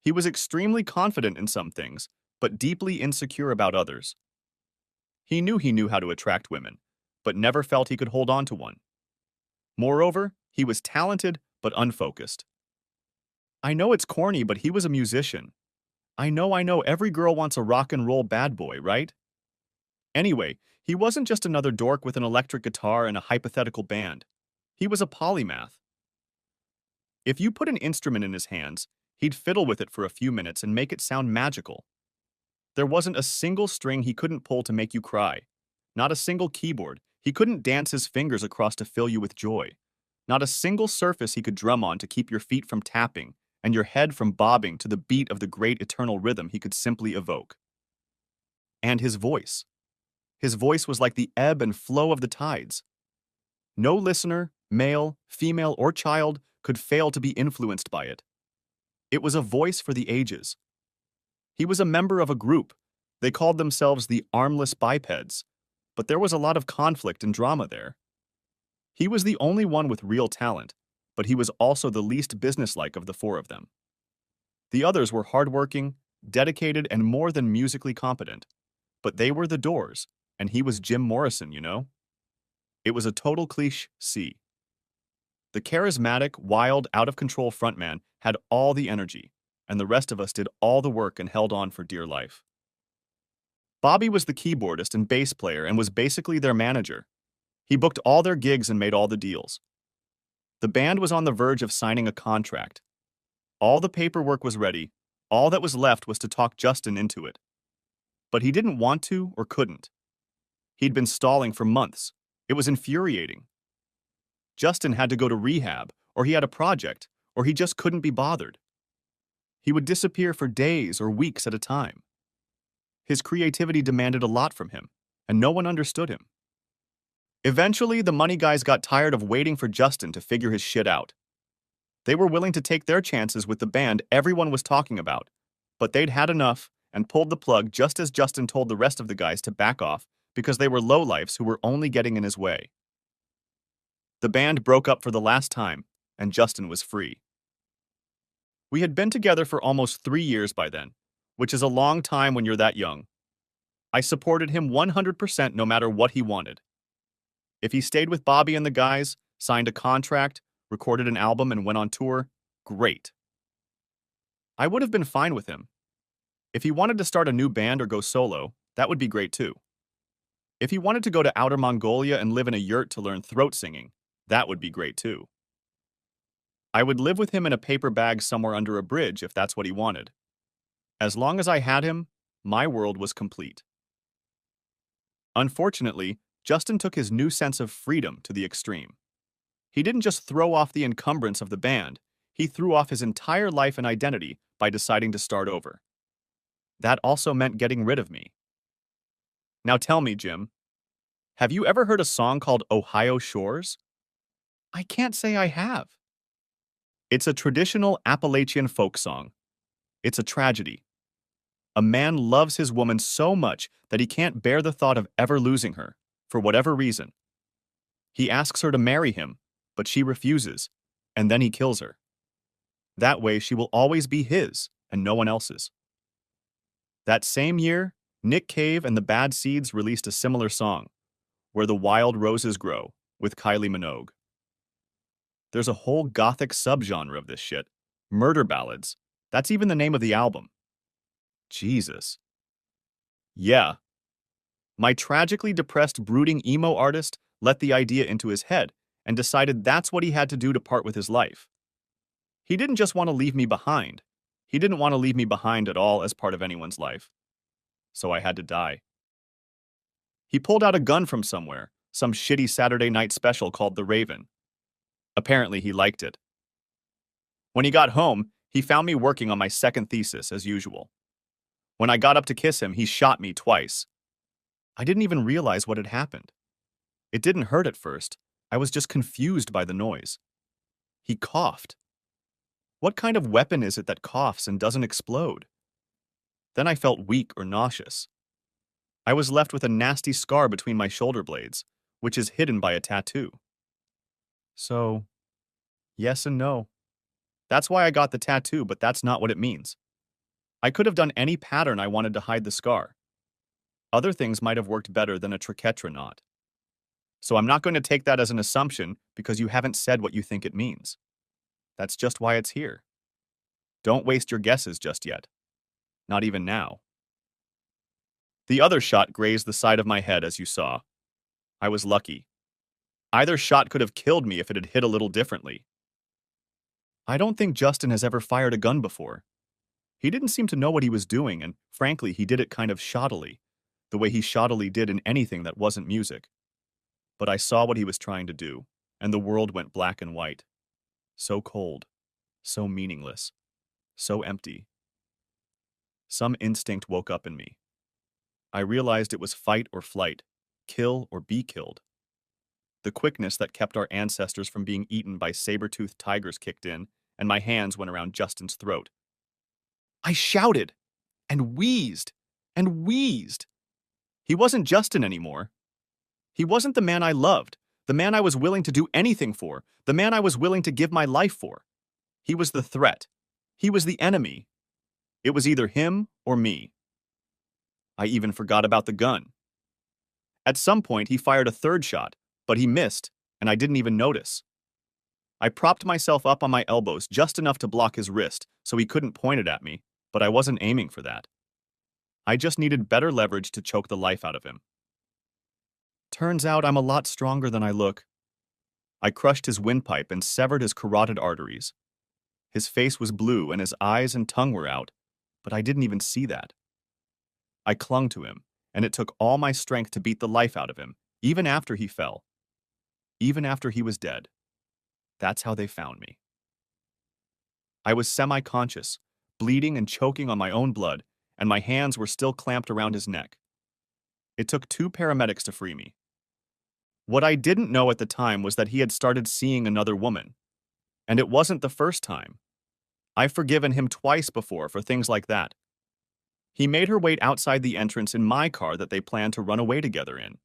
He was extremely confident in some things, but deeply insecure about others. He knew how to attract women, but never felt he could hold on to one. Moreover, he was talented but unfocused. I know it's corny, but he was a musician. I know, every girl wants a rock and roll bad boy, right? Anyway, he wasn't just another dork with an electric guitar and a hypothetical band. He was a polymath. If you put an instrument in his hands, he'd fiddle with it for a few minutes and make it sound magical. There wasn't a single string he couldn't pull to make you cry. Not a single keyboard. He couldn't dance his fingers across to fill you with joy. Not a single surface he could drum on to keep your feet from tapping and your head from bobbing to the beat of the great eternal rhythm he could simply evoke. And his voice. His voice was like the ebb and flow of the tides. No listener, male, female, or child, could fail to be influenced by it. It was a voice for the ages. He was a member of a group. They called themselves the Armless Bipeds, but there was a lot of conflict and drama there. He was the only one with real talent, but he was also the least businesslike of the four of them. The others were hardworking, dedicated, and more than musically competent, but they were the Doors, and he was Jim Morrison, you know? It was a total cliché. The charismatic, wild, out-of-control frontman had all the energy, and the rest of us did all the work and held on for dear life. Bobby was the keyboardist and bass player and was basically their manager. He booked all their gigs and made all the deals. The band was on the verge of signing a contract. All the paperwork was ready. All that was left was to talk Justin into it. But he didn't want to or couldn't. He'd been stalling for months. It was infuriating. Justin had to go to rehab, or he had a project, or he just couldn't be bothered. He would disappear for days or weeks at a time. His creativity demanded a lot from him, and no one understood him. Eventually, the money guys got tired of waiting for Justin to figure his shit out. They were willing to take their chances with the band everyone was talking about, but they'd had enough and pulled the plug just as Justin told the rest of the guys to back off because they were lowlifes who were only getting in his way. The band broke up for the last time, and Justin was free. We had been together for almost 3 years by then, which is a long time when you're that young. I supported him 100% no matter what he wanted. If he stayed with Bobby and the guys, signed a contract, recorded an album, and went on tour, great. I would have been fine with him. If he wanted to start a new band or go solo, that would be great too. If he wanted to go to outer Mongolia and live in a yurt to learn throat singing, that would be great too. I would live with him in a paper bag somewhere under a bridge if that's what he wanted. As long as I had him, my world was complete. Unfortunately, Justin took his new sense of freedom to the extreme. He didn't just throw off the encumbrance of the band, he threw off his entire life and identity by deciding to start over. That also meant getting rid of me. Now tell me, Jim, have you ever heard a song called Ohio Shores? I can't say I have. It's a traditional Appalachian folk song. It's a tragedy. A man loves his woman so much that he can't bear the thought of ever losing her, for whatever reason. He asks her to marry him, but she refuses, and then he kills her. That way she will always be his and no one else's. That same year, Nick Cave and the Bad Seeds released a similar song, Where the Wild Roses Grow, with Kylie Minogue. There's a whole gothic subgenre of this shit. Murder ballads. That's even the name of the album. Jesus. Yeah. My tragically depressed, brooding emo artist let the idea into his head and decided that's what he had to do to part with his life. He didn't just want to leave me behind. He didn't want to leave me behind at all as part of anyone's life. So I had to die. He pulled out a gun from somewhere, some shitty Saturday night special called The Raven. Apparently he liked it. When he got home, he found me working on my second thesis as usual. When I got up to kiss him, he shot me twice. I didn't even realize what had happened. It didn't hurt at first. I was just confused by the noise. He coughed. What kind of weapon is it that coughs and doesn't explode? Then I felt weak or nauseous. I was left with a nasty scar between my shoulder blades, which is hidden by a tattoo. So, yes and no. That's why I got the tattoo, but that's not what it means. I could have done any pattern I wanted to hide the scar. Other things might have worked better than a triquetra knot. So I'm not going to take that as an assumption because you haven't said what you think it means. That's just why it's here. Don't waste your guesses just yet. Not even now. The other shot grazed the side of my head, as you saw. I was lucky. Either shot could have killed me if it had hit a little differently. I don't think Justin has ever fired a gun before. He didn't seem to know what he was doing, and frankly, he did it kind of shoddily, the way he shoddily did in anything that wasn't music. But I saw what he was trying to do, and the world went black and white. So cold, so meaningless, so empty. Some instinct woke up in me. I realized it was fight or flight, kill or be killed. The quickness that kept our ancestors from being eaten by saber-toothed tigers kicked in, and my hands went around Justin's throat. I shouted, and wheezed, and wheezed. He wasn't Justin anymore. He wasn't the man I loved, the man I was willing to do anything for, the man I was willing to give my life for. He was the threat. He was the enemy. It was either him or me. I even forgot about the gun. At some point, he fired a third shot, but he missed, and I didn't even notice. I propped myself up on my elbows just enough to block his wrist so he couldn't point it at me, but I wasn't aiming for that. I just needed better leverage to choke the life out of him. Turns out I'm a lot stronger than I look. I crushed his windpipe and severed his carotid arteries. His face was blue and his eyes and tongue were out, but I didn't even see that. I clung to him, and it took all my strength to beat the life out of him, even after he fell. Even after he was dead. That's how they found me. I was semi-conscious, bleeding and choking on my own blood, and my hands were still clamped around his neck. It took 2 paramedics to free me. What I didn't know at the time was that he had started seeing another woman. And it wasn't the first time. I've forgiven him twice before for things like that. He made her wait outside the entrance in my car that they planned to run away together in.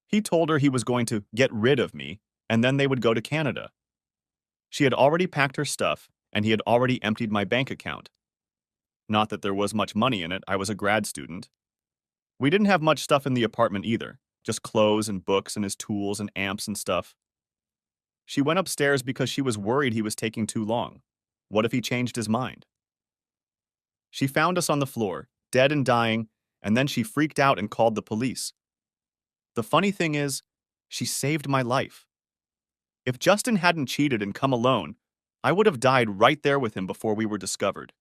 He told her he was going to get rid of me, and then they would go to Canada. She had already packed her stuff, and he had already emptied my bank account. Not that there was much money in it, I was a grad student. We didn't have much stuff in the apartment either, just clothes and books and his tools and amps and stuff. She went upstairs because she was worried he was taking too long. What if he changed his mind? She found us on the floor, dead and dying, and then she freaked out and called the police. The funny thing is, she saved my life. If Justin hadn't cheated and come alone, I would have died right there with him before we were discovered.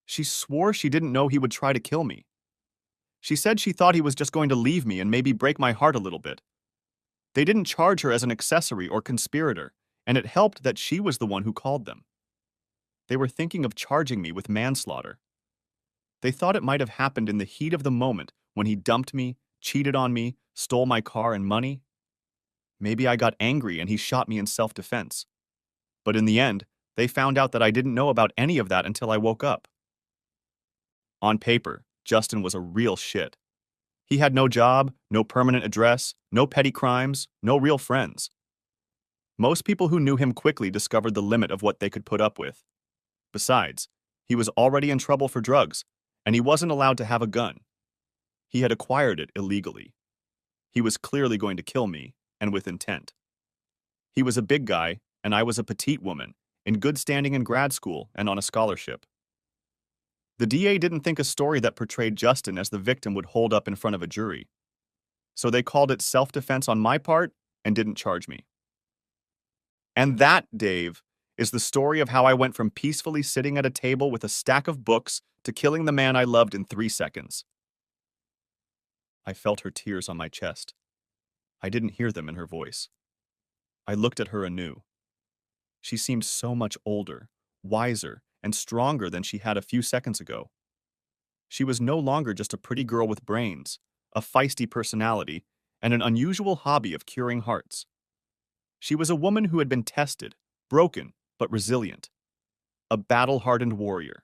She swore she didn't know he would try to kill me. She said she thought he was just going to leave me and maybe break my heart a little bit. They didn't charge her as an accessory or conspirator, and it helped that she was the one who called them. They were thinking of charging me with manslaughter. They thought it might have happened in the heat of the moment when he dumped me, cheated on me, stole my car and money. Maybe I got angry and he shot me in self-defense. But in the end, they found out that I didn't know about any of that until I woke up. On paper, Justin was a real shit. He had no job, no permanent address, no petty crimes, no real friends. Most people who knew him quickly discovered the limit of what they could put up with. Besides, he was already in trouble for drugs, and he wasn't allowed to have a gun. He had acquired it illegally. He was clearly going to kill me, and with intent. He was a big guy, and I was a petite woman, in good standing in grad school and on a scholarship. The DA didn't think a story that portrayed Justin as the victim would hold up in front of a jury. So they called it self-defense on my part and didn't charge me. And that, Dave, is the story of how I went from peacefully sitting at a table with a stack of books to killing the man I loved in 3 seconds. I felt her tears on my chest. I didn't hear them in her voice. I looked at her anew. She seemed so much older, wiser, and stronger than she had a few seconds ago. She was no longer just a pretty girl with brains, a feisty personality, and an unusual hobby of curing hearts. She was a woman who had been tested, broken, but resilient. A battle-hardened warrior.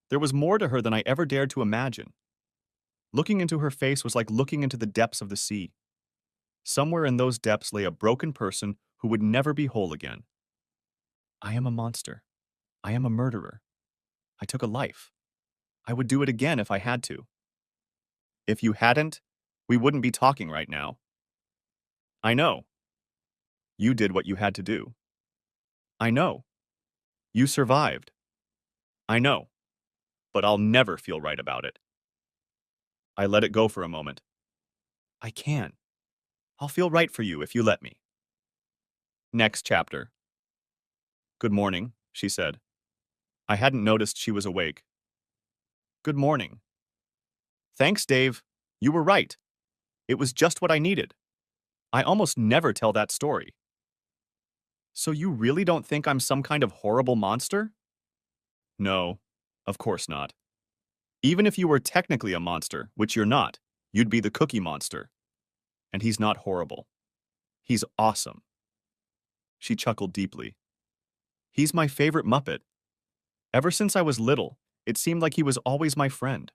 There was more to her than I ever dared to imagine. Looking into her face was like looking into the depths of the sea. Somewhere in those depths lay a broken person who would never be whole again. I am a monster. I am a murderer. I took a life. I would do it again if I had to. If you hadn't, we wouldn't be talking right now. I know. You did what you had to do. I know. You survived. I know. But I'll never feel right about it. I let it go for a moment. I can. I'll feel right for you if you let me. Next chapter. Good morning, she said. I hadn't noticed she was awake. Good morning. Thanks, Dave. You were right. It was just what I needed. I almost never tell that story. So you really don't think I'm some kind of horrible monster? No, of course not. Even if you were technically a monster, which you're not, you'd be the Cookie Monster. And he's not horrible. He's awesome. She chuckled deeply. He's my favorite Muppet. Ever since I was little, it seemed like he was always my friend.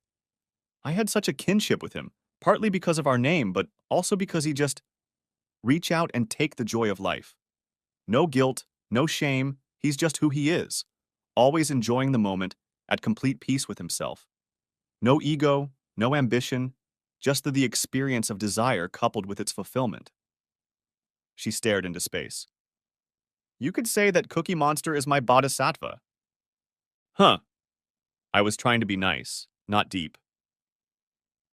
I had such a kinship with him, partly because of our name, but also because he just reach out and take the joy of life. No guilt, no shame, he's just who he is, always enjoying the moment, at complete peace with himself. No ego, no ambition, just the experience of desire coupled with its fulfillment. She stared into space. You could say that Cookie Monster is my bodhisattva. Huh. I was trying to be nice, not deep.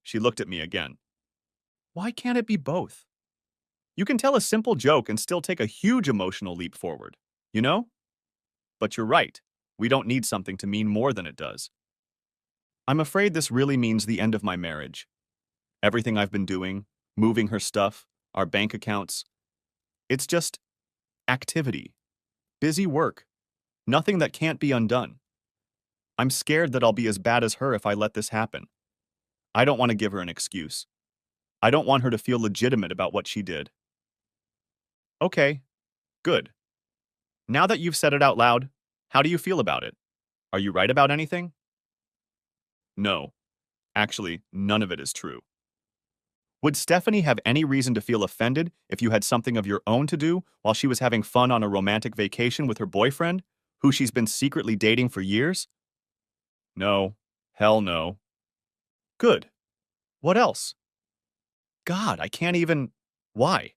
She looked at me again. Why can't it be both? You can tell a simple joke and still take a huge emotional leap forward, you know? But you're right. We don't need something to mean more than it does. I'm afraid this really means the end of my marriage. Everything I've been doing, moving her stuff, our bank accounts. It's just activity, busy work, nothing that can't be undone. I'm scared that I'll be as bad as her if I let this happen. I don't want to give her an excuse. I don't want her to feel legitimate about what she did. Okay, good. Now that you've said it out loud, how do you feel about it? Are you right about anything? No. Actually, none of it is true. Would Stephanie have any reason to feel offended if you had something of your own to do while she was having fun on a romantic vacation with her boyfriend, who she's been secretly dating for years? No. Hell no. Good. What else? God, I can't even... Why?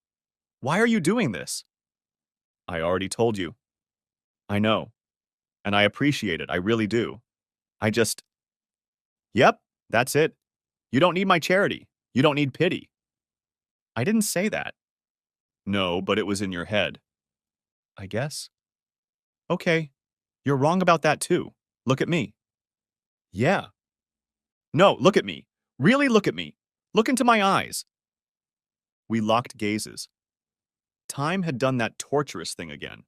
Why are you doing this? I already told you. I know. And I appreciate it, I really do. I just... Yep, that's it. You don't need my charity. You don't need pity. I didn't say that. No, but it was in your head. I guess. Okay. You're wrong about that too. Look at me. Yeah. No, look at me. Really look at me. Look into my eyes. We locked gazes. Time had done that torturous thing again.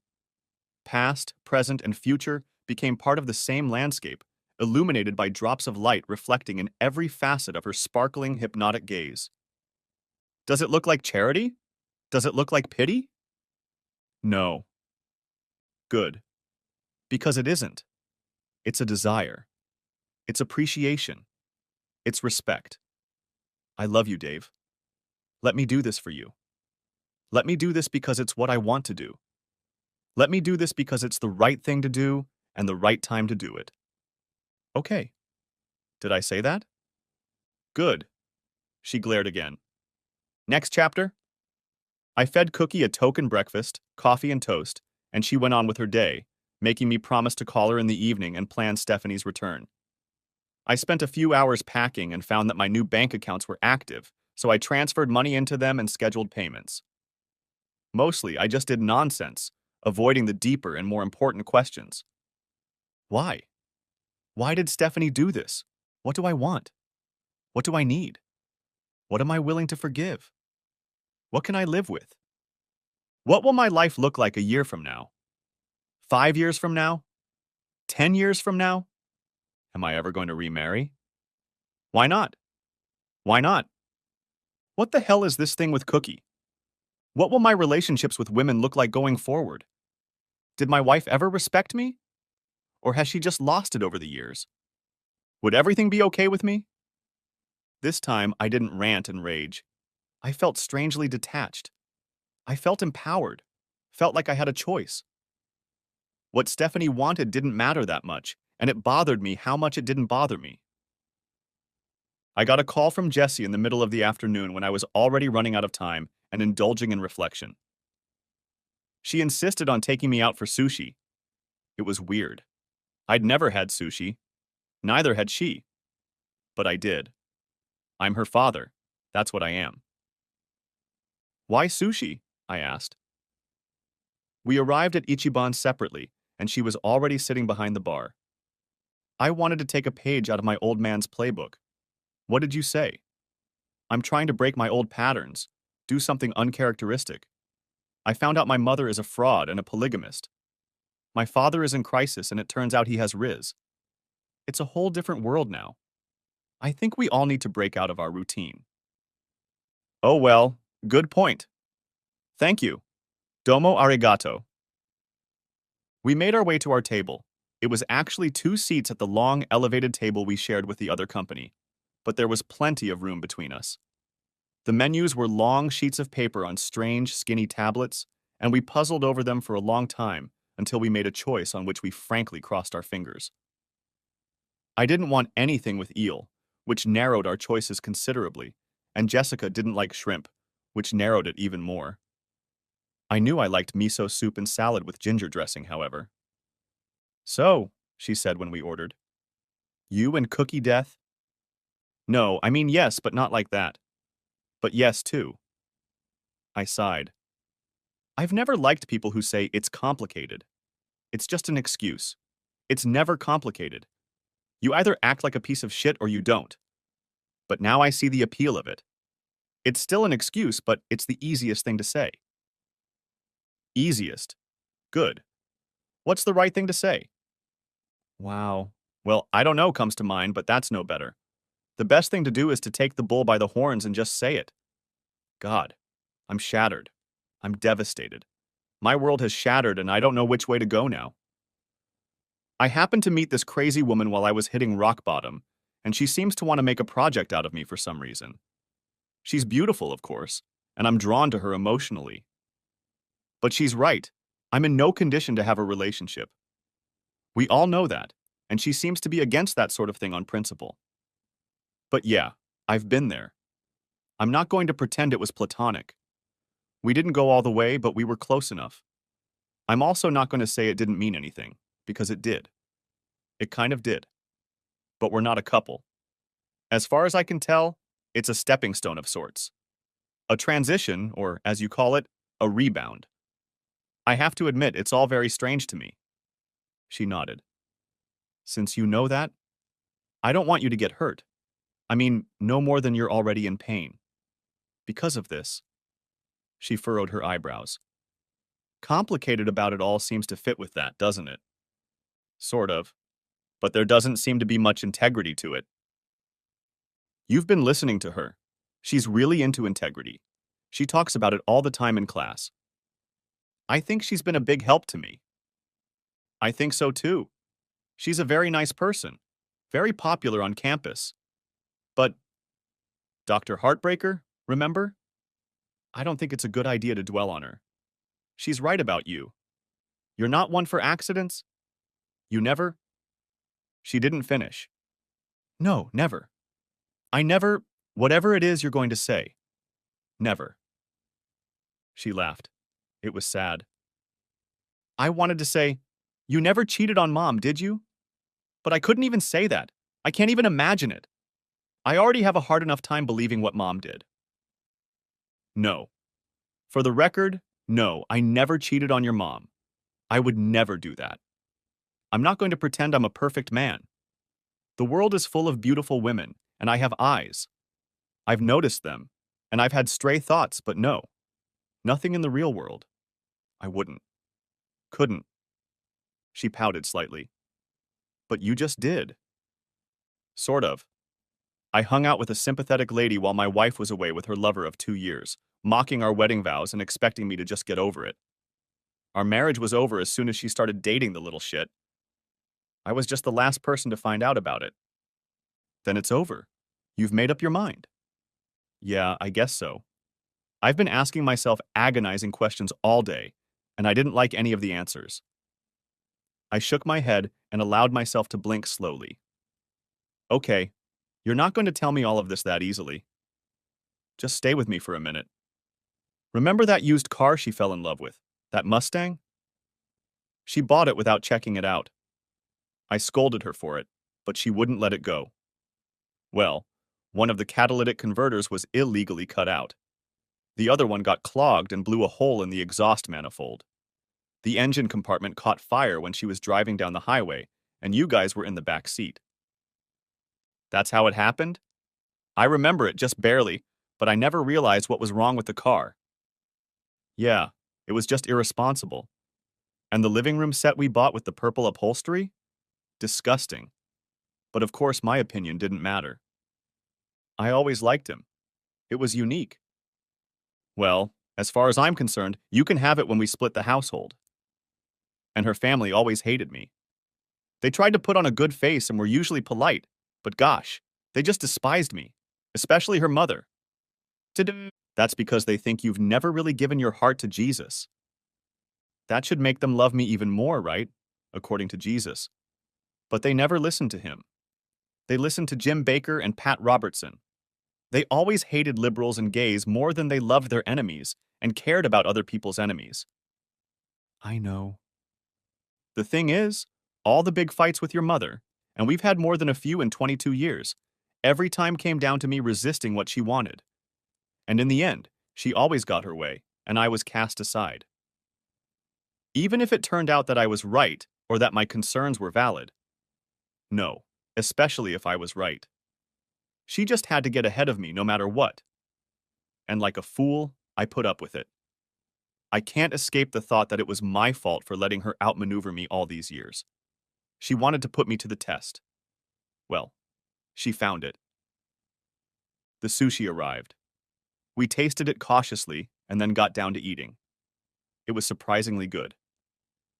Past, present, and future became part of the same landscape, illuminated by drops of light reflecting in every facet of her sparkling, hypnotic gaze. Does it look like charity? Does it look like pity? No. Good. Because it isn't. It's a desire. It's appreciation. It's respect. I love you, Dave. Let me do this for you. Let me do this because it's what I want to do. Let me do this because it's the right thing to do and the right time to do it. Okay. Did I say that? Good. She glared again. Next chapter? I fed Cookie a token breakfast, coffee and toast, and she went on with her day, making me promise to call her in the evening and plan Stephanie's return. I spent a few hours packing and found that my new bank accounts were active, so I transferred money into them and scheduled payments. Mostly, I just did nonsense, avoiding the deeper and more important questions. Why? Why did Stephanie do this? What do I want? What do I need? What am I willing to forgive? What can I live with? What will my life look like a year from now? 5 years from now? 10 years from now? Am I ever going to remarry? Why not? Why not? What the hell is this thing with Cookie? What will my relationships with women look like going forward? Did my wife ever respect me? Or has she just lost it over the years? Would everything be okay with me? This time, I didn't rant and rage. I felt strangely detached. I felt empowered. Felt like I had a choice. What Stephanie wanted didn't matter that much, and it bothered me how much it didn't bother me. I got a call from Jessie in the middle of the afternoon when I was already running out of time and indulging in reflection. She insisted on taking me out for sushi. It was weird. I'd never had sushi. Neither had she. But I did. I'm her father. That's what I am. Why sushi? I asked. We arrived at Ichiban separately, and she was already sitting behind the bar. I wanted to take a page out of my old man's playbook. What did you say? I'm trying to break my old patterns, do something uncharacteristic. I found out my mother is a fraud and a polygamist. My father is in crisis, and it turns out he has Riz. It's a whole different world now. I think we all need to break out of our routine. Oh well, good point. Thank you. Domo arigato. We made our way to our table. It was actually 2 seats at the long, elevated table we shared with the other company, but there was plenty of room between us. The menus were long sheets of paper on strange, skinny tablets, and we puzzled over them for a long time until we made a choice on which we frankly crossed our fingers. I didn't want anything with eel, which narrowed our choices considerably, and Jessica didn't like shrimp, which narrowed it even more. I knew I liked miso soup and salad with ginger dressing, however. So, she said when we ordered. You and Cookie Death? No, I mean yes, but not like that. But yes, too. I sighed. I've never liked people who say it's complicated. It's just an excuse. It's never complicated. You either act like a piece of shit or you don't. But now I see the appeal of it. It's still an excuse, but it's the easiest thing to say. Easiest. Good. What's the right thing to say? Wow. Well, I don't know comes to mind, but that's no better. The best thing to do is to take the bull by the horns and just say it. God, I'm shattered. I'm devastated. My world has shattered and I don't know which way to go now. I happened to meet this crazy woman while I was hitting rock bottom, and she seems to want to make a project out of me for some reason. She's beautiful, of course, and I'm drawn to her emotionally. But she's right. I'm in no condition to have a relationship. We all know that, and she seems to be against that sort of thing on principle. But yeah, I've been there. I'm not going to pretend it was platonic. We didn't go all the way, but we were close enough. I'm also not going to say it didn't mean anything, because it did. It kind of did. But we're not a couple. As far as I can tell, it's a stepping stone of sorts. A transition, or as you call it, a rebound. I have to admit, it's all very strange to me. She nodded. Since you know that, I don't want you to get hurt. I mean, no more than you're already in pain. Because of this, she furrowed her eyebrows. Complicated about it all seems to fit with that, doesn't it? Sort of. But there doesn't seem to be much integrity to it. You've been listening to her. She's really into integrity. She talks about it all the time in class. I think she's been a big help to me. I think so too. She's a very nice person, very popular on campus. But Dr. Heartbreaker, remember? I don't think it's a good idea to dwell on her. She's right about you. You're not one for accidents. You never. She didn't finish. No, never. I never, whatever it is you're going to say. Never. She laughed. It was sad. I wanted to say, you never cheated on Mom, did you? But I couldn't even say that. I can't even imagine it. I already have a hard enough time believing what Mom did. No. For the record, no, I never cheated on your mom. I would never do that. I'm not going to pretend I'm a perfect man. The world is full of beautiful women, and I have eyes. I've noticed them, and I've had stray thoughts, but no. Nothing in the real world. I wouldn't. Couldn't. She pouted slightly. But you just did. Sort of. I hung out with a sympathetic lady while my wife was away with her lover of 2 years, mocking our wedding vows and expecting me to just get over it. Our marriage was over as soon as she started dating the little shit. I was just the last person to find out about it. Then it's over. You've made up your mind. Yeah, I guess so. I've been asking myself agonizing questions all day, and I didn't like any of the answers. I shook my head and allowed myself to blink slowly. Okay, you're not going to tell me all of this that easily. Just stay with me for a minute. Remember that used car she fell in love with? That Mustang? She bought it without checking it out. I scolded her for it, but she wouldn't let it go. Well, one of the catalytic converters was illegally cut out. The other one got clogged and blew a hole in the exhaust manifold. The engine compartment caught fire when she was driving down the highway, and you guys were in the back seat. That's how it happened? I remember it just barely, but I never realized what was wrong with the car. Yeah, it was just irresponsible. And the living room set we bought with the purple upholstery? Disgusting. But of course my opinion didn't matter. I always liked him. It was unique. Well, as far as I'm concerned, you can have it when we split the household. And her family always hated me. They tried to put on a good face and were usually polite, but gosh, they just despised me, especially her mother. That's because they think you've never really given your heart to Jesus. That should make them love me even more, right? According to Jesus. But they never listened to him. They listened to Jim Bakker and Pat Robertson. They always hated liberals and gays more than they loved their enemies and cared about other people's enemies. I know. The thing is, all the big fights with your mother, and we've had more than a few in 22 years, every time came down to me resisting what she wanted. And in the end, she always got her way, and I was cast aside. Even if it turned out that I was right or that my concerns were valid. No, especially if I was right. She just had to get ahead of me no matter what. And like a fool, I put up with it. I can't escape the thought that it was my fault for letting her outmaneuver me all these years. She wanted to put me to the test. Well, she found it. The sushi arrived. We tasted it cautiously and then got down to eating. It was surprisingly good.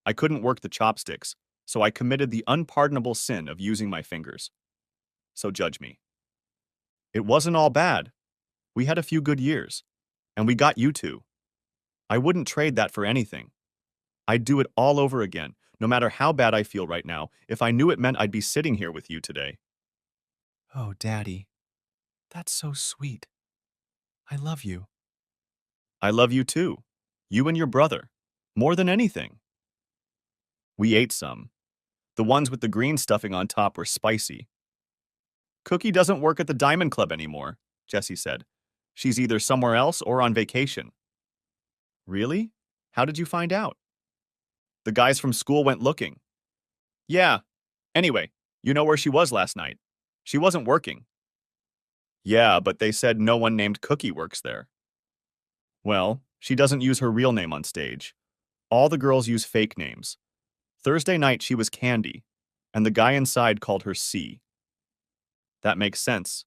I couldn't work the chopsticks, so I committed the unpardonable sin of using my fingers. So judge me. It wasn't all bad. We had a few good years, and we got you two. I wouldn't trade that for anything. I'd do it all over again, no matter how bad I feel right now, if I knew it meant I'd be sitting here with you today. Oh, Daddy, that's so sweet. I love you. I love you too. You and your brother. More than anything. We ate some. The ones with the green stuffing on top were spicy. Cookie doesn't work at the Diamond Club anymore, Jessie said. She's either somewhere else or on vacation. Really? How did you find out? The guys from school went looking. Yeah. Anyway, you know where she was last night. She wasn't working. Yeah, but they said no one named Cookie works there. Well, she doesn't use her real name on stage. All the girls use fake names. Thursday night she was Candy, and the guy inside called her C. That makes sense.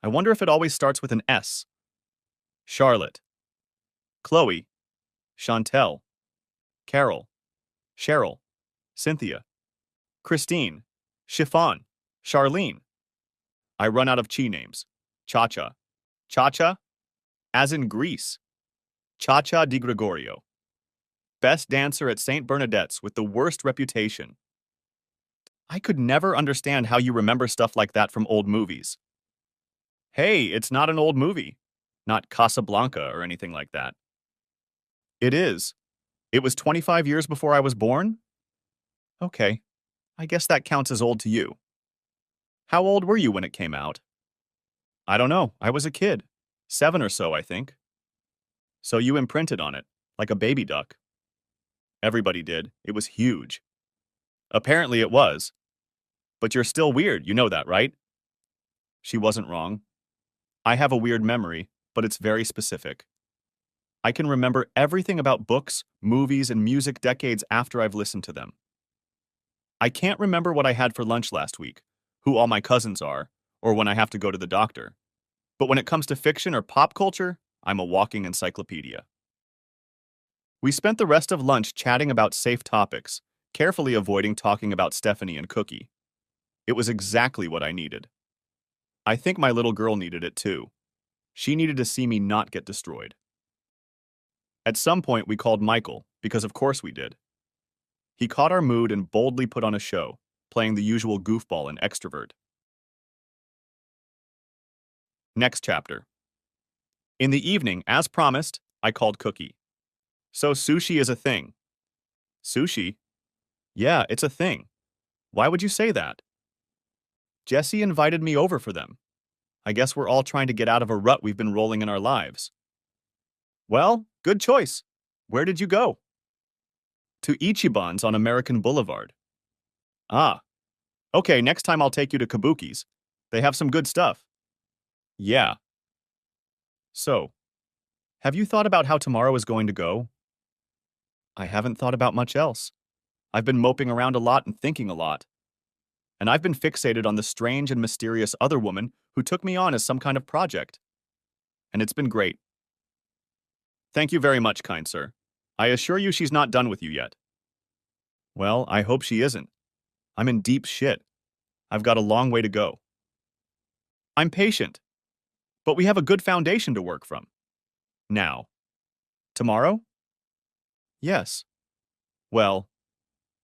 I wonder if it always starts with an S. Charlotte, Chloe, Chantel, Carol, Cheryl, Cynthia, Christine, Chiffon, Charlene. I run out of chi names. Cha-Cha. Cha-Cha? As in Greece. Cha-Cha di Gregorio. Best dancer at St. Bernadette's with the worst reputation. I could never understand how you remember stuff like that from old movies. Hey, it's not an old movie. Not Casablanca or anything like that. It is. It was 25 years before I was born? Okay, I guess that counts as old to you. How old were you when it came out? I don't know, I was a kid. 7 or so, I think. So you imprinted on it, like a baby duck. Everybody did. It was huge. Apparently it was. But you're still weird, you know that, right? She wasn't wrong. I have a weird memory, but it's very specific. I can remember everything about books, movies, and music decades after I've listened to them. I can't remember what I had for lunch last week, who all my cousins are, or when I have to go to the doctor. But when it comes to fiction or pop culture, I'm a walking encyclopedia. We spent the rest of lunch chatting about safe topics, carefully avoiding talking about Stephanie and Cookie. It was exactly what I needed. I think my little girl needed it too. She needed to see me not get destroyed. At some point, we called Michael, because of course we did. He caught our mood and boldly put on a show, playing the usual goofball and extrovert. Next chapter. In the evening, as promised, I called Cookie. So sushi is a thing. Sushi? Yeah, it's a thing. Why would you say that? Jessie invited me over for them. I guess we're all trying to get out of a rut we've been rolling in our lives. Well, good choice. Where did you go? To Ichiban's on American Boulevard. Ah. Okay, next time I'll take you to Kabuki's. They have some good stuff. Yeah. So, have you thought about how tomorrow is going to go? I haven't thought about much else. I've been moping around a lot and thinking a lot. And I've been fixated on the strange and mysterious other woman who took me on as some kind of project. And it's been great. Thank you very much, kind sir. I assure you she's not done with you yet. Well, I hope she isn't. I'm in deep shit. I've got a long way to go. I'm patient, but we have a good foundation to work from. Now. Tomorrow? Yes. Well,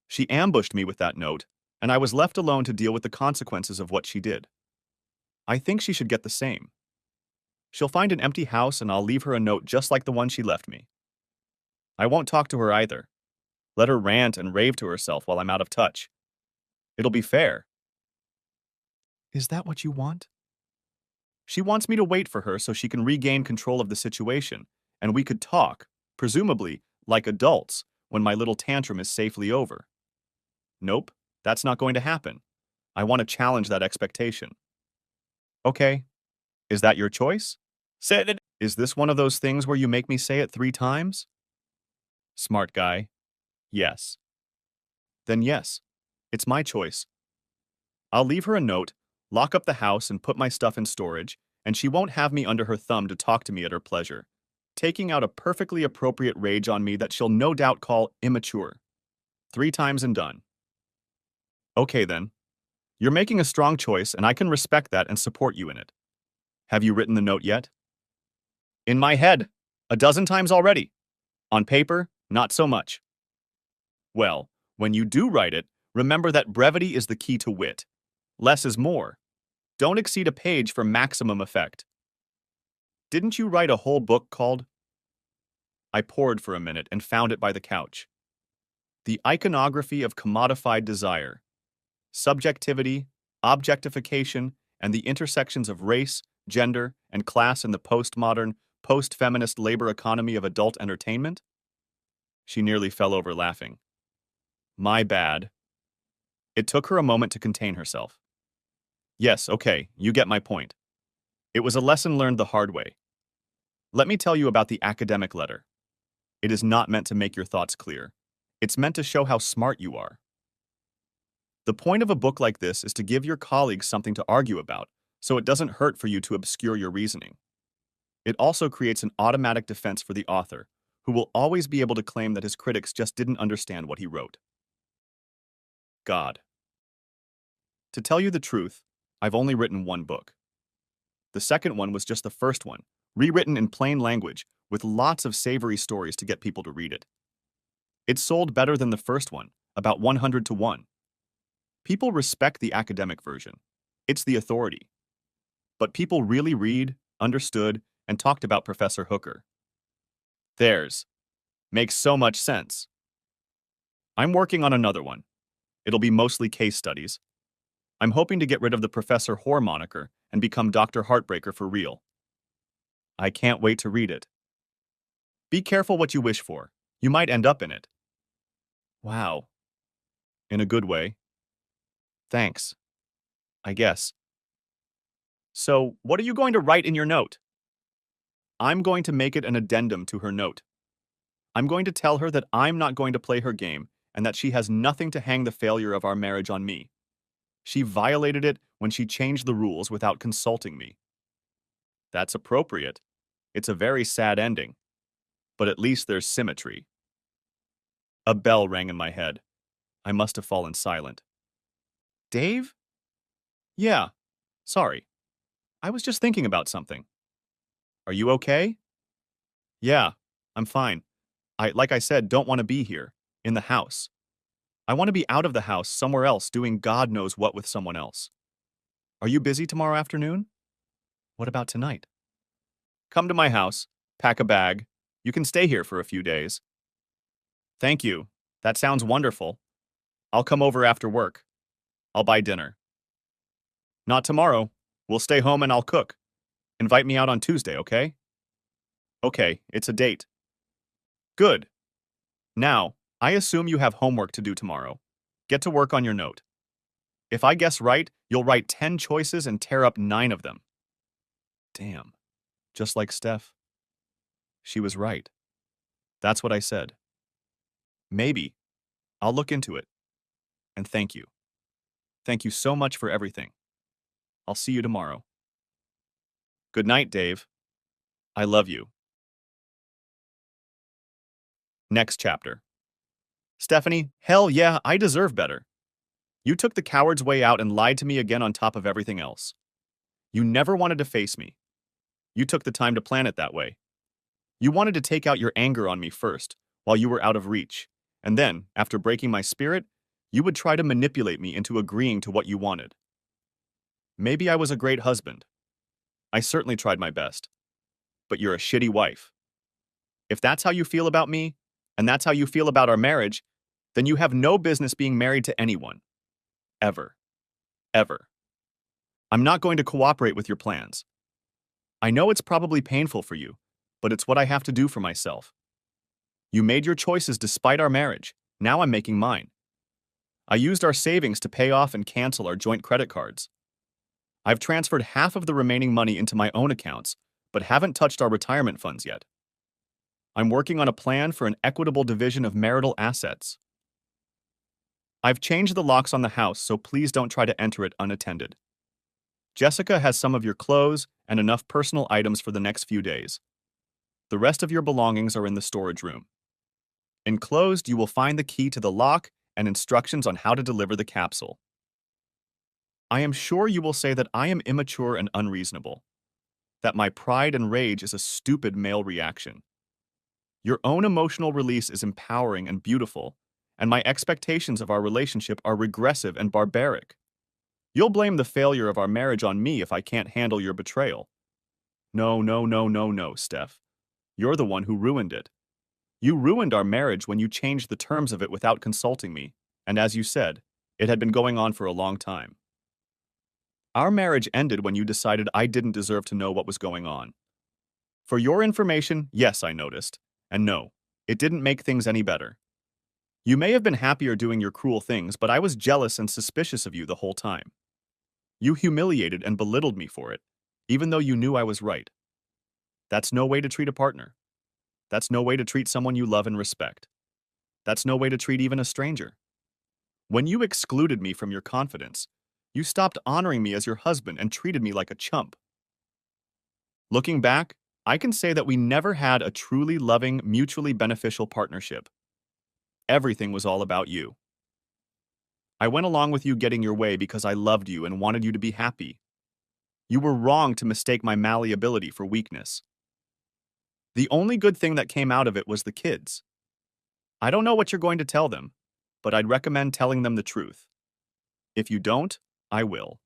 she ambushed me with that note, and I was left alone to deal with the consequences of what she did. I think she should get the same. She'll find an empty house and I'll leave her a note just like the one she left me. I won't talk to her either. Let her rant and rave to herself while I'm out of touch. It'll be fair. Is that what you want? She wants me to wait for her so she can regain control of the situation, and we could talk, presumably, like adults, when my little tantrum is safely over. Nope, that's not going to happen. I want to challenge that expectation. Okay. Is that your choice? Said it. Is this one of those things where you make me say it 3 times? Smart guy. Yes. Then yes, it's my choice. I'll leave her a note, lock up the house and put my stuff in storage, and she won't have me under her thumb to talk to me at her pleasure, taking out a perfectly appropriate rage on me that she'll no doubt call immature. 3 times and done. Okay then. You're making a strong choice and I can respect that and support you in it. Have you written the note yet? In my head, a dozen times already. On paper, not so much. Well, when you do write it, remember that brevity is the key to wit. Less is more. Don't exceed a page for maximum effect. Didn't you write a whole book called? I pored for a minute and found it by the couch. The Iconography of Commodified Desire. Subjectivity, Objectification, and the Intersections of Race, Gender, and Class in the Postmodern, Post-Feminist Labor Economy of Adult Entertainment? She nearly fell over laughing. My bad. It took her a moment to contain herself. Yes, okay, you get my point. It was a lesson learned the hard way. Let me tell you about the academic letter. It is not meant to make your thoughts clear. It's meant to show how smart you are. The point of a book like this is to give your colleagues something to argue about, so it doesn't hurt for you to obscure your reasoning. It also creates an automatic defense for the author, who will always be able to claim that his critics just didn't understand what he wrote. God. To tell you the truth, I've only written one book. The second one was just the first one, rewritten in plain language, with lots of savory stories to get people to read it. It sold better than the first one, about 100 to 1. People respect the academic version. It's the authority. But people really read, understood, and talked about Professor Hooker. Theirs. Makes so much sense. I'm working on another one. It'll be mostly case studies. I'm hoping to get rid of the Professor Whore moniker and become Dr. Heartbreaker for real. I can't wait to read it. Be careful what you wish for. You might end up in it. Wow. In a good way. Thanks. I guess. So, what are you going to write in your note? I'm going to make it an addendum to her note. I'm going to tell her that I'm not going to play her game and that she has nothing to hang the failure of our marriage on me. She violated it when she changed the rules without consulting me. That's appropriate. It's a very sad ending. But at least there's symmetry. A bell rang in my head. I must have fallen silent. Dave? Yeah. Sorry. I was just thinking about something. Are you okay? Yeah, I'm fine. Like I said, don't want to be here, in the house. I want to be out of the house, somewhere else, doing God knows what with someone else. Are you busy tomorrow afternoon? What about tonight? Come to my house, pack a bag. You can stay here for a few days. Thank you. That sounds wonderful. I'll come over after work. I'll buy dinner. Not tomorrow. We'll stay home and I'll cook. Invite me out on Tuesday, okay? Okay, it's a date. Good. Now, I assume you have homework to do tomorrow. Get to work on your note. If I guess right, you'll write 10 choices and tear up 9 of them. Damn. Just like Steph. She was right. That's what I said. Maybe. I'll look into it. And thank you. Thank you so much for everything. I'll see you tomorrow. Good night, Dave. I love you. Next chapter. Stephanie, hell yeah, I deserve better. You took the coward's way out and lied to me again on top of everything else. You never wanted to face me. You took the time to plan it that way. You wanted to take out your anger on me first, while you were out of reach, and then, after breaking my spirit, you would try to manipulate me into agreeing to what you wanted. Maybe I was a great husband. I certainly tried my best. But you're a shitty wife. If that's how you feel about me, and that's how you feel about our marriage, then you have no business being married to anyone. Ever. Ever. I'm not going to cooperate with your plans. I know it's probably painful for you, but it's what I have to do for myself. You made your choices despite our marriage. Now I'm making mine. I used our savings to pay off and cancel our joint credit cards. I've transferred half of the remaining money into my own accounts, but haven't touched our retirement funds yet. I'm working on a plan for an equitable division of marital assets. I've changed the locks on the house, so please don't try to enter it unattended. Jessica has some of your clothes and enough personal items for the next few days. The rest of your belongings are in the storage room. Enclosed, you will find the key to the lock and instructions on how to deliver the capsule. I am sure you will say that I am immature and unreasonable. that my pride and rage is a stupid male reaction. Your own emotional release is empowering and beautiful, and my expectations of our relationship are regressive and barbaric. You'll blame the failure of our marriage on me if I can't handle your betrayal. No, no, no, no, no, Steph. You're the one who ruined it. You ruined our marriage when you changed the terms of it without consulting me, and as you said, it had been going on for a long time. Our marriage ended when you decided I didn't deserve to know what was going on. For your information, yes, I noticed, and no, it didn't make things any better. You may have been happier doing your cruel things, but I was jealous and suspicious of you the whole time. You humiliated and belittled me for it, even though you knew I was right. That's no way to treat a partner. That's no way to treat someone you love and respect. That's no way to treat even a stranger. When you excluded me from your confidence, you stopped honoring me as your husband and treated me like a chump. Looking back, I can say that we never had a truly loving, mutually beneficial partnership. Everything was all about you. I went along with you getting your way because I loved you and wanted you to be happy. You were wrong to mistake my malleability for weakness. The only good thing that came out of it was the kids. I don't know what you're going to tell them, but I'd recommend telling them the truth. If you don't, I will.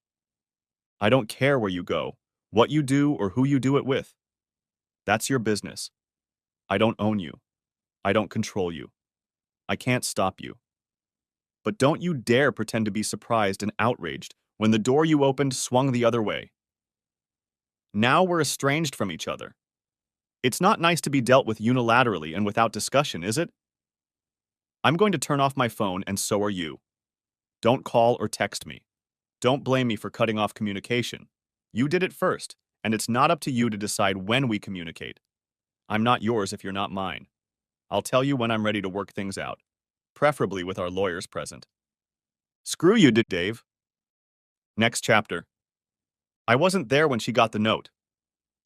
I don't care where you go, what you do, or who you do it with. That's your business. I don't own you. I don't control you. I can't stop you. But don't you dare pretend to be surprised and outraged when the door you opened swung the other way. Now we're estranged from each other. It's not nice to be dealt with unilaterally and without discussion, is it? I'm going to turn off my phone, and so are you. Don't call or text me. Don't blame me for cutting off communication. You did it first, and it's not up to you to decide when we communicate. I'm not yours if you're not mine. I'll tell you when I'm ready to work things out, preferably with our lawyers present. Screw you, Dave. Next chapter. I wasn't there when she got the note.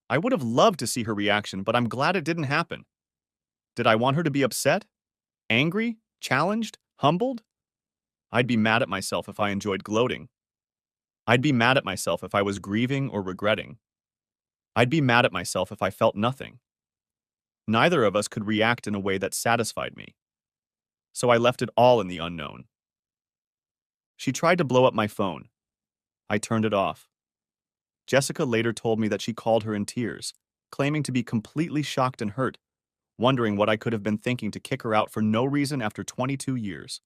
I would have loved to see her reaction, but I'm glad it didn't happen. Did I want her to be upset? Angry? Challenged? Humbled? I'd be mad at myself if I enjoyed gloating. I'd be mad at myself if I was grieving or regretting. I'd be mad at myself if I felt nothing. Neither of us could react in a way that satisfied me. So I left it all in the unknown. She tried to blow up my phone. I turned it off. Jessica later told me that she called her in tears, claiming to be completely shocked and hurt, wondering what I could have been thinking to kick her out for no reason after 22 years.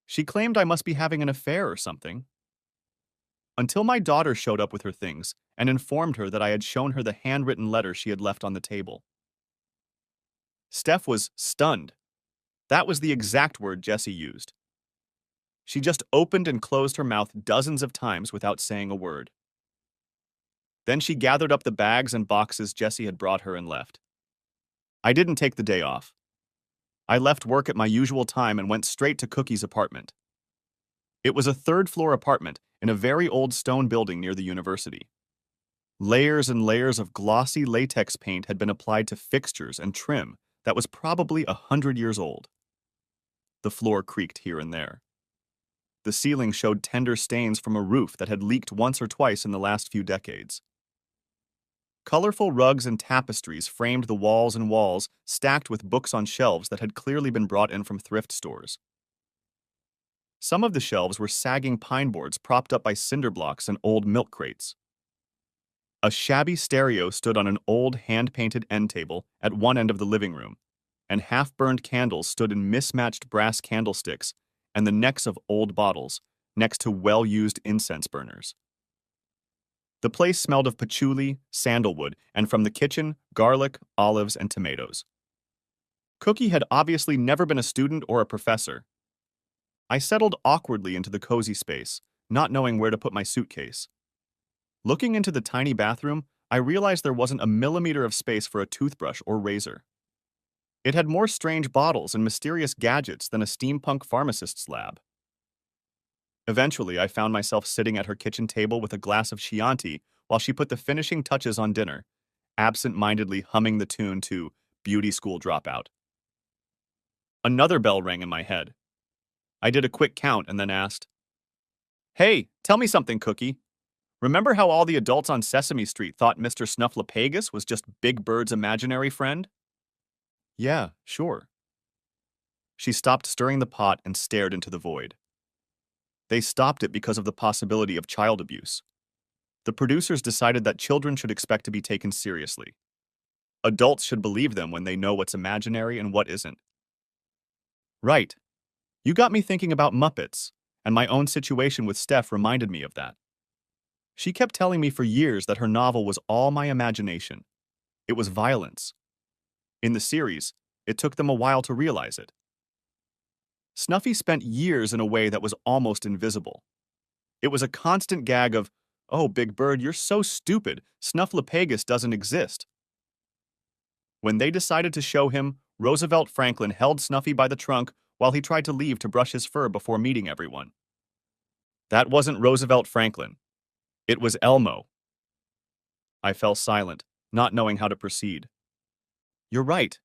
She claimed I must be having an affair or something. Until my daughter showed up with her things and informed her that I had shown her the handwritten letter she had left on the table. Steph was stunned. That was the exact word Jessie used. She just opened and closed her mouth dozens of times without saying a word. Then she gathered up the bags and boxes Jessie had brought her and left. I didn't take the day off. I left work at my usual time and went straight to Cookie's apartment. It was a third-floor apartment in a very old stone building near the university. Layers and layers of glossy latex paint had been applied to fixtures and trim that was probably 100 years old. The floor creaked here and there. The ceiling showed tender stains from a roof that had leaked once or twice in the last few decades. Colorful rugs and tapestries framed the walls and walls, stacked with books on shelves that had clearly been brought in from thrift stores. Some of the shelves were sagging pine boards propped up by cinder blocks and old milk crates. A shabby stereo stood on an old hand-painted end table at one end of the living room, and half-burned candles stood in mismatched brass candlesticks and the necks of old bottles next to well-used incense burners. The place smelled of patchouli, sandalwood, and from the kitchen, garlic, olives, and tomatoes. Cookie had obviously never been a student or a professor. I settled awkwardly into the cozy space, not knowing where to put my suitcase. Looking into the tiny bathroom, I realized there wasn't a millimeter of space for a toothbrush or razor. It had more strange bottles and mysterious gadgets than a steampunk pharmacist's lab. Eventually, I found myself sitting at her kitchen table with a glass of Chianti while she put the finishing touches on dinner, absent-mindedly humming the tune to Beauty School Dropout. Another bell rang in my head. I did a quick count and then asked, "Hey, tell me something, Cookie. Remember how all the adults on Sesame Street thought Mr. Snuffleupagus was just Big Bird's imaginary friend? Yeah, sure. She stopped stirring the pot and stared into the void. They stopped it because of the possibility of child abuse. The producers decided that children should expect to be taken seriously. Adults should believe them when they know what's imaginary and what isn't. Right. You got me thinking about Muppets, and my own situation with Steph reminded me of that. She kept telling me for years that her novel was all my imagination. It was violence. In the series, it took them a while to realize it. Snuffy spent years in a way that was almost invisible. It was a constant gag of, "Oh, Big Bird, you're so stupid. Snuffleupagus doesn't exist." When they decided to show him, Roosevelt Franklin held Snuffy by the trunk while he tried to leave to brush his fur before meeting everyone. That wasn't Roosevelt Franklin. It was Elmo. I fell silent, not knowing how to proceed. You're right.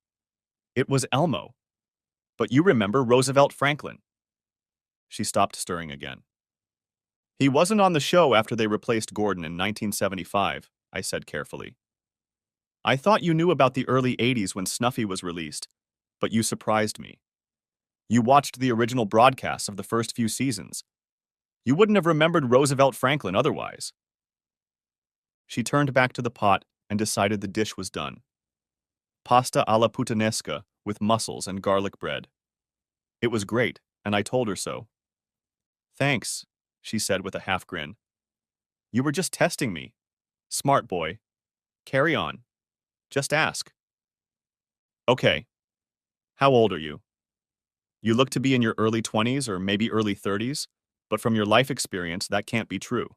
It was Elmo. But you remember Roosevelt Franklin. She stopped stirring again. He wasn't on the show after they replaced Gordon in 1975, I said carefully. I thought you knew about the early 80s when Snuffy was released, but you surprised me. You watched the original broadcasts of the first few seasons. You wouldn't have remembered Roosevelt Franklin otherwise. She turned back to the pot and decided the dish was done. Pasta alla puttanesca with mussels and garlic bread. It was great, and I told her so. Thanks, she said with a half grin. You were just testing me. Smart boy. Carry on. Just ask. Okay. How old are you? You look to be in your early 20s or maybe early 30s, but from your life experience, that can't be true.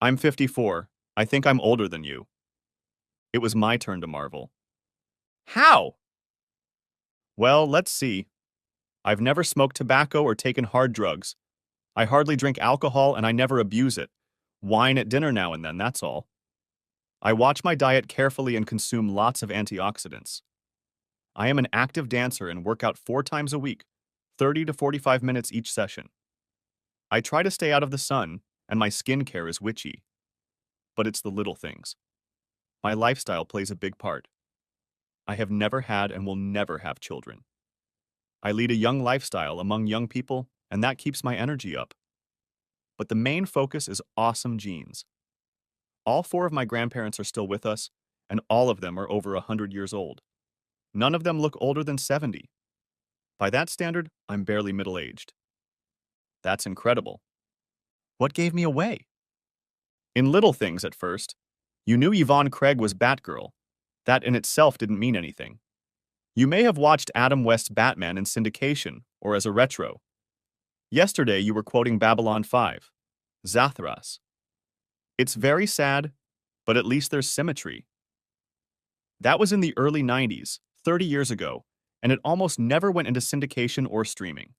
I'm 54. I think I'm older than you. It was my turn to marvel. How? Well, let's see. I've never smoked tobacco or taken hard drugs. I hardly drink alcohol and I never abuse it. Wine at dinner now and then, that's all. I watch my diet carefully and consume lots of antioxidants. I am an active dancer and work out 4 times a week, 30 to 45 minutes each session. I try to stay out of the sun, and my skincare is witchy. But it's the little things. My lifestyle plays a big part. I have never had and will never have children. I lead a young lifestyle among young people, and that keeps my energy up. But the main focus is awesome genes. All 4 of my grandparents are still with us, and all of them are over 100 years old. None of them look older than 70. By that standard, I'm barely middle-aged. That's incredible. What gave me away? In little things at first. You knew Yvonne Craig was Batgirl. That in itself didn't mean anything. You may have watched Adam West's Batman in syndication or as a retro. Yesterday you were quoting Babylon 5, Zathras. It's very sad, but at least there's symmetry. That was in the early 90s, 30 years ago, and it almost never went into syndication or streaming.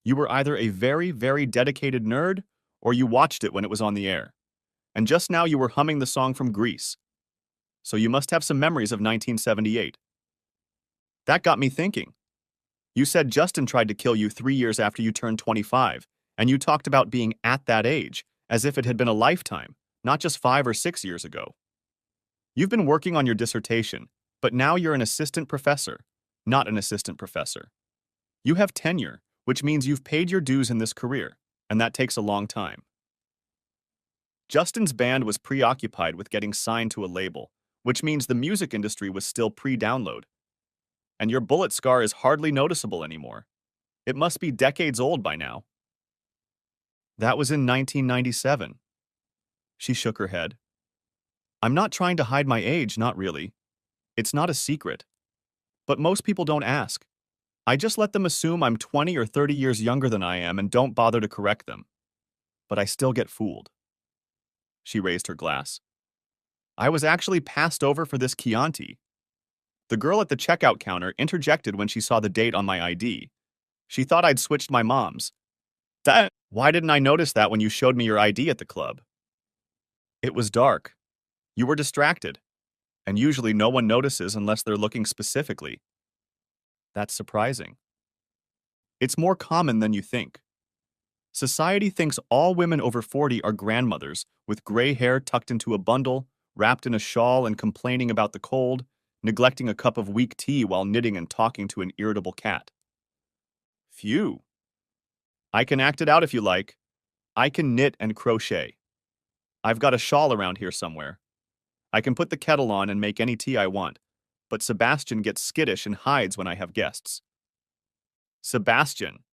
You were either a very, very dedicated nerd, or you watched it when it was on the air. And just now you were humming the song from Grease. So you must have some memories of 1978. That got me thinking. You said Justin tried to kill you 3 years after you turned 25, and you talked about being at that age, as if it had been a lifetime, not just 5 or 6 years ago. You've been working on your dissertation, but now you're an assistant professor, not an assistant professor. You have tenure, which means you've paid your dues in this career, and that takes a long time. Justin's band was preoccupied with getting signed to a label, which means the music industry was still pre-download. And your bullet scar is hardly noticeable anymore. It must be decades old by now. That was in 1997. She shook her head. I'm not trying to hide my age, not really. It's not a secret. But most people don't ask. I just let them assume I'm 20 or 30 years younger than I am and don't bother to correct them. But I still get fooled. She raised her glass. I was actually passed over for this Chianti. The girl at the checkout counter interjected when she saw the date on my ID. She thought I'd switched my mom's. Why didn't I notice that when you showed me your ID at the club? It was dark. You were distracted. And usually no one notices unless they're looking specifically. That's surprising. It's more common than you think. Society thinks all women over 40 are grandmothers, with gray hair tucked into a bundle, wrapped in a shawl and complaining about the cold, neglecting a cup of weak tea while knitting and talking to an irritable cat. Phew. I can act it out if you like. I can knit and crochet. I've got a shawl around here somewhere. I can put the kettle on and make any tea I want, but Sebastian gets skittish and hides when I have guests. Sebastian,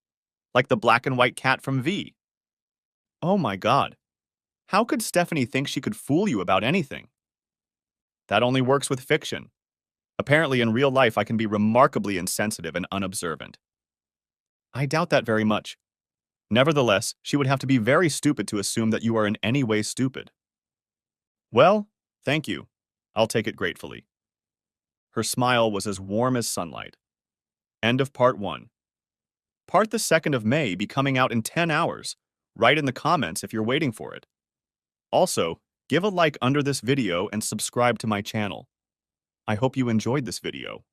like the black and white cat from V. Oh my god. How could Stephanie think she could fool you about anything? That only works with fiction. Apparently, in real life, I can be remarkably insensitive and unobservant. I doubt that very much. Nevertheless, she would have to be very stupid to assume that you are in any way stupid. Well, thank you. I'll take it gratefully. Her smile was as warm as sunlight. End of part 1. Part the 2nd of May be coming out in 10 hours. Write in the comments if you're waiting for it. Also, give a like under this video and subscribe to my channel. I hope you enjoyed this video.